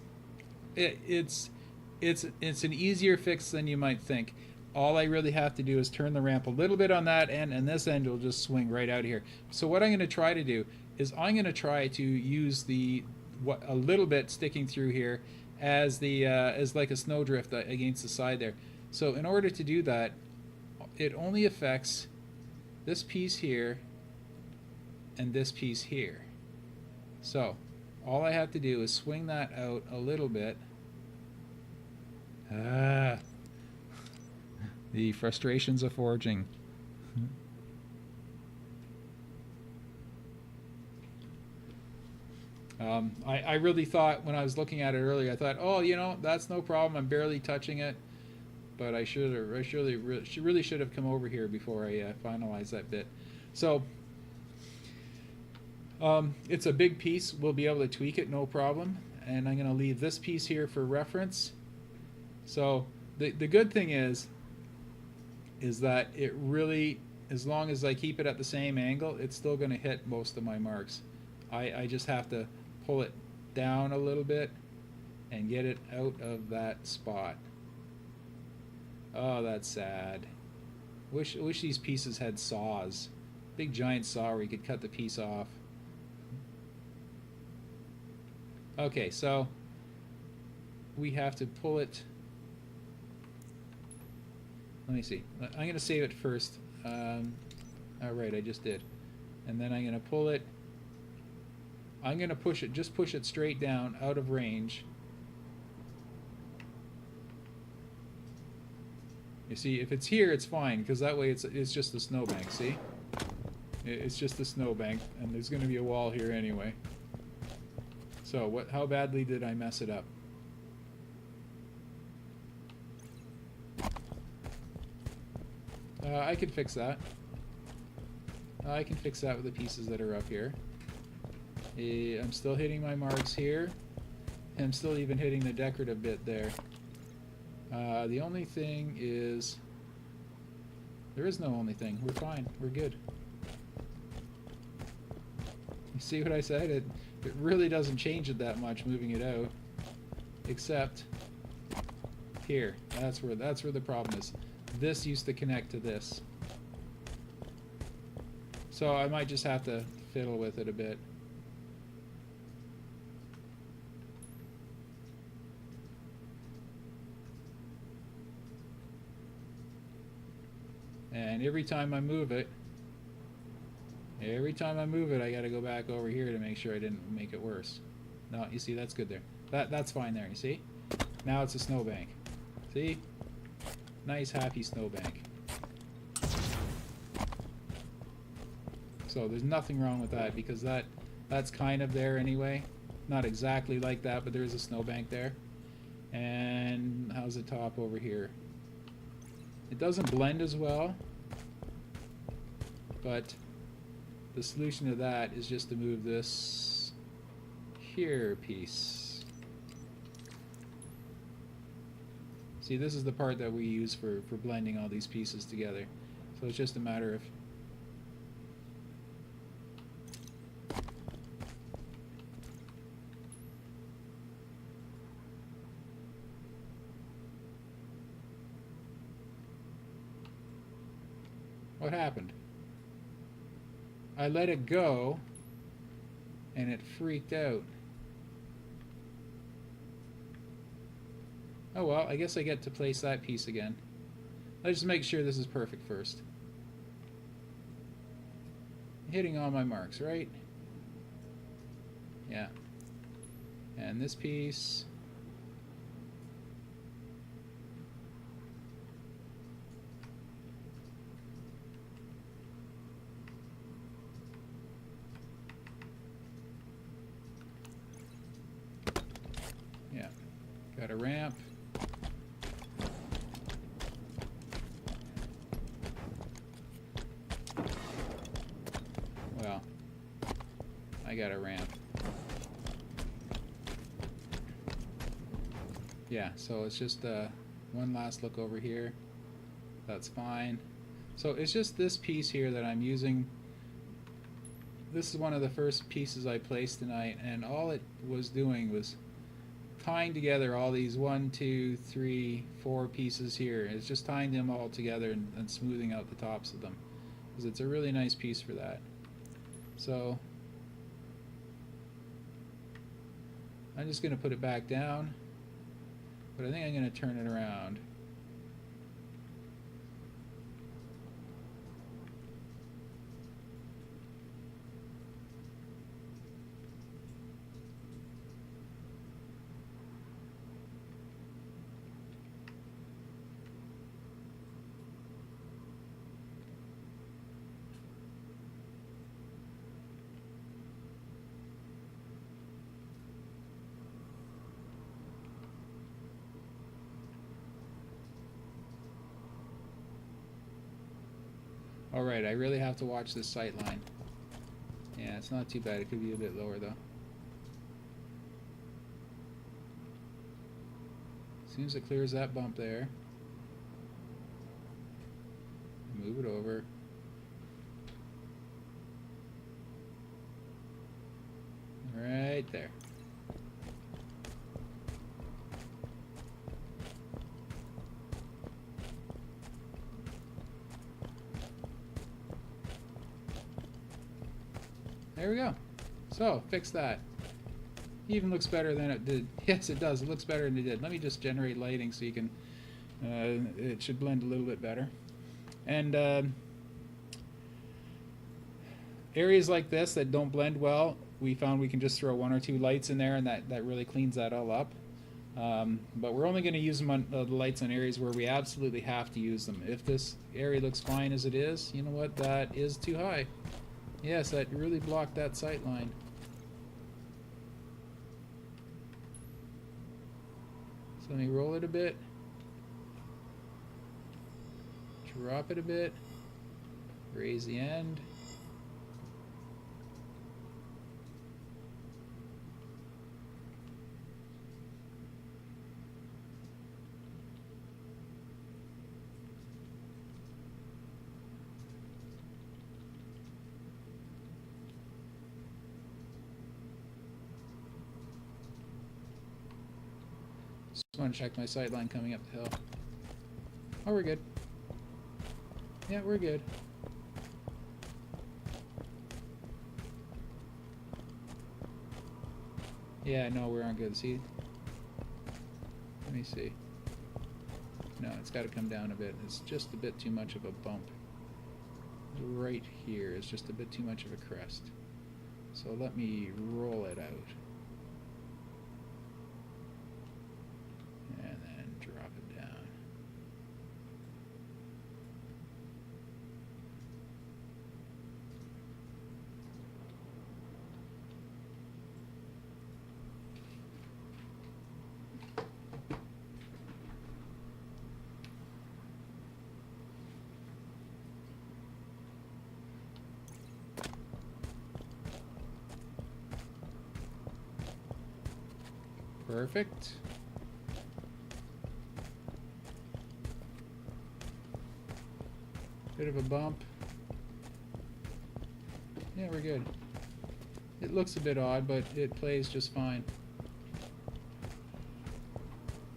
an easier fix than you might think. All I really have to do is turn the ramp a little bit on that end, and this end will just swing right out of here. So what I'm going to try to do is I'm going to try to use a little bit sticking through here as like a snowdrift against the side there. So in order to do that, it only affects this piece here and this piece here. So all I have to do is swing that out a little bit. The frustrations of forging. I really thought when I was looking at it earlier, I thought, oh, you know, that's no problem. I'm barely touching it. But I really should have come over here before I finalized that bit. So it's a big piece. We'll be able to tweak it, no problem. And I'm going to leave this piece here for reference. So the good thing is that it really, as long as I keep it at the same angle, it's still going to hit most of my marks. I just have to pull it down a little bit and get it out of that spot. Oh, that's sad. Wish these pieces had saws. Big giant saw where you could cut the piece off. Okay, so we have to pull it. Let me see. I'm going to save it first. Alright, I just did. And then I'm going to pull it. I'm going to push it, just push it straight down, out of range. You see, if it's here, it's fine, because that way it's just a snowbank, see? It's just a snowbank, and there's going to be a wall here anyway. So, how badly did I mess it up? I can fix that. I can fix that with the pieces that are up here. I'm still hitting my marks here. And I'm still even hitting the decorative bit there. The only thing is... There is no only thing. We're fine. We're good. You see what I said? It really doesn't change it that much moving it out. Except... here. That's where the problem is. This used to connect to this. So I might just have to fiddle with it a bit. And every time I move it, I gotta go back over here to make sure I didn't make it worse. No, you see, that's good there. That's fine there, you see? Now it's a snowbank. See? Nice, happy snowbank. So there's nothing wrong with that, because that That's kind of there anyway. Not exactly like that, but there is a snowbank there. And how's the top over here? It doesn't blend as well, but the solution to that is just to move this here piece. See, this is the part that we use for blending all these pieces together. So it's just a matter of what happened? I let it go and it freaked out. Oh well, I guess I get to place that piece again. Let's just make sure this is perfect first. Hitting all my marks, right? Yeah. And this piece. Yeah. Got a ramp. Well, I got a ramp. Yeah, so it's just one last look over here. That's fine. So it's just this piece here that I'm using. This is one of the first pieces I placed tonight, and all it was doing was tying together all these 1, 2, 3, 4 pieces here. It's just tying them all together and smoothing out the tops of them, because it's a really nice piece for that. So I'm just going to put it back down, but I think I'm going to turn it around. Alright, I really have to watch this sight line. Yeah, it's not too bad. It could be a bit lower though. As soon as it clears that bump there, move it over. Right there. There we go. So, fix that. Even looks better than it did. Yes, it does. It looks better than it did. Let me just generate lighting so you can... it should blend a little bit better. And areas like this that don't blend well, we found we can just throw 1 or 2 lights in there, and that really cleans that all up. But we're only going to use them on the lights on areas where we absolutely have to use them. If this area looks fine as it is, you know what? That is too high. Yes, that really blocked that sight line. So let me roll it a bit. Drop it a bit. Raise the end. Just want to check my sight line coming up the hill. Oh, we're good. Yeah, we're good. Yeah, no, we aren't good. See? Let me see. No, it's got to come down a bit. It's just a bit too much of a bump. Right here is just a bit too much of a crest. So let me roll it out. And then drop it down. Perfect. Bit of a bump. Yeah, we're good. It looks a bit odd, but it plays just fine.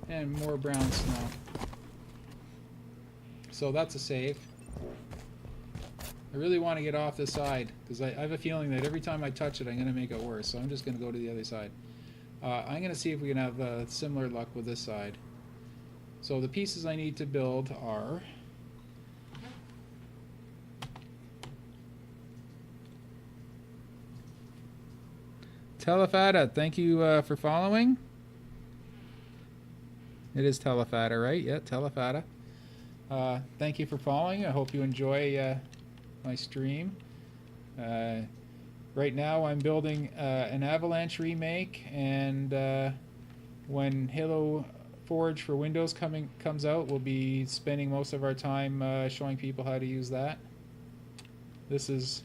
And more brown snow. So that's a save. I really want to get off this side because I have a feeling that every time I touch it I'm going to make it worse. So I'm just going to go to the other side. I'm going to see if we can have similar luck with this side. So the pieces I need to build are... Telefata, thank you for following. It is Telefata, right? Yeah, Telefata. Thank you for following. I hope you enjoy my stream. Right now I'm building an Avalanche remake, and when Halo Forge for Windows comes out, we'll be spending most of our time showing people how to use that. This is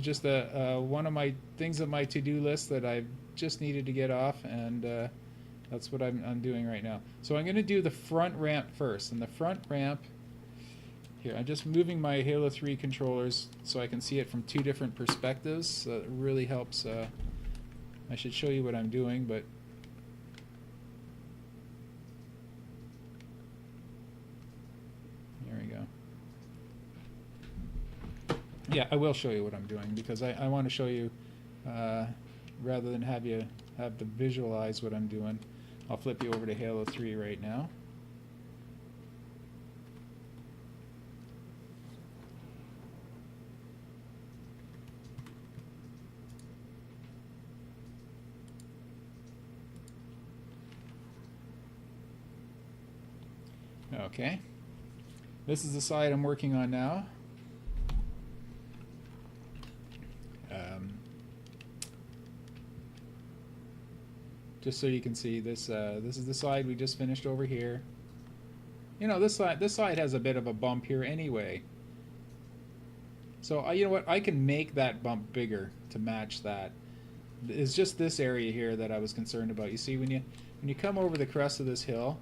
just one of my things on my to-do list that I just needed to get off, and that's what I'm doing right now. So I'm going to do the front ramp first, and the front ramp here, I'm just moving my Halo 3 controllers so I can see it from two different perspectives. So it really helps. I should show you what I'm doing, but there we go. Yeah, I will show you what I'm doing because I want to show you rather than have to visualize what I'm doing. I'll flip you over to Halo 3 right now. Okay. This is the side I'm working on now. Just so you can see this, this is the side we just finished over here. You know, this side has a bit of a bump here anyway. So you know what? I can make that bump bigger to match that. It's just this area here that I was concerned about. You see, when you come over the crest of this hill,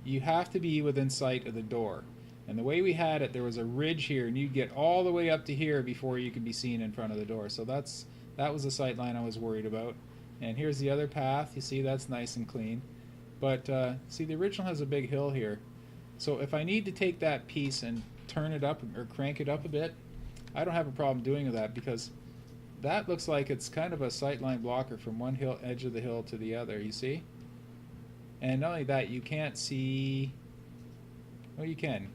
you have to be within sight of the door. And the way we had it, there was a ridge here, and you'd get all the way up to here before you could be seen in front of the door. So that was the sight line I was worried about. And here's the other path. You see, that's nice and clean. But see, the original has a big hill here. So if I need to take that piece and turn it up or crank it up a bit, I don't have a problem doing that because that looks like it's kind of a sightline blocker from one edge of the hill to the other, you see? And not only that, you can't see... Well, you can.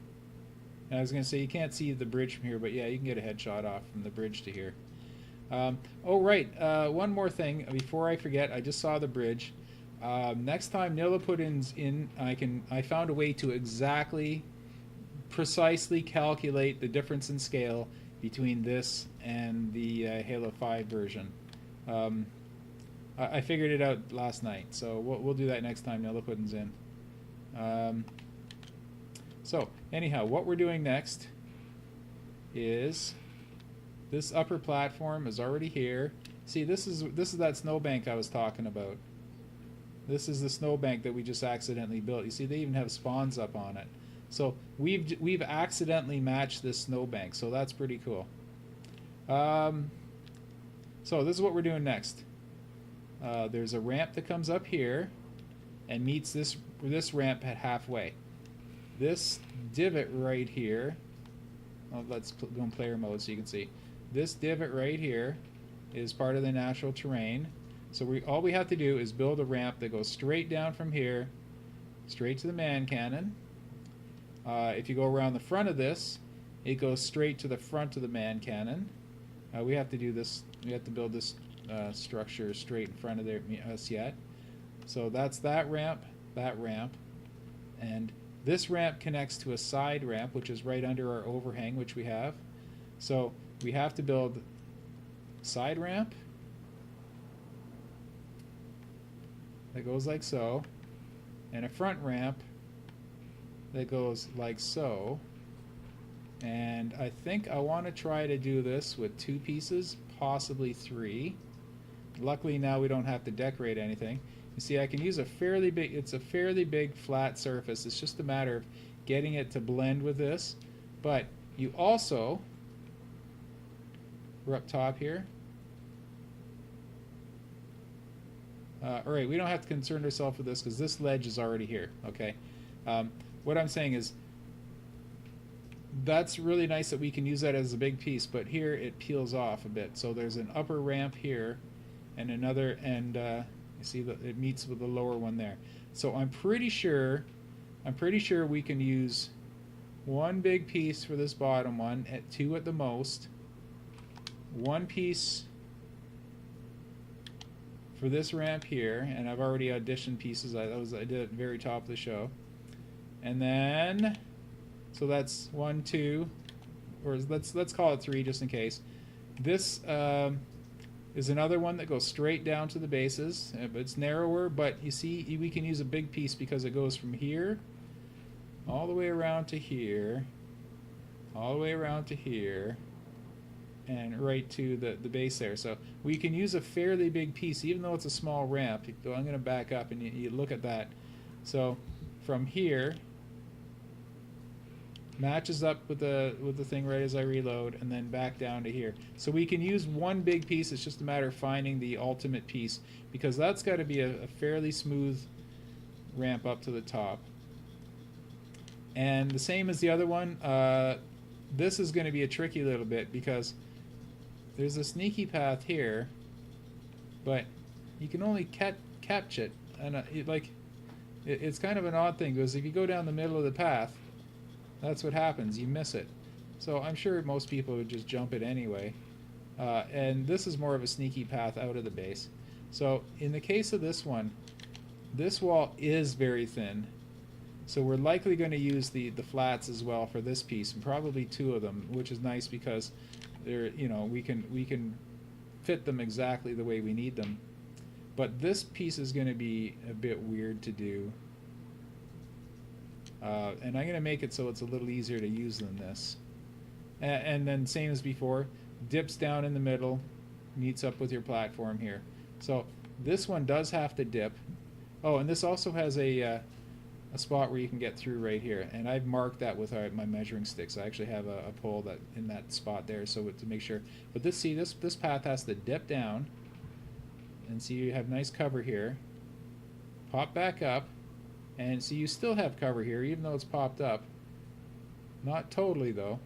I was going to say you can't see the bridge from here, but yeah, you can get a headshot off from the bridge to here. Oh, right. One more thing before I forget. I just saw the bridge. Next time Nilliputin's in, I found a way to precisely calculate the difference in scale between this and the Halo 5 version. I figured it out last night, so we'll do that next time Nilliputin's in. So anyhow, what we're doing next is this upper platform is already here. See, this is that snowbank I was talking about. This is the snowbank that we just accidentally built. You see, they even have spawns up on it. So we've accidentally matched this snowbank, so that's pretty cool. So this is what we're doing next. There's a ramp that comes up here and meets this ramp at halfway. This divot right here, well, let's go in player mode so you can see. This divot right here is part of the natural terrain. So all we have to do is build a ramp that goes straight down from here, straight to the man cannon. If you go around the front of this, it goes straight to the front of the man cannon. We have to do this. We have to build this structure straight in front of us yet. So that's that ramp, and this ramp connects to a side ramp, which is right under our overhang, which we have. So we have to build a side ramp that goes like so, and a front ramp that goes like so. And I think I want to try to do this with 2 pieces, possibly 3. Luckily now we don't have to decorate anything. You see, I can use a fairly big, it's a fairly big flat surface. It's just a matter of getting it to blend with this. But you also, we're up top here. Alright, we don't have to concern ourselves with this because this ledge is already here, okay? What I'm saying is, that's really nice that we can use that as a big piece, but here it peels off a bit. So there's an upper ramp here, and another, and you see that it meets with the lower one there. So I'm pretty sure we can use one big piece for this bottom one, at 2 at the most, one piece for this ramp here, and I've already auditioned pieces. I did it at the very top of the show, and then so that's 1, 2, or let's call it 3 just in case. This is another one that goes straight down to the bases, but it's narrower. But you see, we can use a big piece because it goes from here all the way around to here, all the way around to here, and right to the base there. So we can use a fairly big piece, even though it's a small ramp. I'm going to back up and you look at that. So from here, matches up with the thing right as I reload, and then back down to here. So we can use one big piece. It's just a matter of finding the ultimate piece, because that's got to be a fairly smooth ramp up to the top. And the same as the other one, this is going to be a tricky little bit because there's a sneaky path here, but you can only catch it, and it's kind of an odd thing, because if you go down the middle of the path, that's what happens, you miss it. So I'm sure most people would just jump it anyway, and this is more of a sneaky path out of the base. So in the case of this one, this wall is very thin, so we're likely going to use the flats as well for this piece, and probably 2 of them, which is nice because they're, you know, we can fit them exactly the way we need them. But this piece is going to be a bit weird to do, and I'm going to make it so it's a little easier to use than this. And then same as before, dips down in the middle, meets up with your platform here. So this one does have to dip. Oh, and this also has a spot where you can get through right here, and I've marked that with my measuring sticks. I actually have a pole that in that spot there, so to make sure. But this path has to dip down, and see you have nice cover here. Pop back up, and see you still have cover here, even though it's popped up. Not totally though,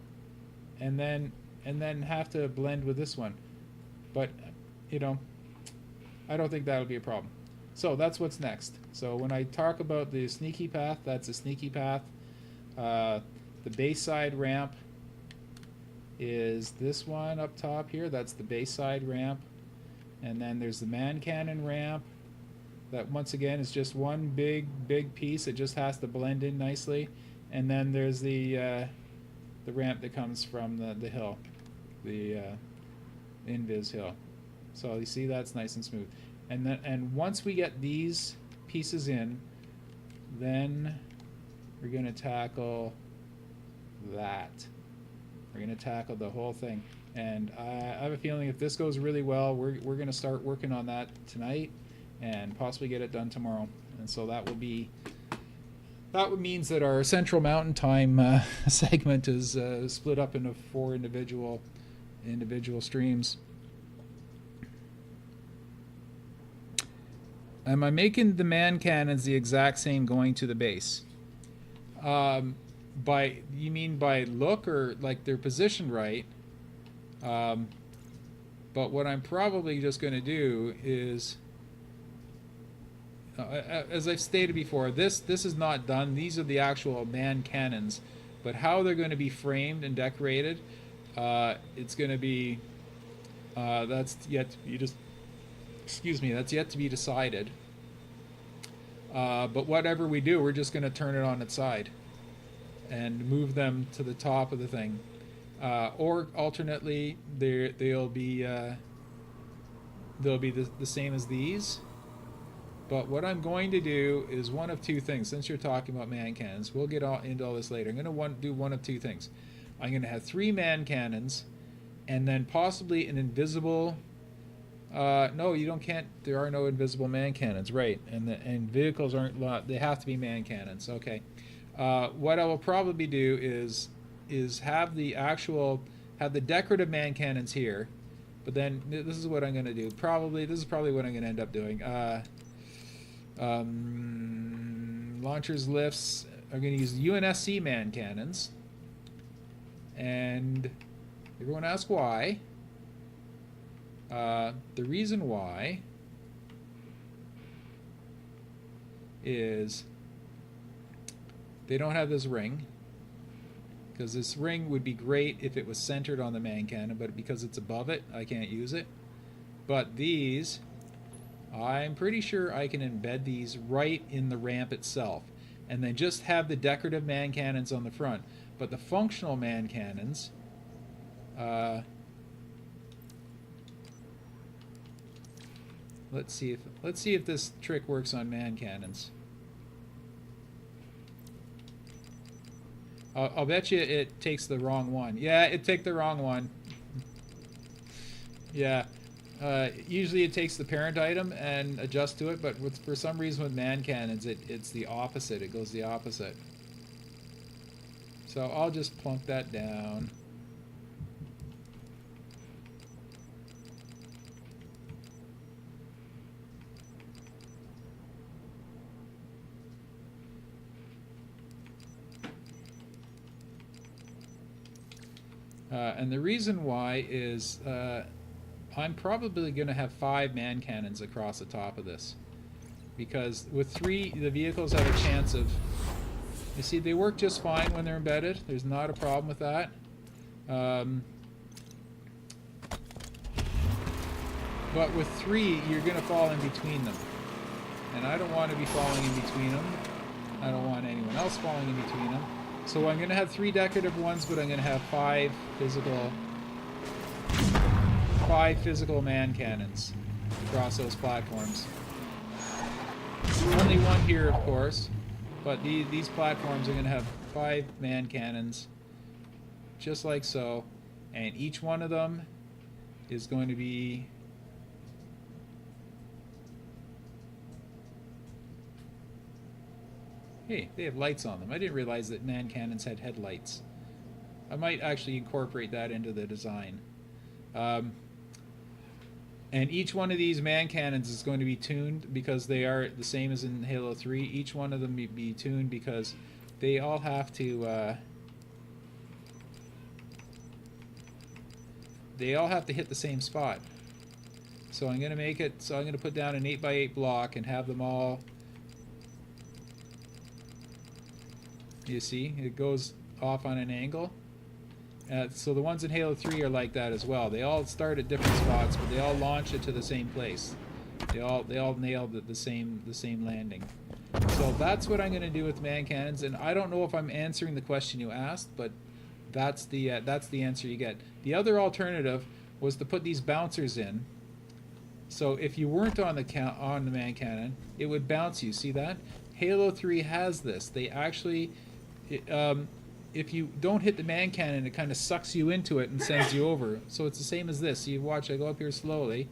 and then have to blend with this one. But you know, I don't think that'll be a problem. So that's what's next. So when I talk about the sneaky path, that's a sneaky path. The base side ramp is this one up top here. That's the base side ramp. And then there's the man cannon ramp. That once again is just one big piece. It just has to blend in nicely. And then there's the ramp that comes from the hill, the invis hill. So you see that's nice and smooth. And once we get these pieces in, then we're going to tackle that. We're going to tackle the whole thing. And I have a feeling if this goes really well, we're going to start working on that tonight and possibly get it done tomorrow. And so that means that our Central Mountain Time segment is split up into 4 individual streams. Am I making the man cannons the exact same going to the base? You mean by look, or like they're positioned right? But what I'm probably just going to do is, as I've stated before, this is not done. These are the actual man cannons, but how they're going to be framed and decorated, it's going to be that's yet to be that's yet to be decided. But whatever we do, we're just going to turn it on its side and move them to the top of the thing. Or alternately, they'll be the same as these. But what I'm going to do is one of 2 things. Since you're talking about man cannons, we'll get into all this later. I'm going to do one of 2 things. I'm going to have 3 man cannons, and then possibly an invisible No, you don't. Can't. There are no invisible man cannons, right? And vehicles aren't. They have to be man cannons. Okay. What I will probably do is have the decorative man cannons here, but then this is what I'm going to do. This is probably what I'm going to end up doing. Launchers, lifts. I'm going to use UNSC man cannons, and everyone asks why. The reason why is they don't have this ring, because this ring would be great if it was centered on the man cannon, but because it's above it, I can't use it. But these, I'm pretty sure I can embed these right in the ramp itself, and then just have the decorative man cannons on the front. But the functional man cannons, let's see if this trick works on man cannons. I'll bet you it takes the wrong one. Yeah, it took the wrong one. Yeah. Usually it takes the parent item and adjusts to it, but for some reason with man cannons, it's the opposite. It goes the opposite. So I'll just plunk that down. And the reason why is I'm probably going to have 5 man cannons across the top of this. Because with 3, the vehicles have a chance of... You see, they work just fine when they're embedded. There's not a problem with that. But with 3, you're going to fall in between them. And I don't want to be falling in between them. I don't want anyone else falling in between them. So I'm going to have 3 decorative ones, but I'm going to have 5 physical man cannons across those platforms. Only one here, of course, but these platforms are going to have 5 man cannons, just like so, and each one of them is going to be... Hey, they have lights on them. I didn't realize that man cannons had headlights. I might actually incorporate that into the design. And each one of these man cannons is going to be tuned because they are the same as in Halo 3. Each one of them be tuned because they all have to hit the same spot. So I'm going to make it so I'm going to put down an 8x8 block and have them all... You see, it goes off on an angle. So the ones in Halo 3 are like that as well. They all start at different spots, but they all launch it to the same place. They all nailed the same landing. So that's what I'm going to do with man cannons. And I don't know if I'm answering the question you asked, but that's the answer you get. The other alternative was to put these bouncers in. So if you weren't on the man cannon, it would bounce you. See that? Halo 3 has this. They actually... if you don't hit the man cannon, it kind of sucks you into it and sends you over. So it's the same as this. You watch, I go up here slowly,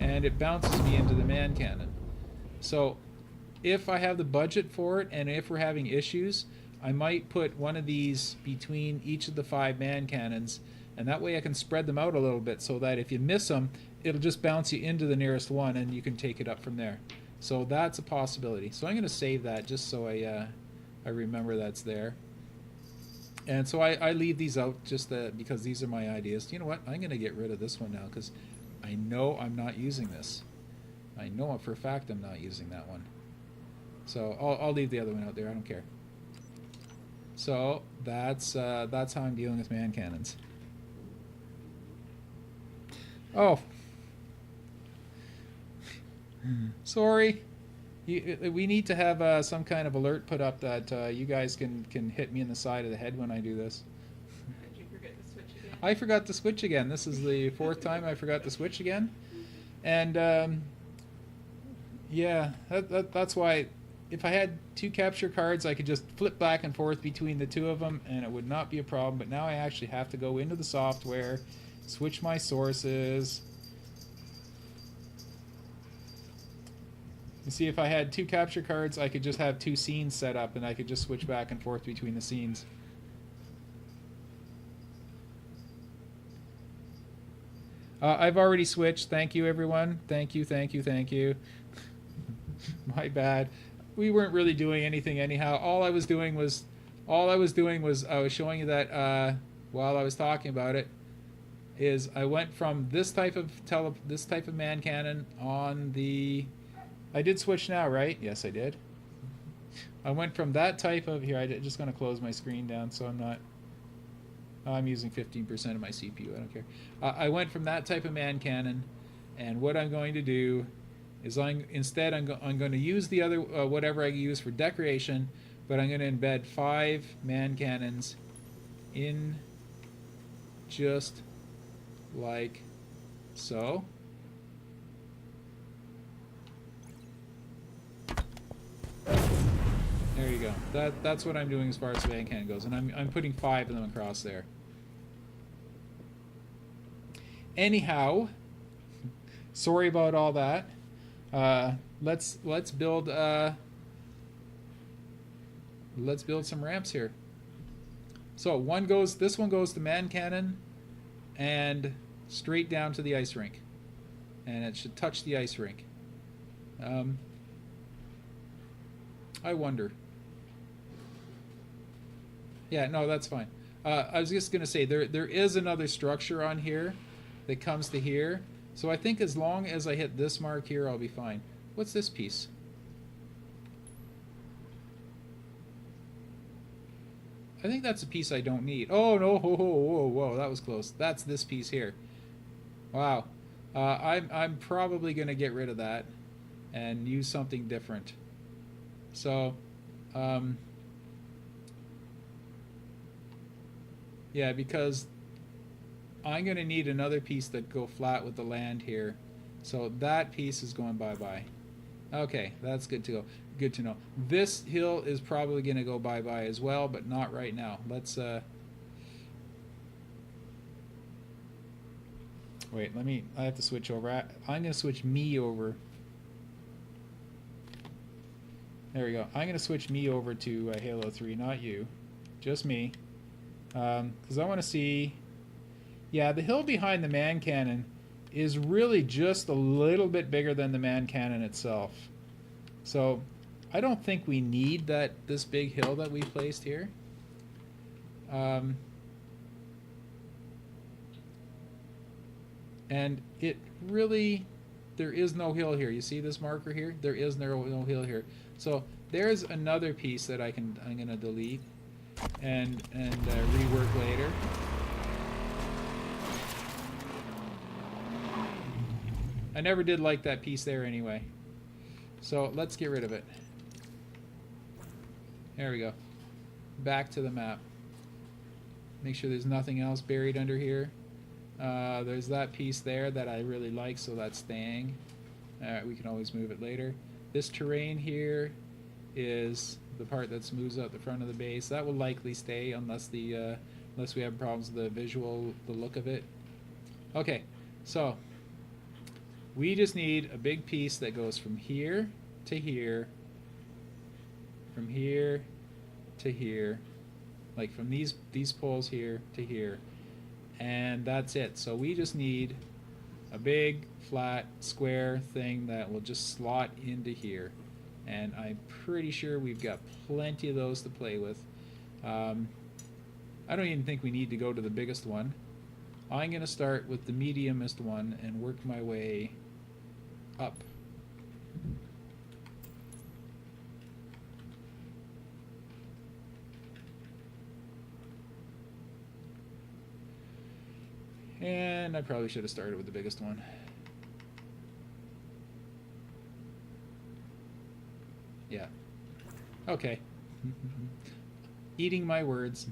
and it bounces me into the man cannon. So if I have the budget for it, and if we're having issues, I might put one of these between each of the 5 man cannons, and that way I can spread them out a little bit so that if you miss them, it'll just bounce you into the nearest one, and you can take it up from there. So that's a possibility. So I'm going to save that just so I remember that's there. And so I leave these out just because these are my ideas. You know what? I'm going to get rid of this one now because I know I'm not using this. I know for a fact I'm not using that one. So I'll leave the other one out there. I don't care. So that's how I'm dealing with man cannons. Oh. Sorry. We need to have some kind of alert put up that you guys can hit me in the side of the head when I do this. Did you forget to switch again? I forgot to switch again. This is the 4th time I forgot to switch again. And yeah, that's why if I had 2 capture cards, I could just flip back and forth between the 2 of them and it would not be a problem. But now I actually have to go into the software, switch my sources, You see, if I had 2 capture cards, I could just have 2 scenes set up, and I could just switch back and forth between the scenes. I've already switched. Thank you, everyone. Thank you, thank you, thank you. My bad. We weren't really doing anything anyhow. All I was doing was I was showing you that while I was talking about it, is I went from this type of man cannon on the. I did switch now, right? Yes, I did. I went from that type of here. I'm just going to close my screen down so I'm not. I'm using 15% of my CPU. I don't care. I went from that type of man cannon, and what I'm going to do is I'm going to use the other whatever I use for decoration, but I'm going to embed 5 man cannons in just like so. There you go. That's what I'm doing as far as the man cannon goes, and I'm putting 5 of them across there. Anyhow, sorry about all that. Let's build some ramps here. So this one goes to man cannon and straight down to the ice rink, and it should touch the ice rink. I wonder. Yeah, no, that's fine. I was just gonna say there is another structure on here that comes to here. So I think as long as I hit this mark here, I'll be fine. What's this piece? I think that's a piece I don't need. Oh no! Whoa! That was close. That's this piece here. Wow. I'm probably gonna get rid of that and use something different. So, yeah, because I'm going to need another piece that go flat with the land here. So that piece is going bye-bye. Okay, that's good to go. Good to know. This hill is probably going to go bye-bye as well, but not right now. Let's, wait, I have to switch over. I'm going to switch me over. There we go. I'm going to switch me over to Halo 3, not you. Just me. Because I want to see... Yeah, the hill behind the man cannon is really just a little bit bigger than the man cannon itself. So I don't think we need this big hill that we placed here. And it really... There is no hill here. You see this marker here? There is no hill here. So there's another piece that I'm going to delete and rework later. I never did like that piece there anyway. So let's get rid of it. There we go. Back to the map. Make sure there's nothing else buried under here. There's that piece there that I really like, so that's staying. We can always move it later. This terrain here is the part that smooths out the front of the base. That will likely stay unless we have problems with the look of it. Okay, so we just need a big piece that goes from here to here, from here to here, like from these poles here to here, and that's it. So we just need a big flat square thing that will just slot into here, and I'm pretty sure we've got plenty of those to play with. I don't even think we need to go to the biggest one. I'm going to start with the mediumest one and work my way up. And I probably should have started with the biggest one. Yeah. Okay. Eating my words.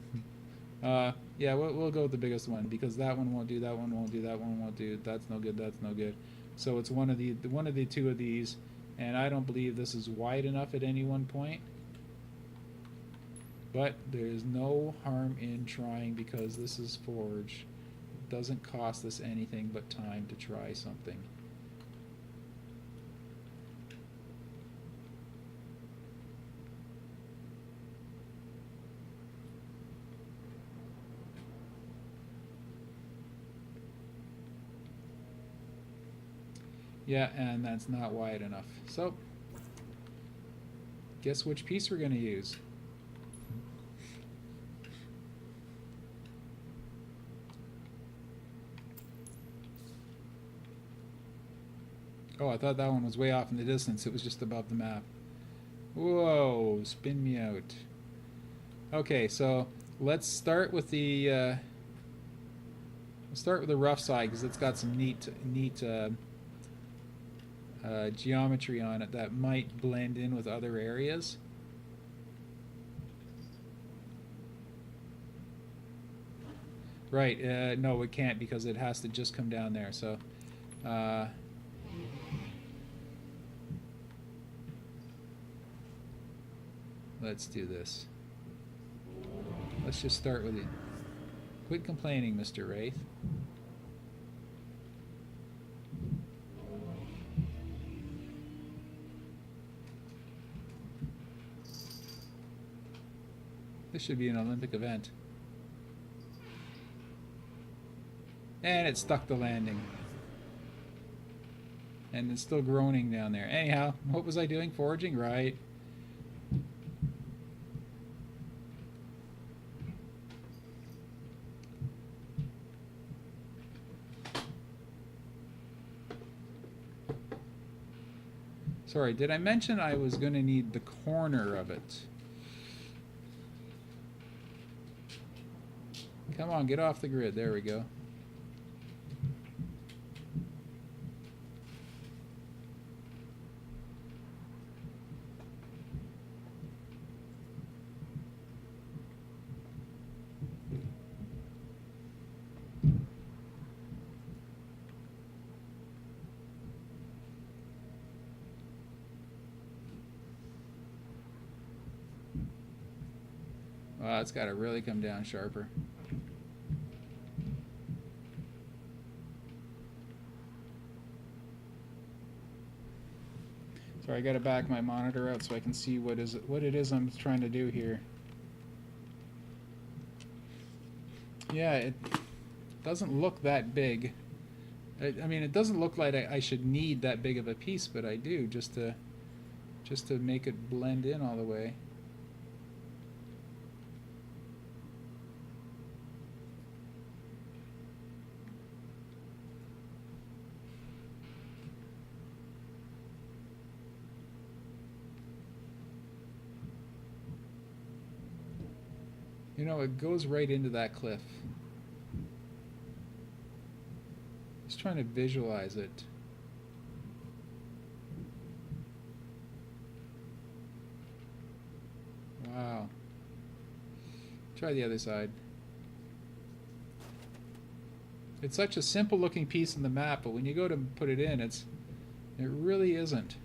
Yeah, we'll go with the biggest one because that one won't do, that one won't do, that one won't do. That's no good, that's no good. So it's one of the two of these, and I don't believe this is wide enough at any one point. But there's no harm in trying because this is Forge. It doesn't cost us anything but time to try something. Yeah, and that's not wide enough. So, guess which piece we're going to use. Oh, I thought that one was way off in the distance. It was just above the map. Whoa, spin me out. Okay, so let's start with the rough side because it's got some neat geometry on it that might blend in with other areas. Right, no, it can't because it has to just come down there. So, let's do this. Let's just start with it. Quit complaining, Mr. Wraith. This should be an Olympic event. And it stuck the landing. And it's still groaning down there. Anyhow, what was I doing? Foraging? Right. Sorry, did I mention I was going to need the corner of it? Come on, get off the grid. There we go. Wow, it's got to really come down sharper. Sorry, I got to back my monitor out so I can see what it is I'm trying to do here. Yeah, it doesn't look that big. I mean, it doesn't look like I should need that big of a piece, but I do just to make it blend in all the way. You know, it goes right into that cliff. Just trying to visualize it. Wow. Try the other side. It's such a simple looking piece in the map, but when you go to put it in, it really isn't.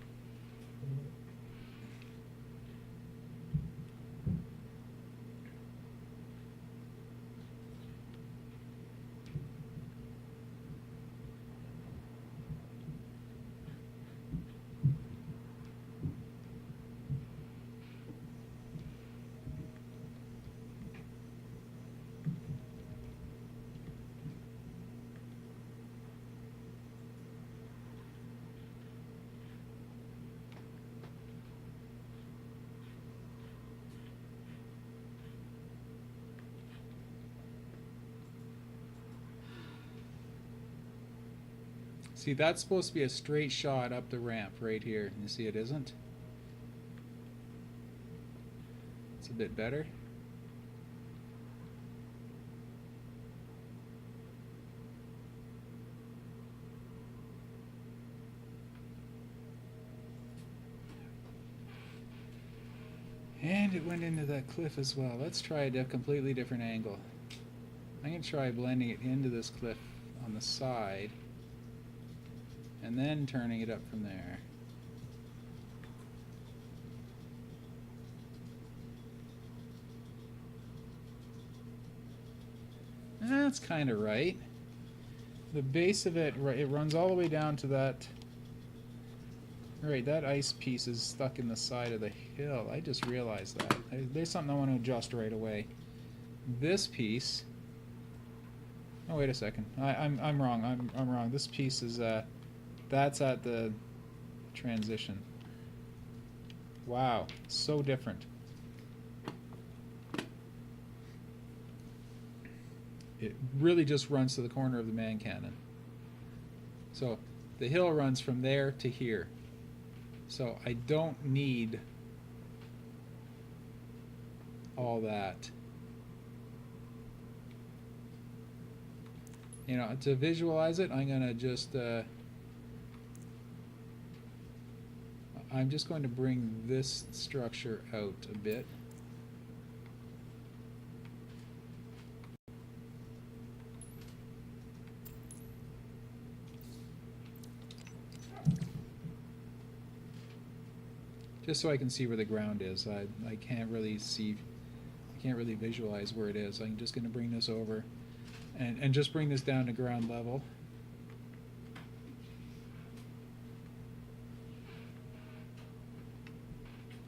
See, that's supposed to be a straight shot up the ramp right here. You see it isn't? It's a bit better. And it went into that cliff as well. Let's try a completely different angle. I'm going to try blending it into this cliff on the side. And then turning it up from there. That's kind of right. The base of it, it runs all the way down to that. Right, that ice piece is stuck in the side of the hill. I just realized that. There's something I want to adjust right away. This piece. Oh, wait a second. I'm wrong. I'm wrong. This piece is That's at the transition. Wow, so different. It really just runs to the corner of the man cannon. So the hill runs from there to here. So I don't need all that. You know, to visualize it, I'm gonna just I'm just going to bring this structure out a bit. Just so I can see where the ground is. I can't really see, I can't really visualize where it is. I'm just going to bring this over and just bring this down to ground level.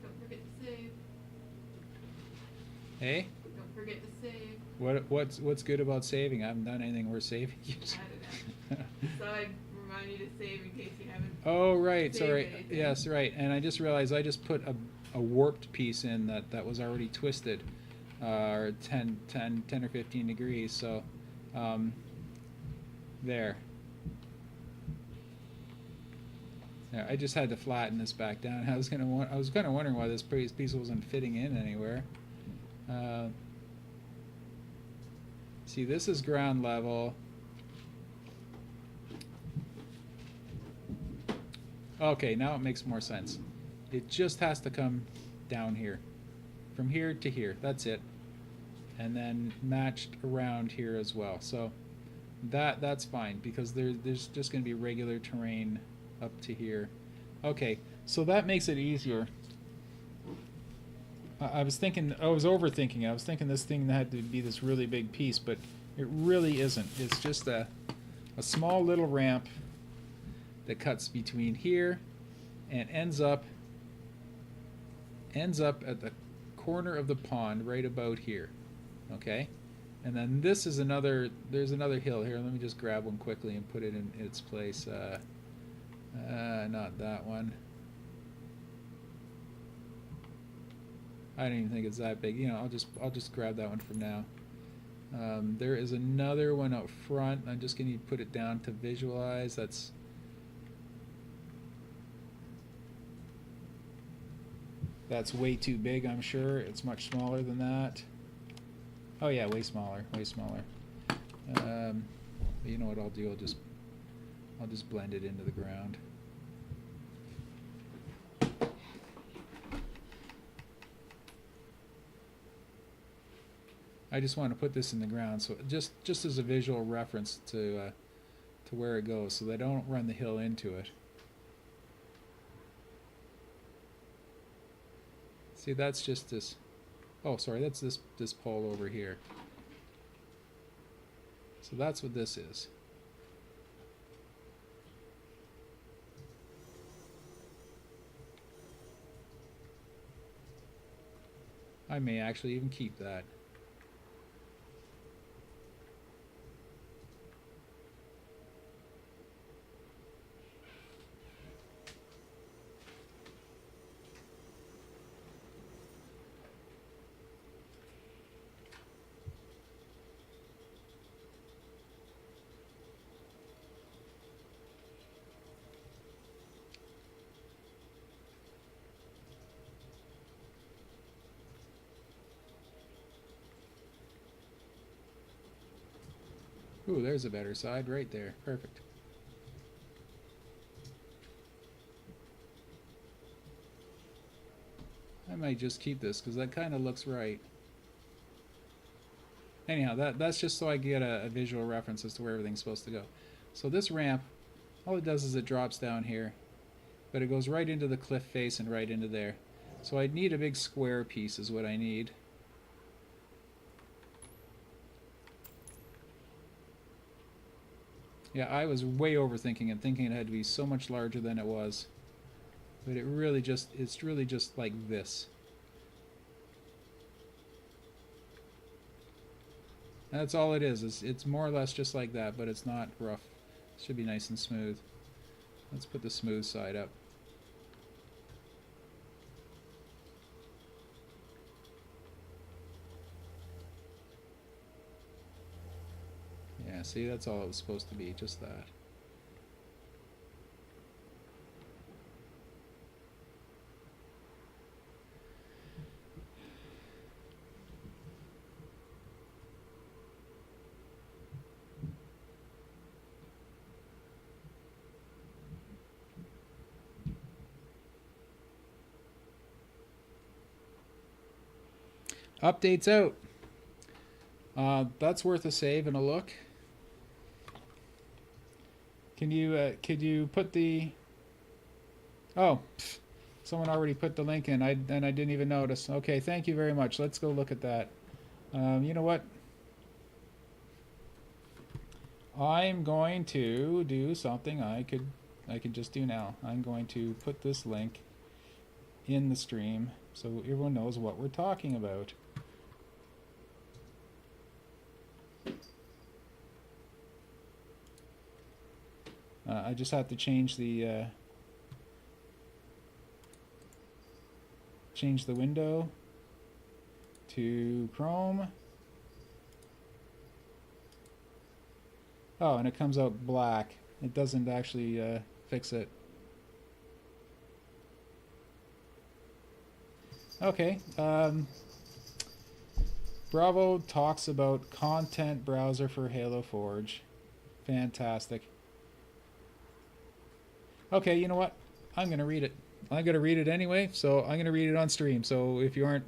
Don't forget to save. Hey? Don't forget to save. What's good about saving? I haven't done anything worth saving. I don't know. So I remind you to save in case you haven't. Oh, right. saved Sorry. anything. Yes, right. And I just realized I just put a warped piece in that was already twisted, or 10 or 15 degrees. So, there. Yeah, I just had to flatten this back down. I was kind of wondering why this piece wasn't fitting in anywhere. See, this is ground level. Okay, now it makes more sense. It just has to come down here. From here to here. That's it. And then matched around here as well. So that's fine because there's just going to be regular terrain up to here. Okay, so that makes it easier. I was overthinking. I was thinking this thing had to be this really big piece, but it really isn't. It's just a small little ramp that cuts between here and ends up at the corner of the pond right about here. Okay? And then this is there's another hill here. Let me just grab one quickly and put it in its place. Not that one. I don't even think it's that big. You know, I'll just grab that one for now. There is another one out front. I'm just going to put it down to visualize. That's way too big, I'm sure. It's much smaller than that. Oh yeah, way smaller, way smaller. You know what I'll do? I'll just blend it into the ground. I just want to put this in the ground, so just as a visual reference to where it goes, so they don't run the hill into it. See, that's just this. Oh, sorry, that's this pole over here. So that's what this is. I may actually even keep that. Ooh, there's a better side right there. Perfect. I might just keep this because that kind of looks right. Anyhow, that's just so I get a visual reference as to where everything's supposed to go. So this ramp, all it does is it drops down here, but it goes right into the cliff face and right into there. So I'd need a big square piece is what I need. Yeah, I was way overthinking and thinking it had to be so much larger than it was. But it's really just like this. That's all it is. It's more or less just like that, but it's not rough. It should be nice and smooth. Let's put the smooth side up. Yeah, see, that's all it was supposed to be, just that. Updates out. That's worth a save and a look. Can you could you put the? Oh, pff, someone already put the link in. I didn't even notice. Okay, thank you very much. Let's go look at that. You know what? I'm going to do something I could just do now. I'm going to put this link in the stream so everyone knows what we're talking about. I just have to change the window to Chrome. Oh, and it comes out black. It doesn't actually fix it. Okay. Bravo talks about content browser for Halo Forge. Fantastic. Okay, you know what? I'm going to read it. I'm going to read it anyway, so I'm going to read it on stream. So if you aren't,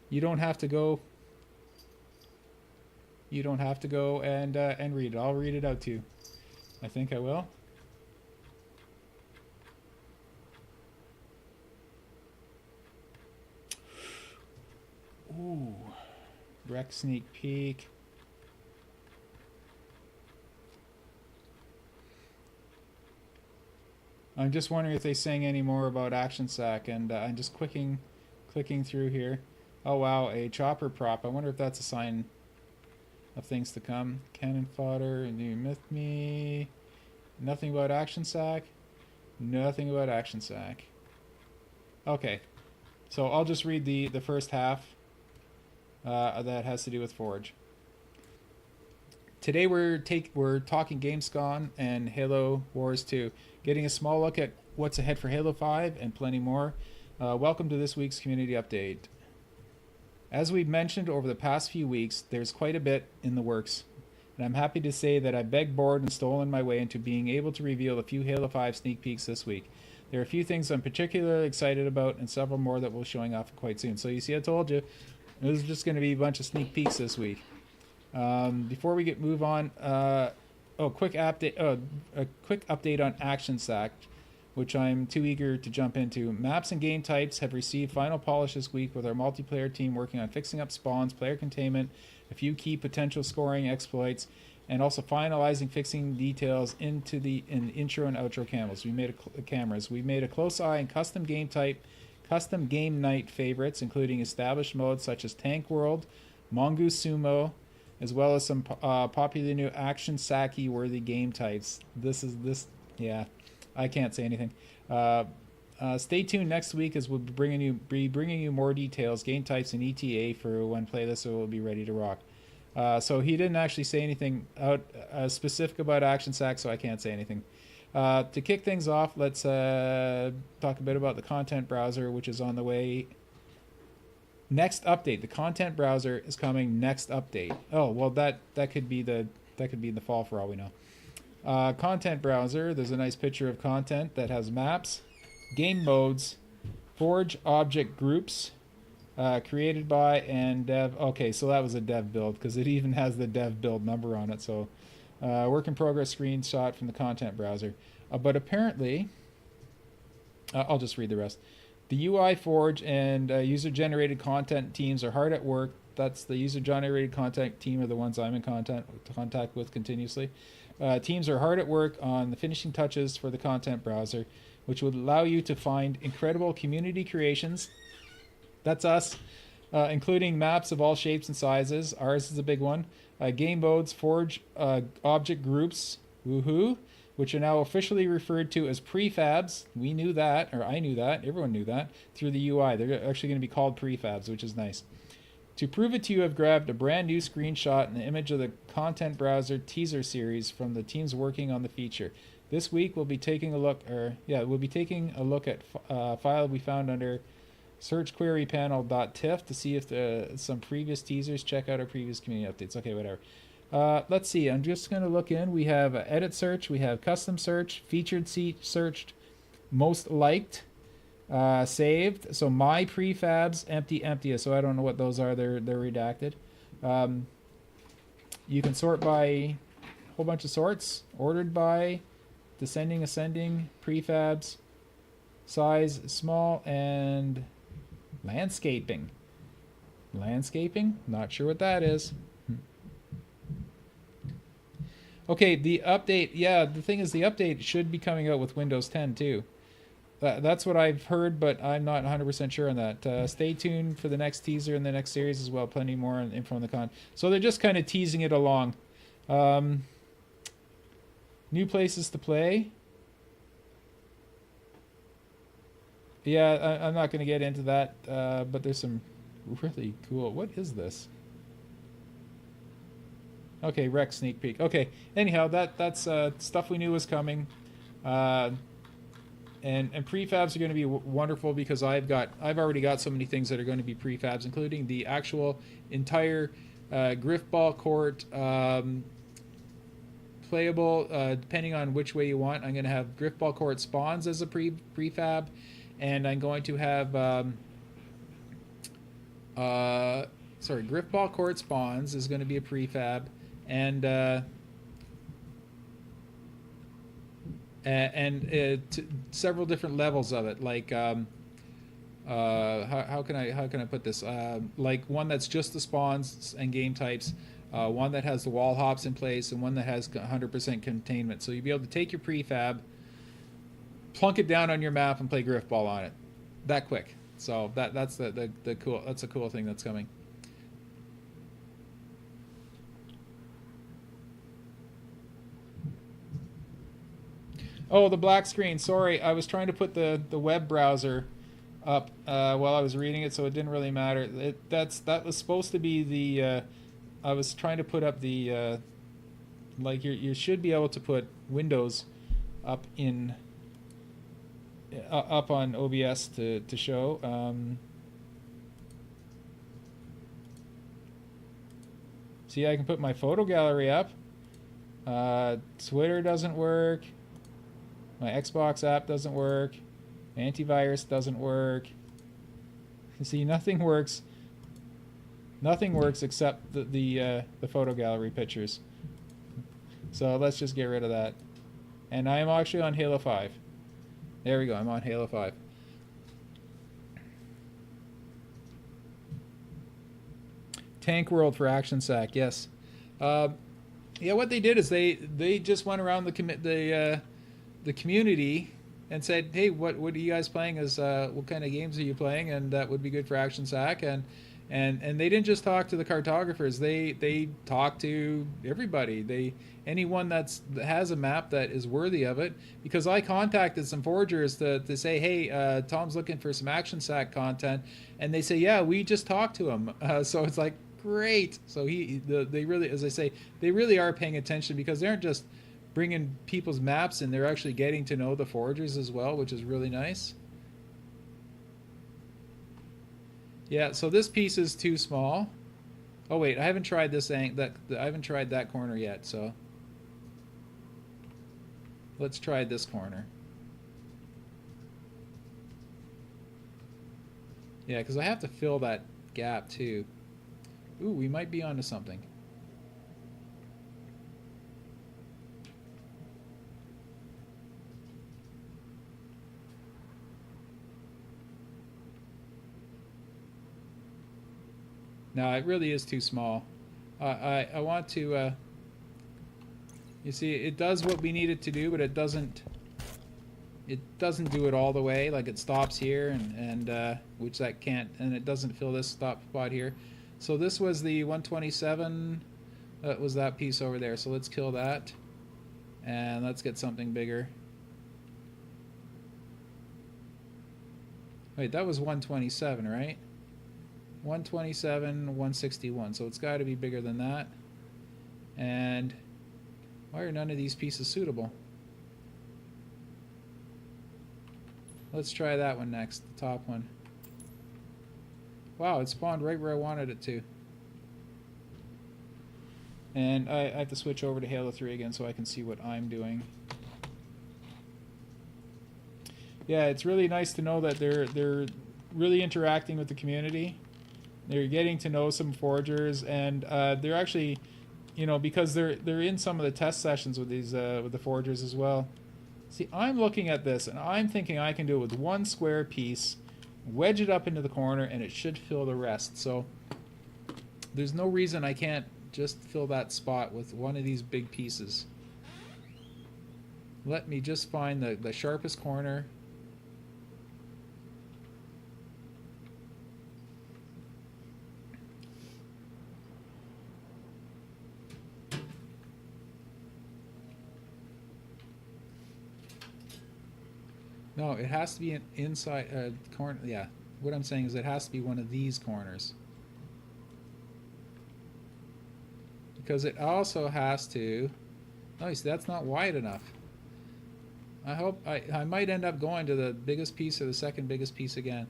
you don't have to go. You don't have to go and read it. I'll read it out to you. I think I will. Ooh, rec sneak peek. I'm just wondering if they sang any more about Action Sack, and I'm just clicking through here. Oh wow, a chopper prop. I wonder if that's a sign of things to come. Cannon fodder, new myth me. Nothing about Action Sack. Nothing about Action Sack. Okay, so I'll just read the first half that has to do with Forge. Today we're talking Gamescom and Halo Wars 2, getting a small look at what's ahead for Halo 5 and plenty more. Welcome to this week's community update. As we've mentioned over the past few weeks, there's quite a bit in the works, and I'm happy to say that I begged, bored, and stolen my way into being able to reveal a few Halo 5 sneak peeks this week. There are a few things I'm particularly excited about, and several more that we'll be showing off quite soon. So you see, I told you, it was just going to be a bunch of sneak peeks this week. Before we move on, quick update. A quick update on Action Sack, which I'm too eager to jump into. Maps and game types have received final polish this week, with our multiplayer team working on fixing up spawns, player containment, a few key potential scoring exploits, and also finalizing fixing details in intro and outro cameras. We made a close eye on custom game type, custom game night favorites, including established modes such as Tank World, Mongoose Sumo, as well as some popular new Action Sacky worthy game types. Yeah, I can't say anything. Stay tuned next week, as we'll be bringing you more details, game types, and ETA for when playlist will be ready to rock. So he didn't actually say anything specific about Action Sack, so I can't say anything. To kick things off, let's talk a bit about the content browser, which is on the way. Next update. The content browser is coming next update. Oh, well, that could be the fall for all we know. Content browser. There's a nice picture of content that has maps, game modes, Forge object groups, created by and dev. Okay, so that was a dev build because it even has the dev build number on it. So, work in progress screenshot from the content browser. But apparently, I'll just read the rest. The UI Forge and user-generated content teams are hard at work. That's the user-generated content team are the ones I'm in contact with continuously. Teams are hard at work on the finishing touches for the content browser, which would allow you to find incredible community creations. That's us, including maps of all shapes and sizes. Ours is a big one. Game modes, Forge object groups, woohoo, which are now officially referred to as prefabs. We knew that, or I knew that, everyone knew that, through the UI. They're actually going to be called prefabs, which is nice. To prove it to you, I've grabbed a brand new screenshot and an image of the content browser teaser series from the teams working on the feature. This week we'll be taking a look, at a file we found under search query panel.tiff to see if some previous teasers. Check out our previous community updates. Okay, whatever. Let's see. I'm just going to look in. We have edit search. We have custom search, featured searched, most liked, saved. So my prefabs, empty. So I don't know what those are. They're redacted. You can sort by a whole bunch of sorts. Ordered by, descending, ascending, prefabs, size, small, and landscaping. Landscaping? Not sure what that is. Okay, the update. Yeah, the thing is, the update should be coming out with Windows 10 too. That's what I've heard, but I'm not 100% sure on that. Stay tuned for the next teaser in the next series as well. Plenty more info on the con. So they're just kind of teasing it along. New places to play. Yeah, I'm not going to get into that, but there's some really cool... What is this? Okay, Rex sneak peek. Okay, anyhow, that's stuff we knew was coming. And prefabs are going to be wonderful because I've already got so many things that are going to be prefabs, including the actual entire Griffball court playable, depending on which way you want. I'm going to have Griffball court spawns as a prefab, and I'm going to have Griffball court spawns is going to be a prefab, and several different levels of it, like how can I put this, like one that's just the spawns and game types, one that has the wall hops in place, and one that has 100% containment. So you'll be able to take your prefab, plunk it down on your map, and play Griffball on it that quick. So that's the cool, that's a cool thing that's coming. Oh, the black screen. Sorry, I was trying to put the web browser up while I was reading it, so it didn't really matter. That was supposed to be the. I was trying to put up the. Like you should be able to put Windows up in. Up on OBS to show. See, I can put my photo gallery up. Twitter doesn't work. My Xbox app doesn't work. Antivirus doesn't work. See, nothing works. Nothing works except the photo gallery pictures. So let's just get rid of that. And I am actually on Halo 5. There we go. I'm on Halo 5. Tank World for Action Sack. Yes. Yeah. What they did is they just went around the community and said, hey, what are you guys playing? What kind of games are you playing? And that would be good for Action Sack. And they didn't just talk to the cartographers. They talked to everybody. Anyone that has a map that is worthy of it. Because I contacted some forgers to say, hey, Tom's looking for some Action Sack content, and they say, yeah, we just talked to him. So it's like, great. So they really, as I say, they really are paying attention, because they aren't just bringing people's maps in, they're actually getting to know the foragers as well, which is really nice. Yeah, so this piece is too small. Oh wait, I haven't tried this I haven't tried that corner yet, so let's try this corner. Yeah, because I have to fill that gap too. Ooh, we might be onto something. No, it really is too small. I want to. You see, it does what we need it to do, but it doesn't. It doesn't do it all the way. Like it stops here, and which that can't, and it doesn't fill this stop spot here. So this was the 127. That was that piece over there. So let's kill that. And let's get something bigger. Wait, that was 127, right? 127, 161. So it's got to be bigger than that. And why are none of these pieces suitable? Let's try that one next, the top one. Wow, it spawned right where I wanted it to. And I have to switch over to Halo 3 again so I can see what I'm doing. Yeah, it's really nice to know that they're really interacting with the community. They're getting to know some forgers, and they're actually, you know, because they're in some of the test sessions with these with the forgers as well. See, I'm looking at this and I'm thinking I can do it with one square piece, wedge it up into the corner, and it should fill the rest. So there's no reason I can't just fill that spot with one of these big pieces. Let me just find the sharpest corner. No, it has to be an inside corner. Yeah, what I'm saying is it has to be one of these corners. Because it also has to... Oh, you see, that's not wide enough. I hope... I might end up going to the biggest piece or the second biggest piece again.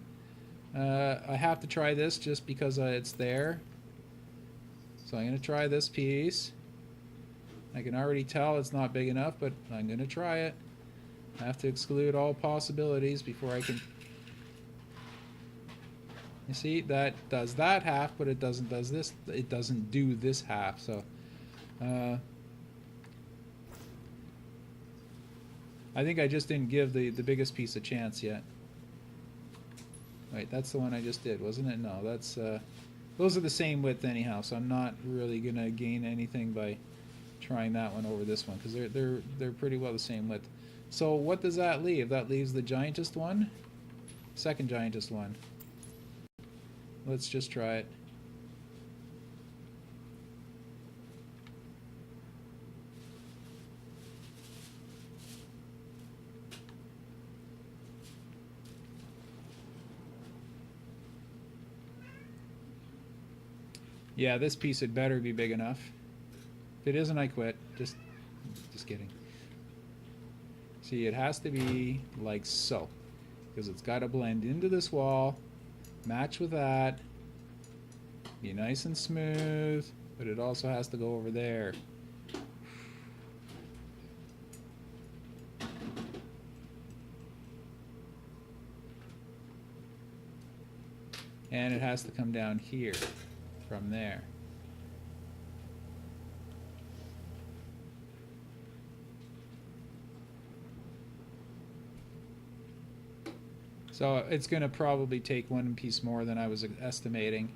I have to try this just because it's there. So I'm going to try this piece. I can already tell it's not big enough, but I'm going to try it. I have to exclude all possibilities before I can... You see, that does that half, but it doesn't does this. It doesn't do this half. So, I think I just didn't give the biggest piece a chance yet. Wait, that's the one I just did, wasn't it? No, that's those are the same width anyhow. So I'm not really gonna gain anything by trying that one over this one because they're pretty well the same width. So what does that leave? That leaves the giantest one, second giantest one. Let's just try it. Yeah, this piece had better be big enough. If it isn't, I quit. Just kidding. See, it has to be like so, because it's got to blend into this wall, match with that, be nice and smooth, but it also has to go over there. And it has to come down here from there. So it's going to probably take one piece more than I was estimating.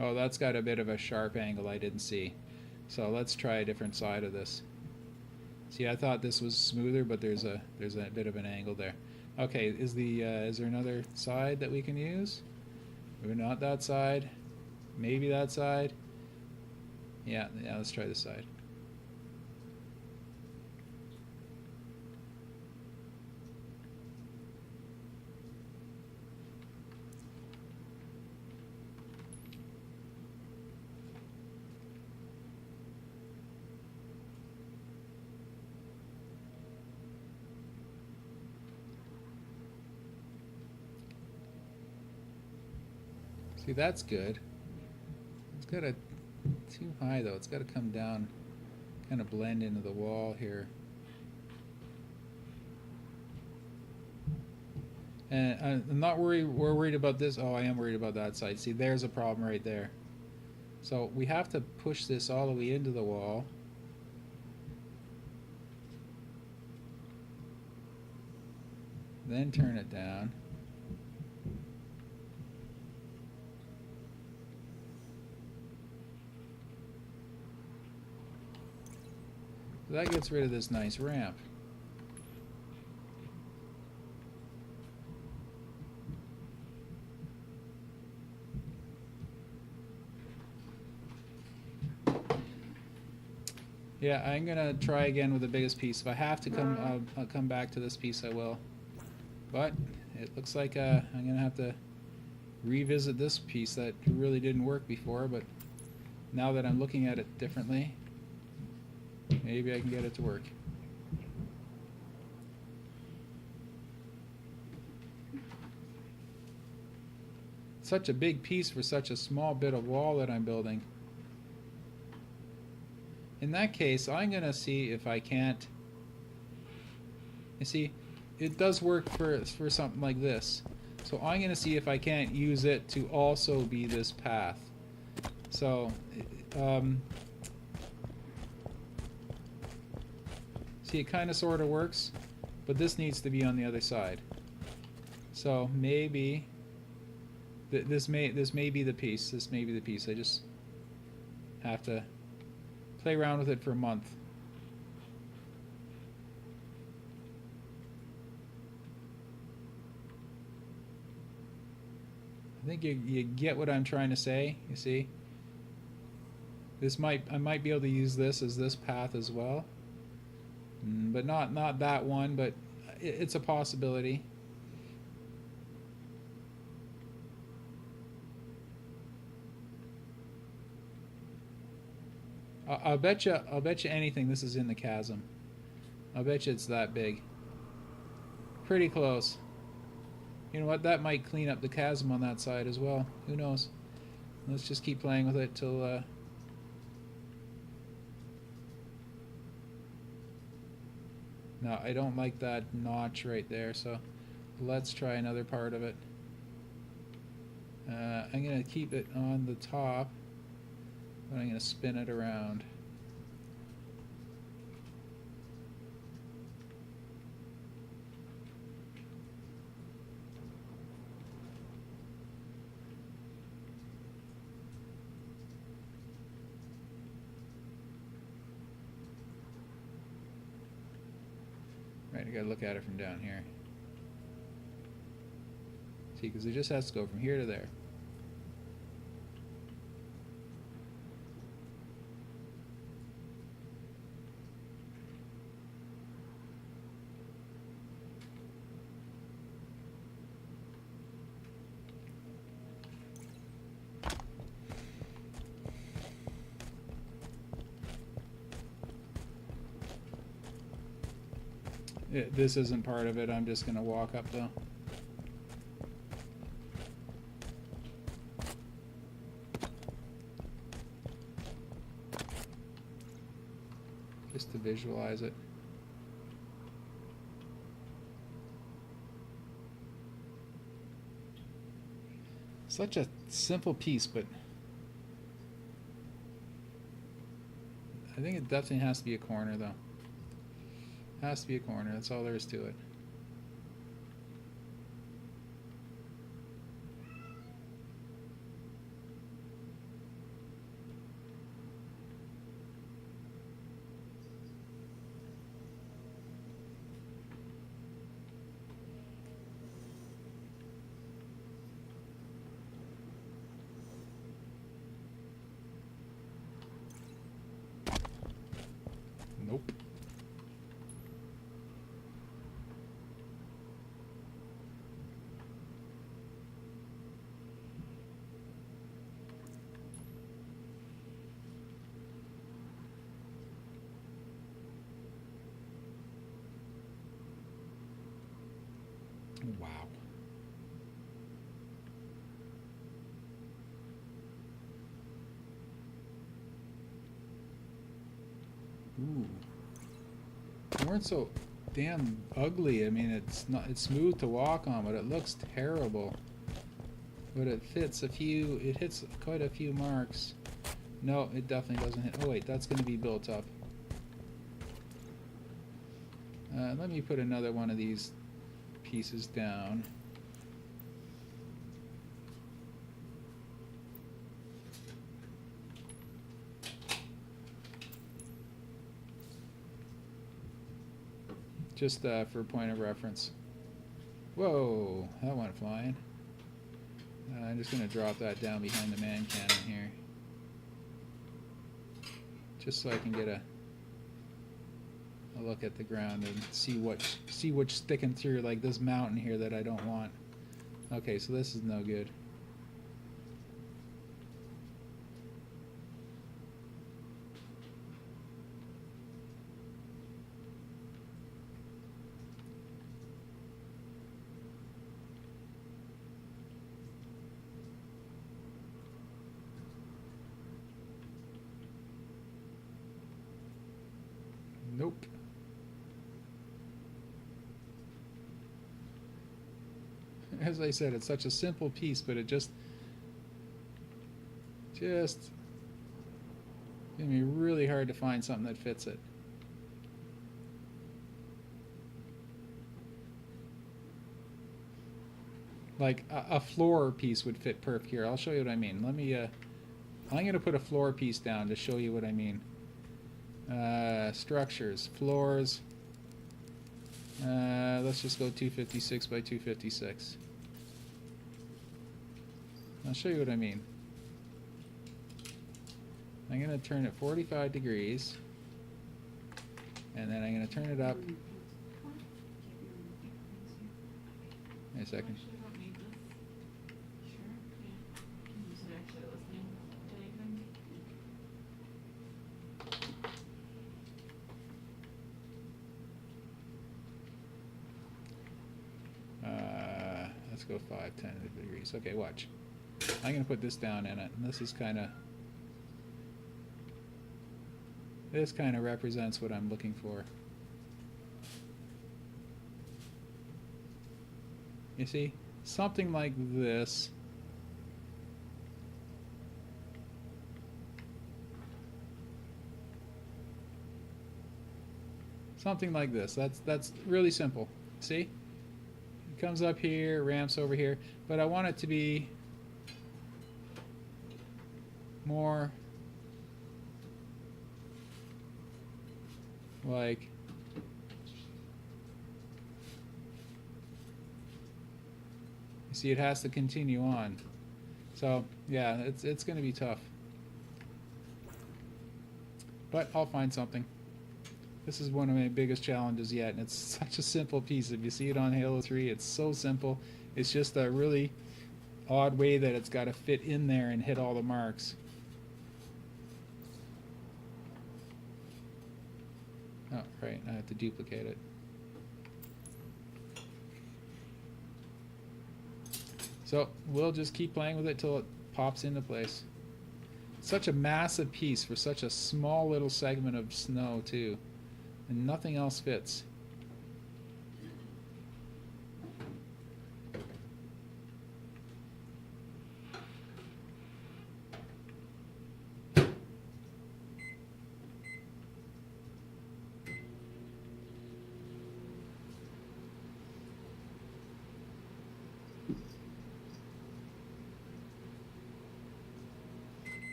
Oh, that's got a bit of a sharp angle I didn't see. So let's try a different side of this. See, I thought this was smoother, but there's a bit of an angle there. Okay, is there another side that we can use? Maybe not that side. Maybe that side. Yeah, let's try this side. See, that's good. It's got a too high though. It's got to come down, kind of blend into the wall here. And I'm not worried. We're worried about this. Oh, I am worried about that side. See, there's a problem right there. So we have to push this all the way into the wall. Then turn it down. That gets rid of this nice ramp. Yeah, I'm gonna try again with the biggest piece. If I have to come, I'll come back to this piece. I will. But it looks like I'm gonna have to revisit this piece that really didn't work before. But now that I'm looking at it differently, maybe I can get it to work. Such a big piece for such a small bit of wall that I'm building. In that case, I'm going to see if I can't... You see, it does work for something like this. So I'm going to see if I can't use it to also be this path. So, see, it kind of sort of works, but this needs to be on the other side. So maybe... This may be the piece. This may be the piece. I just have to play around with it for a month. I think you get what I'm trying to say. You see, I might be able to use this as this path as well, but not that one. But it's a possibility. I'll bet you anything this is in the chasm. I'll bet you it's that big. Pretty close. You know what? That might clean up the chasm on that side as well. Who knows? Let's just keep playing with it till... No, I don't like that notch right there, so let's try another part of it. I'm going to keep it on the top. But I'm going to spin it around. Right, I got to look at it from down here. See, because it just has to go from here to there. This isn't part of it. I'm just going to walk up though. Just to visualize it. Such a simple piece, but I think it definitely has to be a corner though. Has to be a corner, that's all there is to it. Nope. Wow. Ooh. They weren't so damn ugly. I mean, it's smooth to walk on, but it looks terrible. But it hits quite a few marks. No, it definitely doesn't hit. Oh wait, that's going to be built up. Let me put another one of these pieces down. Just for a point of reference. Whoa, that went flying. I'm just going to drop that down behind the man cannon here. Just so I can get a a look at the ground and see what's sticking through, like this mountain here that I don't want. Okay, so this is no good. Nope. As I said, it's such a simple piece, but it just gonna be really hard to find something that fits it. Like a floor piece would fit perfect here. I'll show you what I mean. Let me, I'm gonna put a floor piece down to show you what I mean. Structures, floors. Let's just go 256 by 256. I'll show you what I mean. I'm going to turn it 45 degrees, and then I'm going to turn it up. Wait a second. Actually, I don't need this. Sure. Yeah. Can use it actually listening to anything. Let's go 10 degrees. Okay, watch. I'm going to put this down in it, and this kind of represents what I'm looking for. You see? Something like this. Something like this. That's really simple. See? It comes up here, ramps over here, but I want it to be more like you see, it has to continue on. So yeah, it's going to be tough, but I'll find something. This is one of my biggest challenges yet, and it's such a simple piece. If you see it on Halo 3, it's so simple. It's just a really odd way that it's got to fit in there and hit all the marks. Oh, right, I have to duplicate it. So we'll just keep playing with it till it pops into place. Such a massive piece for such a small little segment of snow too, and nothing else fits.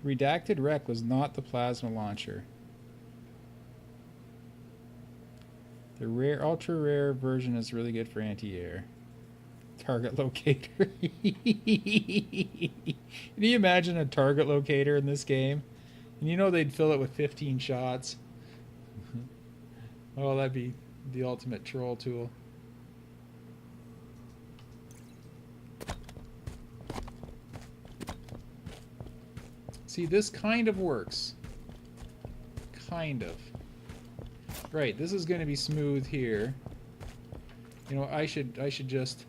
Redacted Wreck was not the plasma launcher. The rare, ultra rare version is really good for anti-air. Target locator. Can you imagine a target locator in this game? And you know they'd fill it with 15 shots. Oh, that'd be the ultimate troll tool. See, this kind of works. Kind of. Right, this is going to be smooth here. You know, I should just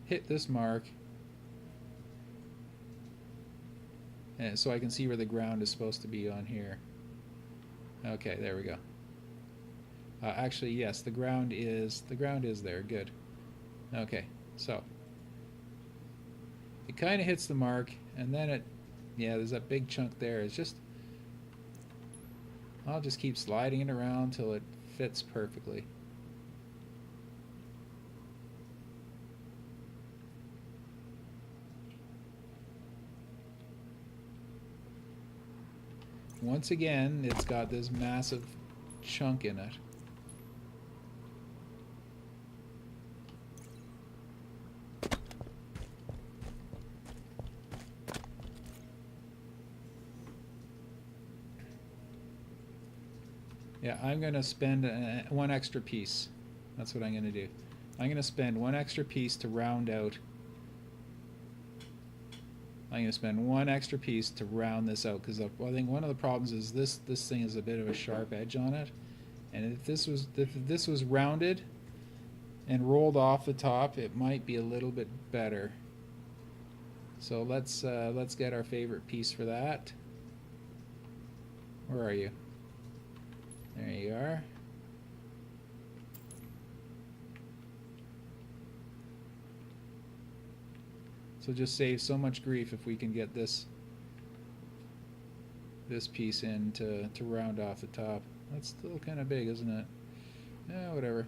hit this mark, and so I can see where the ground is supposed to be on here. Okay, there we go. Actually, yes, the ground is there. Good. Okay, so it kind of hits the mark, and then yeah, there's that big chunk there. It's just, I'll just keep sliding it around till it fits perfectly. once again, it's got this massive chunk in it. Yeah, I'm going to spend one extra piece. That's what I'm going to do. I'm going to spend one extra piece to round out. I'm going to spend one extra piece to round this out, because I think one of the problems is this thing is a bit of a sharp edge on it, and if this was rounded and rolled off the top, it might be a little bit better. So let's get our favorite piece for that. Where are you? There you are. So just save so much grief if we can get this piece in to round off the top. That's still kind of big, isn't it? Yeah, whatever.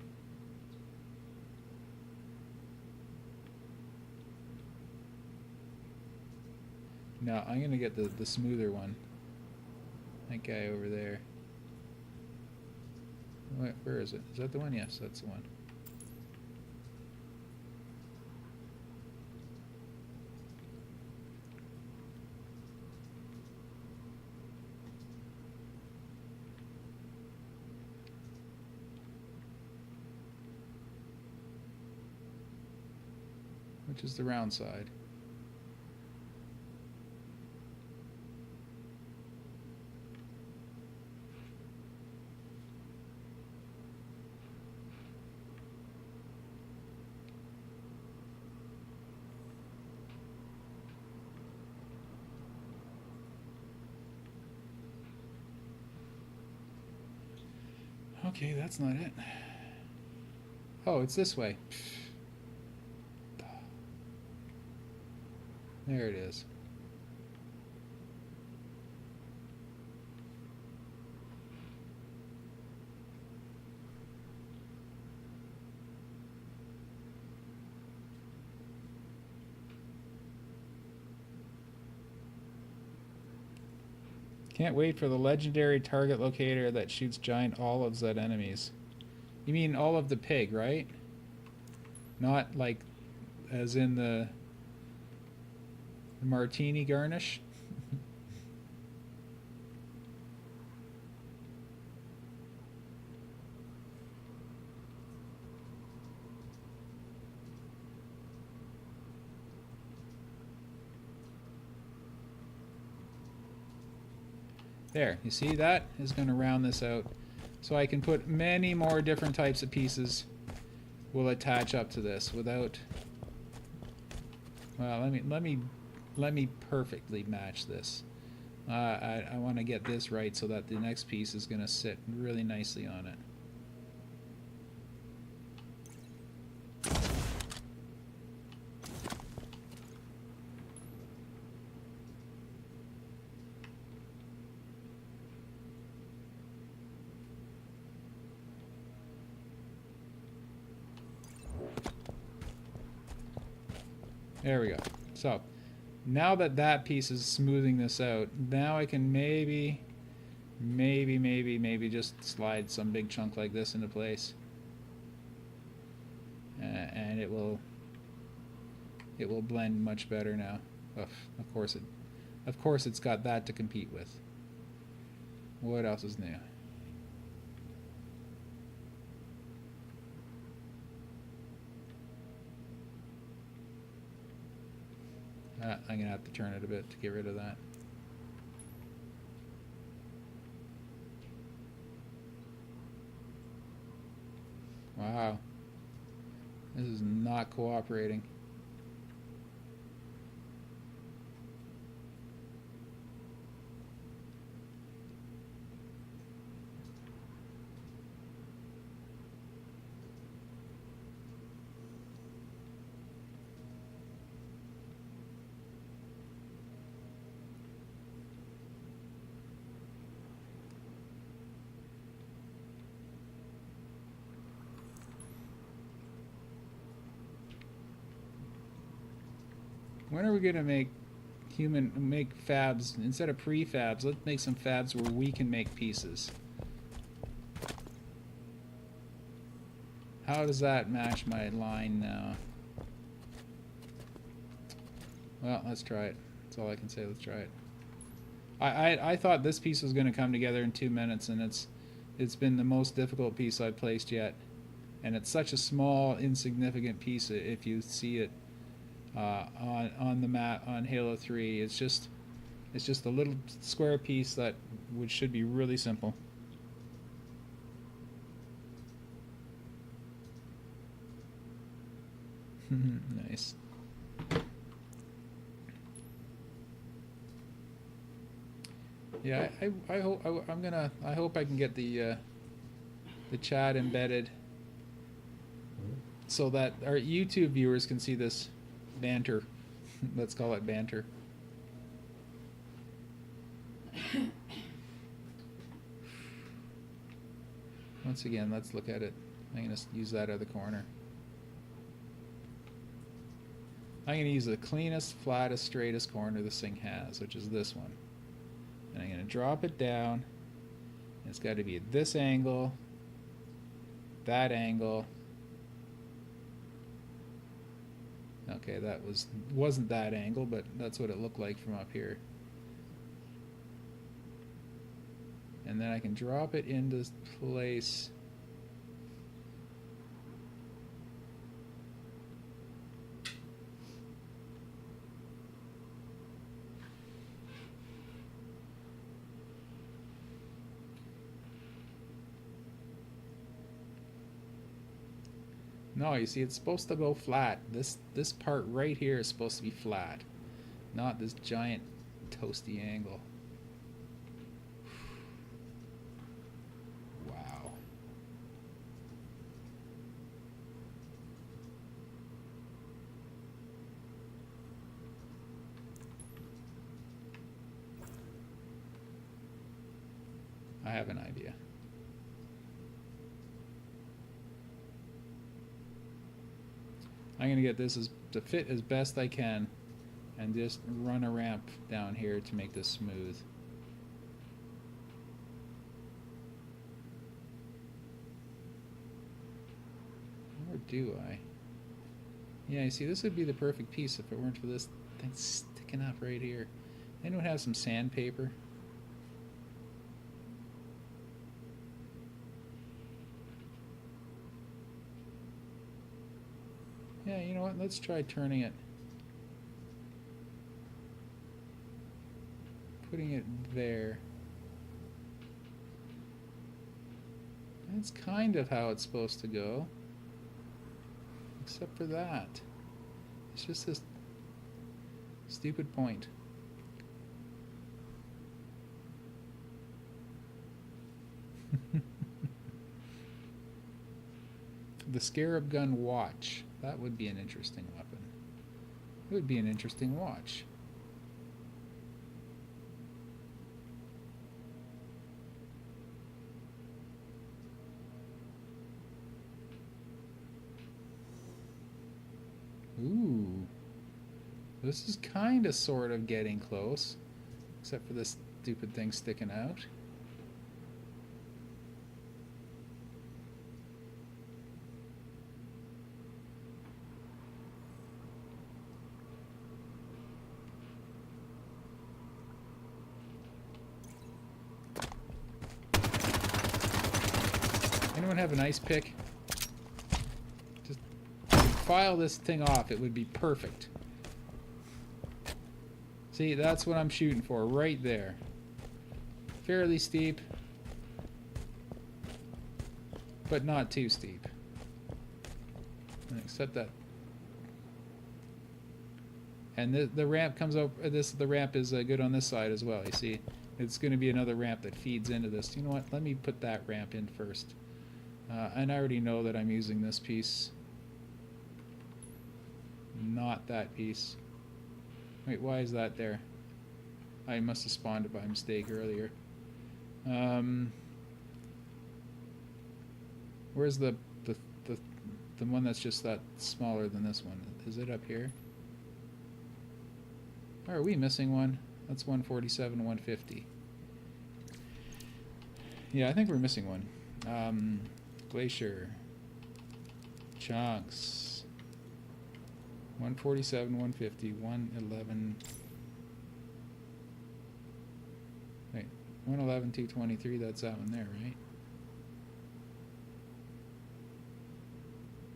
No, I'm gonna get the smoother one. That guy over there. Where is it? Is that the one? Yes, that's the one. Which is the round side? Okay, that's not it. Oh, it's this way. There it is. Can't wait for the legendary target locator that shoots giant olives at enemies. You mean all of the pig, right? Not like as in the martini garnish? There, you see, that is going to round this out. So I can put many more different types of pieces will attach up to this without... Well, let me perfectly match this. I want to get this right so that the next piece is going to sit really nicely on it. There we go. So now that that piece is smoothing this out, now I can maybe just slide some big chunk like this into place, and it will blend much better now. Of course it's got that to compete with. What else is new? I'm gonna have to turn it a bit to get rid of that. Wow. This is not cooperating. When are we gonna make make fabs instead of prefabs. Let's make some fabs where we can make pieces. How does that match my line now? Well, let's try it. That's all I can say. Let's try it. I thought this piece was going to come together in 2 minutes, and it's been the most difficult piece I've placed yet. And it's such a small, insignificant piece if you see it on the map on Halo 3. It's just a little square piece that should be really simple. Nice. Yeah, I hope I can get the chat embedded so that our YouTube viewers can see this banter. Let's call it banter. Once again, let's look at it. I'm going to use that other corner. I'm going to use the cleanest, flattest, straightest corner this thing has, which is this one. And I'm going to drop it down. It's got to be at this angle, that angle. Okay, that wasn't that angle, but that's what it looked like from up here. And then I can drop it into place. No, you see, it's supposed to go flat. This part right here is supposed to be flat, not this giant toasty angle. Wow. I have an idea. I'm going to get this to fit as best I can and just run a ramp down here to make this smooth. Or do I? Yeah, you see, this would be the perfect piece if it weren't for this thing sticking up right here. Anyone have some sandpaper? Yeah, you know what? Let's try turning it. Putting it there. That's kind of how it's supposed to go. Except for that. It's just this stupid point. The Scarab Gun watch. That would be an interesting weapon. It would be an interesting watch. Ooh. This is kind of sort of getting close. Except for this stupid thing sticking out. Anyone have an ice pick? Just file this thing off. It would be perfect. See, that's what I'm shooting for right there. Fairly steep, but not too steep. Except that. And the ramp comes up. The ramp is good on this side as well. You see, it's going to be another ramp that feeds into this. You know what? Let me put that ramp in first. And I already know that I'm using this piece, not that piece. Wait, why is that there? I must have spawned it by mistake earlier. Where's the one that's just that smaller than this one? Is it up here? Or are we missing one? That's 147, 150. Yeah, I think we're missing one. Glacier. Chunks. 147, 150, 111. Wait, 111, 223, that's that one there, right?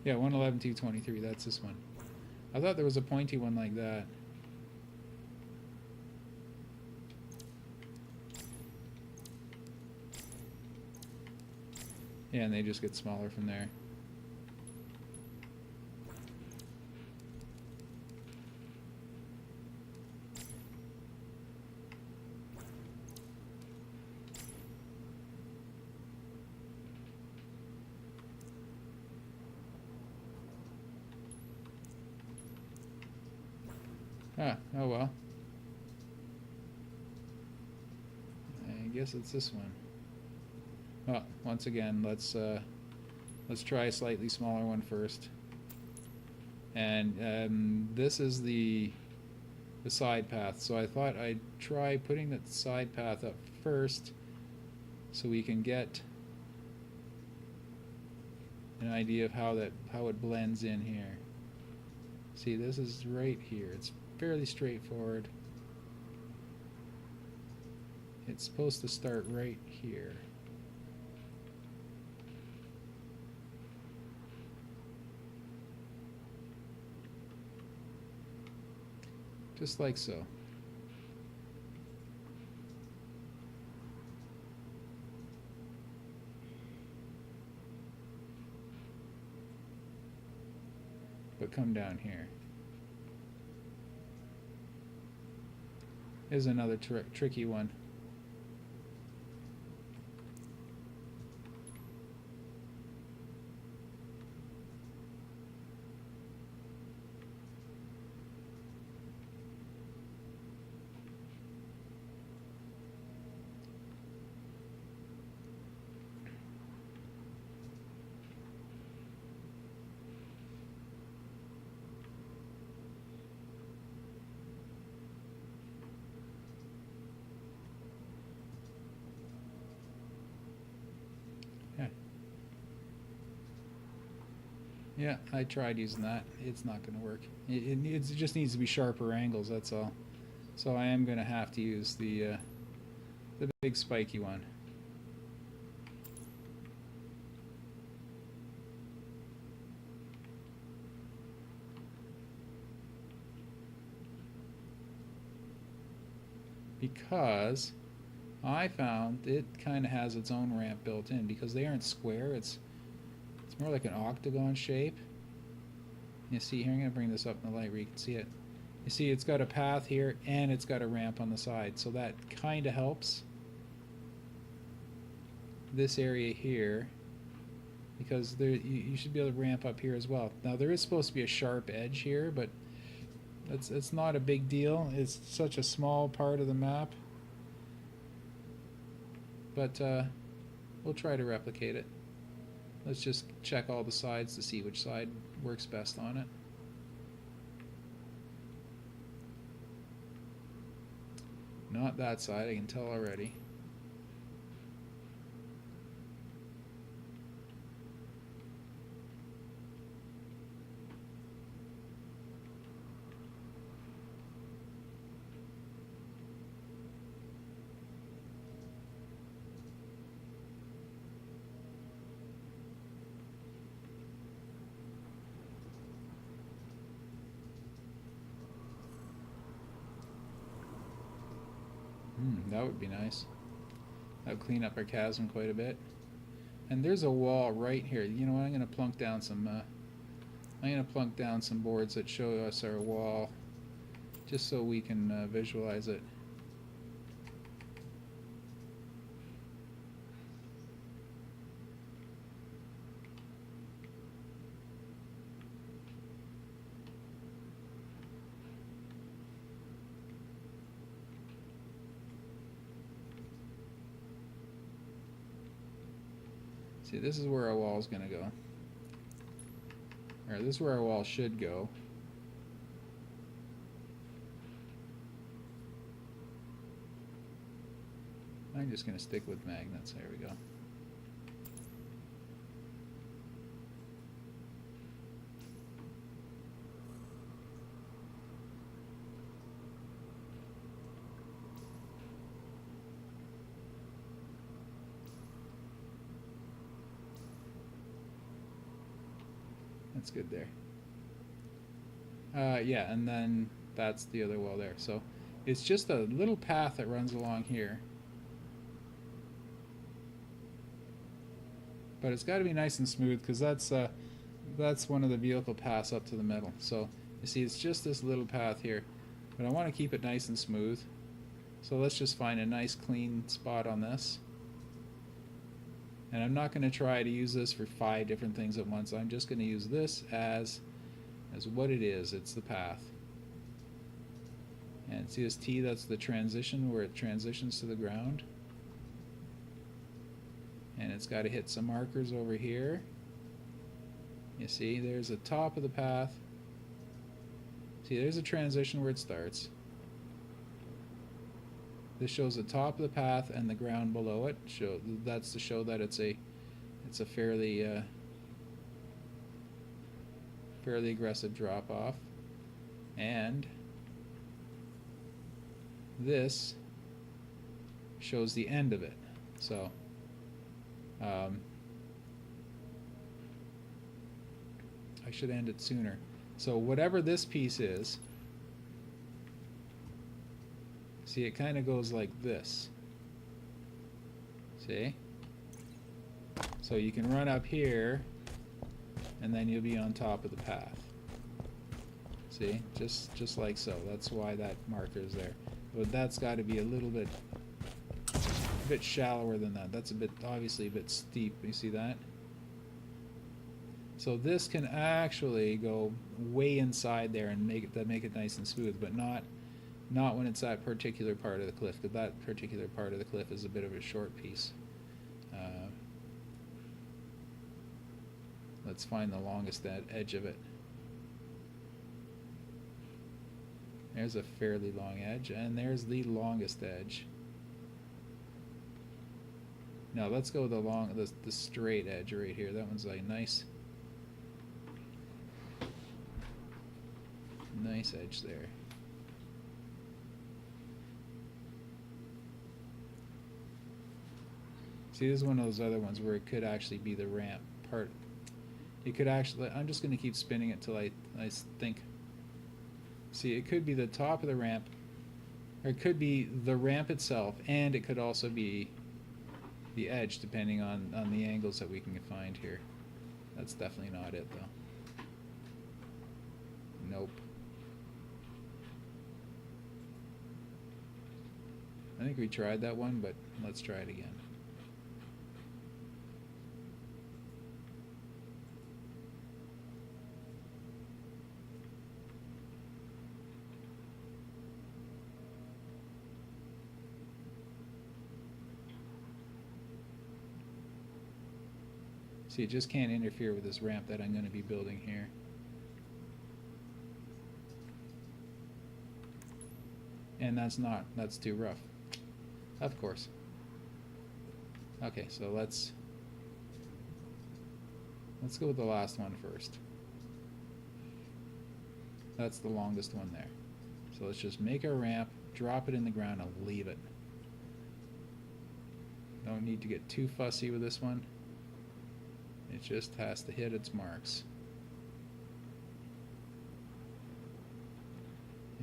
Yeah, 111, 223, that's this one. I thought there was a pointy one like that. Yeah, and they just get smaller from there. Ah, oh well. I guess it's this one. Well, once again, let's try a slightly smaller one first. And this is the side path. So I thought I'd try putting that side path up first so we can get an idea of how it blends in here. See, this is right here. It's fairly straightforward. It's supposed to start right here. Just like so. But come down here. Here's another tricky one. Yeah, I tried using that. It's not going to work. It just needs to be sharper angles, that's all. So I am going to have to use the big spiky one. Because I found it kind of has its own ramp built in because they aren't square. It's more like an octagon shape. You see here, I'm going to bring this up in the light where you can see it. You see it's got a path here and it's got a ramp on the side, so that kind of helps this area here because there you should be able to ramp up here as well. Now there is supposed to be a sharp edge here, but it's not a big deal. It's such a small part of the map. But we'll try to replicate it. Let's just check all the sides to see which side works best on it. Not that side, I can tell already. That would be nice. That would clean up our chasm quite a bit. And there's a wall right here. You know what? I'm going to plunk down some boards that show us our wall, just so we can visualize it. See, this is where our wall is going to go. Or this is where our wall should go. I'm just going to stick with magnets. There we go. That's good there. Yeah, and then that's the other wall there. So it's just a little path that runs along here. But it's got to be nice and smooth, because that's one of the vehicle paths up to the middle. So you see, it's just this little path here, but I want to keep it nice and smooth. So let's just find a nice clean spot on this. And I'm not going to try to use this for 5 different things at once. I'm just going to use this as what it is. It's the path. And see this T, that's the transition, where it transitions to the ground. And it's got to hit some markers over here. You see, there's the top of the path. See, there's a transition where it starts. This shows the top of the path and the ground below it. That's to show that it's a fairly aggressive drop off. And this shows the end of it. So I should end it sooner. So whatever this piece is, see, it kind of goes like this. See? So you can run up here, and then you'll be on top of the path. See? Just like so. That's why that marker is there. But that's got to be a bit shallower than that. That's obviously a bit steep. You see that? So this can actually go way inside there and make it nice and smooth, but not when it's that particular part of the cliff, because that particular part of the cliff is a bit of a short piece. Let's find the longest edge of it. There's a fairly long edge, and there's the longest edge. Now let's go with the straight edge right here. That one's a nice edge there. See, this is one of those other ones where it could actually be the ramp part. It could actually, I'm just going to keep spinning it till I think. See, it could be the top of the ramp, or it could be the ramp itself, and it could also be the edge, depending on the angles that we can find here. That's definitely not it, though. Nope. I think we tried that one, but let's try it again. See, it just can't interfere with this ramp that I'm going to be building here. And that's too rough. Of course. Okay, so let's go with the last one first. That's the longest one there. So let's just make our ramp, drop it in the ground, and leave it. Don't need to get too fussy with this one. It just has to hit its marks.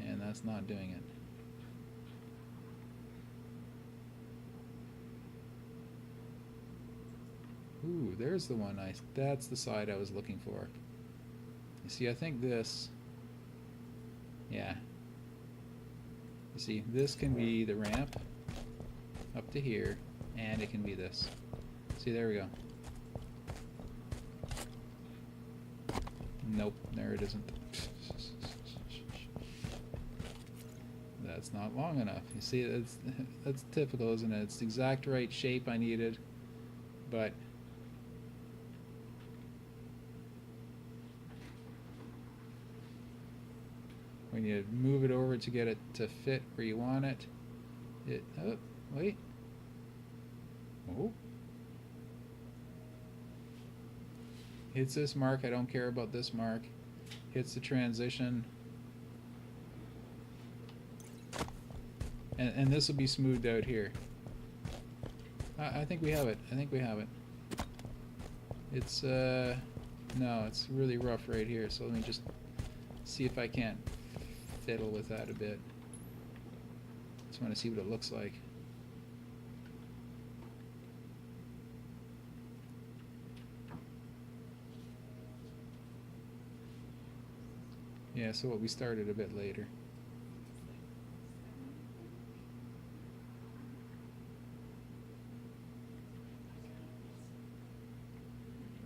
And that's not doing it. Ooh, there's the one. That's the side I was looking for. You see, I think this... Yeah. You see, this can be the ramp up to here, and it can be this. See, there we go. Nope, there it isn't. That's not long enough. You see, that's typical, isn't it? It's the exact right shape I needed, but when you move it over to get it to fit where you want it, oh, wait. Oh. Hits this mark. I don't care about this mark. Hits the transition. And this will be smoothed out here. I think we have it. I think we have it. It's, no, it's really rough right here. So let me just see if I can't fiddle with that a bit. Just want to see what it looks like. Yeah, so what we started a bit later.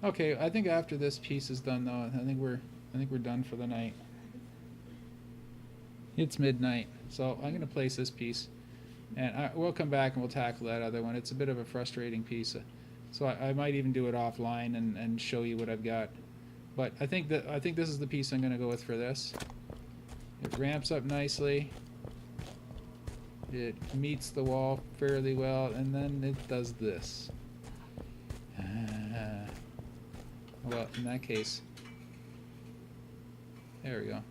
Okay, I think after this piece is done though, I think we're done for the night. It's midnight, so I'm gonna place this piece, and we'll come back and we'll tackle that other one. It's a bit of a frustrating piece, so I might even do it offline and show you what I've got. But I think this is the piece I'm gonna go with for this. It ramps up nicely. It meets the wall fairly well, and then it does this. Well, in that case, there we go.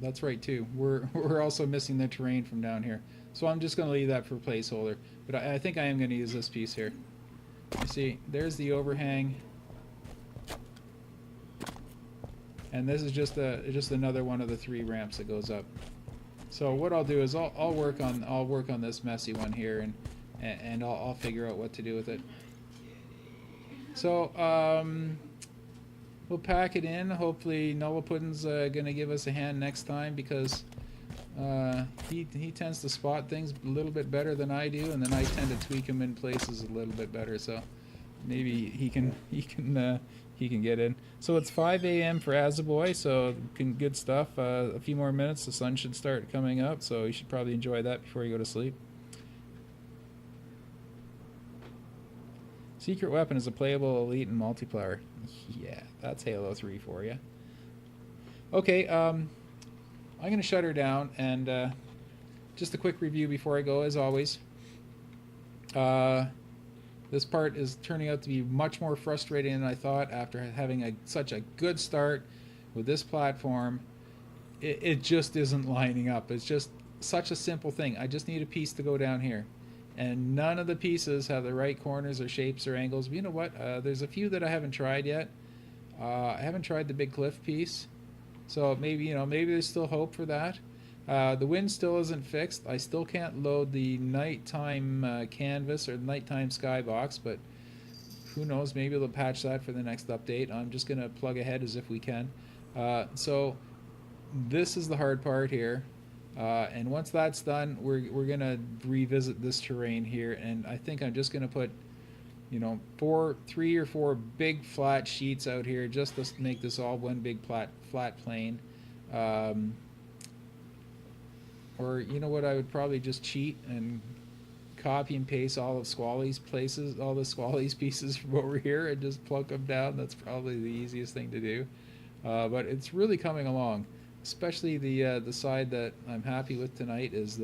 That's right too. We're also missing the terrain from down here, so I'm just going to leave that for placeholder. But I think I am going to use this piece here. You see, there's the overhang, and this is just another one of the 3 ramps that goes up. So what I'll do is I'll work on this messy one here, and I'll figure out what to do with it. So we'll pack it in. Hopefully Noah Puddin's gonna give us a hand next time, because he tends to spot things a little bit better than I do, and then I tend to tweak him in places a little bit better. So maybe he can get in. So it's 5 a.m. for Azaboy, so good stuff. A few more minutes, the sun should start coming up, so you should probably enjoy that before you go to sleep. Secret weapon is a playable elite in multiplayer. Yeah, that's Halo 3 for you. Okay, I'm going to shut her down, and just a quick review before I go, as always. This part is turning out to be much more frustrating than I thought after having such a good start with this platform. It just isn't lining up. It's just such a simple thing. I just need a piece to go down here. And none of the pieces have the right corners or shapes or angles. But you know what? There's a few that I haven't tried yet. I haven't tried the big cliff piece. So maybe there's still hope for that. The wind still isn't fixed. I still can't load the nighttime canvas or nighttime skybox, but who knows? Maybe they'll patch that for the next update. I'm just going to plug ahead as if we can. So this is the hard part here. And once that's done, we're going to revisit this terrain here, and I think I'm just going to put 3 or 4 big flat sheets out here just to make this all one big flat plane. Or you know what, I would probably just cheat and copy and paste all of Squally's pieces from over here and just plunk them down. That's probably the easiest thing to do. But it's really coming along. Especially the side that I'm happy with tonight is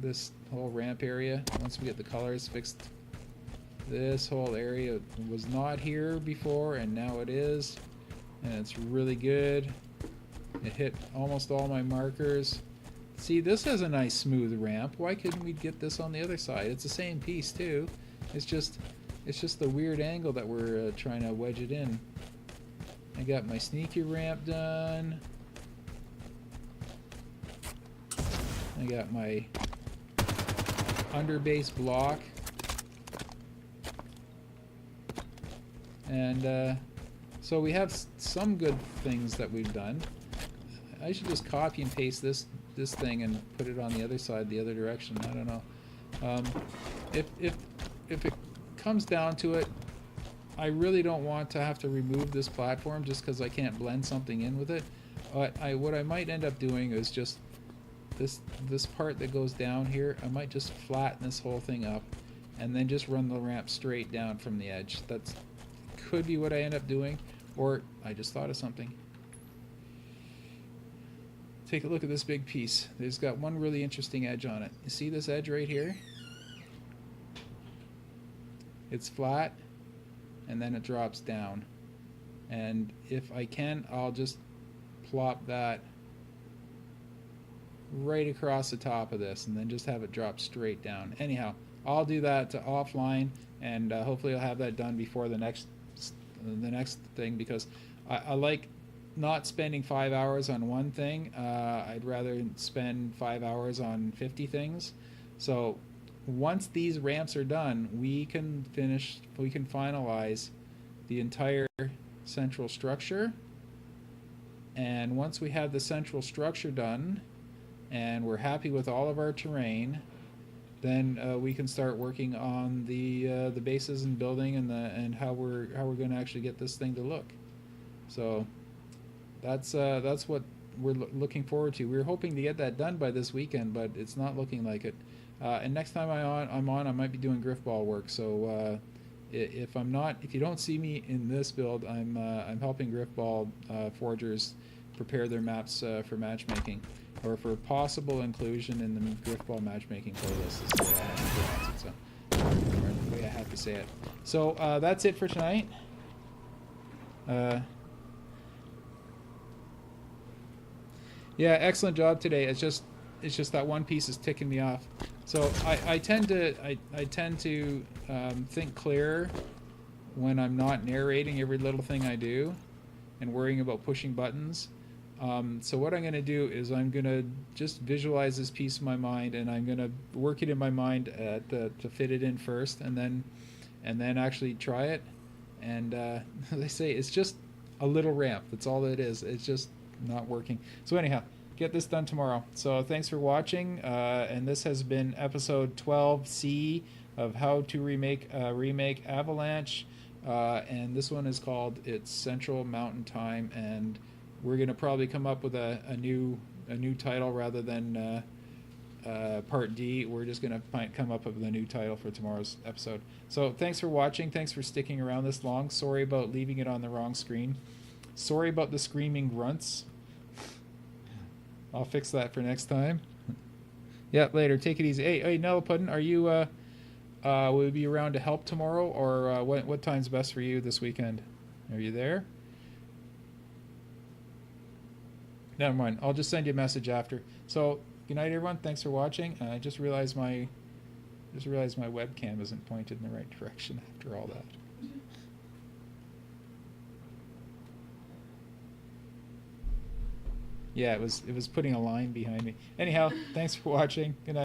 this whole ramp area. Once we get the colors fixed, this whole area was not here before, and now it is, and it's really good. It hit almost all my markers. See, this has a nice smooth ramp. Why couldn't we get this on the other side? It's the same piece too. It's just the weird angle that we're trying to wedge it in. I got my sneaky ramp done. I got my underbase block. And so we have some good things that we've done. I should just copy and paste this thing and put it on the other side, the other direction. I don't know. If it comes down to it, I really don't want to have to remove this platform just because I can't blend something in with it. What I might end up doing is just this part that goes down here, I might just flatten this whole thing up and then just run the ramp straight down from the edge. That's could be what I end up doing, or I just thought of something. take a look at this big piece. There's got one really interesting edge on it. You see this edge right here? It's flat, and then it drops down. And if I can, I'll just plop that right across the top of this, and then just have it drop straight down. Anyhow, I'll do that offline, and hopefully I'll have that done before the next thing, because I like not spending 5 hours on one thing. I'd rather spend 5 hours on 50 things. So once these ramps are done, we can finalize the entire central structure. And once we have the central structure done and we're happy with all of our terrain, then we can start working on the bases and building and how we're going to actually get this thing to look. So that's what we're looking forward to. We were hoping to get that done by this weekend, but it's not looking like it. And next time I'm on, I might be doing griffball work. So if you don't see me in this build, I'm helping griffball forgers prepare their maps for matchmaking, or for possible inclusion in the griffball matchmaking playlist. Is the way I have to say it. So that's it for tonight. Yeah, excellent job today. It's just that one piece is ticking me off. So I tend to think clearer when I'm not narrating every little thing I do and worrying about pushing buttons. So what I'm going to do is I'm going to just visualize this piece in my mind, and I'm going to work it in my mind to fit it in first, and then actually try it. And as I say, it's just a little ramp. That's all it is. It's just not working. So anyhow, get this done tomorrow. So thanks for watching, and this has been episode 12C of how to remake Avalanche, and this one is called It's Central Mountain Time, and we're gonna probably come up with a new title rather than part D. We're just gonna come up with a new title for tomorrow's episode. So thanks for watching. Thanks for sticking around this long. Sorry about leaving it on the wrong screen. Sorry about the screaming grunts. I'll fix that for next time. Yeah, later. Take it easy. Hey, Puddin', are you will you be around to help tomorrow, or what time's best for you this weekend? Are you there? Never mind. I'll just send you a message after. So good night, everyone. Thanks for watching. I just realized my webcam isn't pointed in the right direction after all that. Yeah, it was putting a line behind me. Anyhow, thanks for watching. Good night.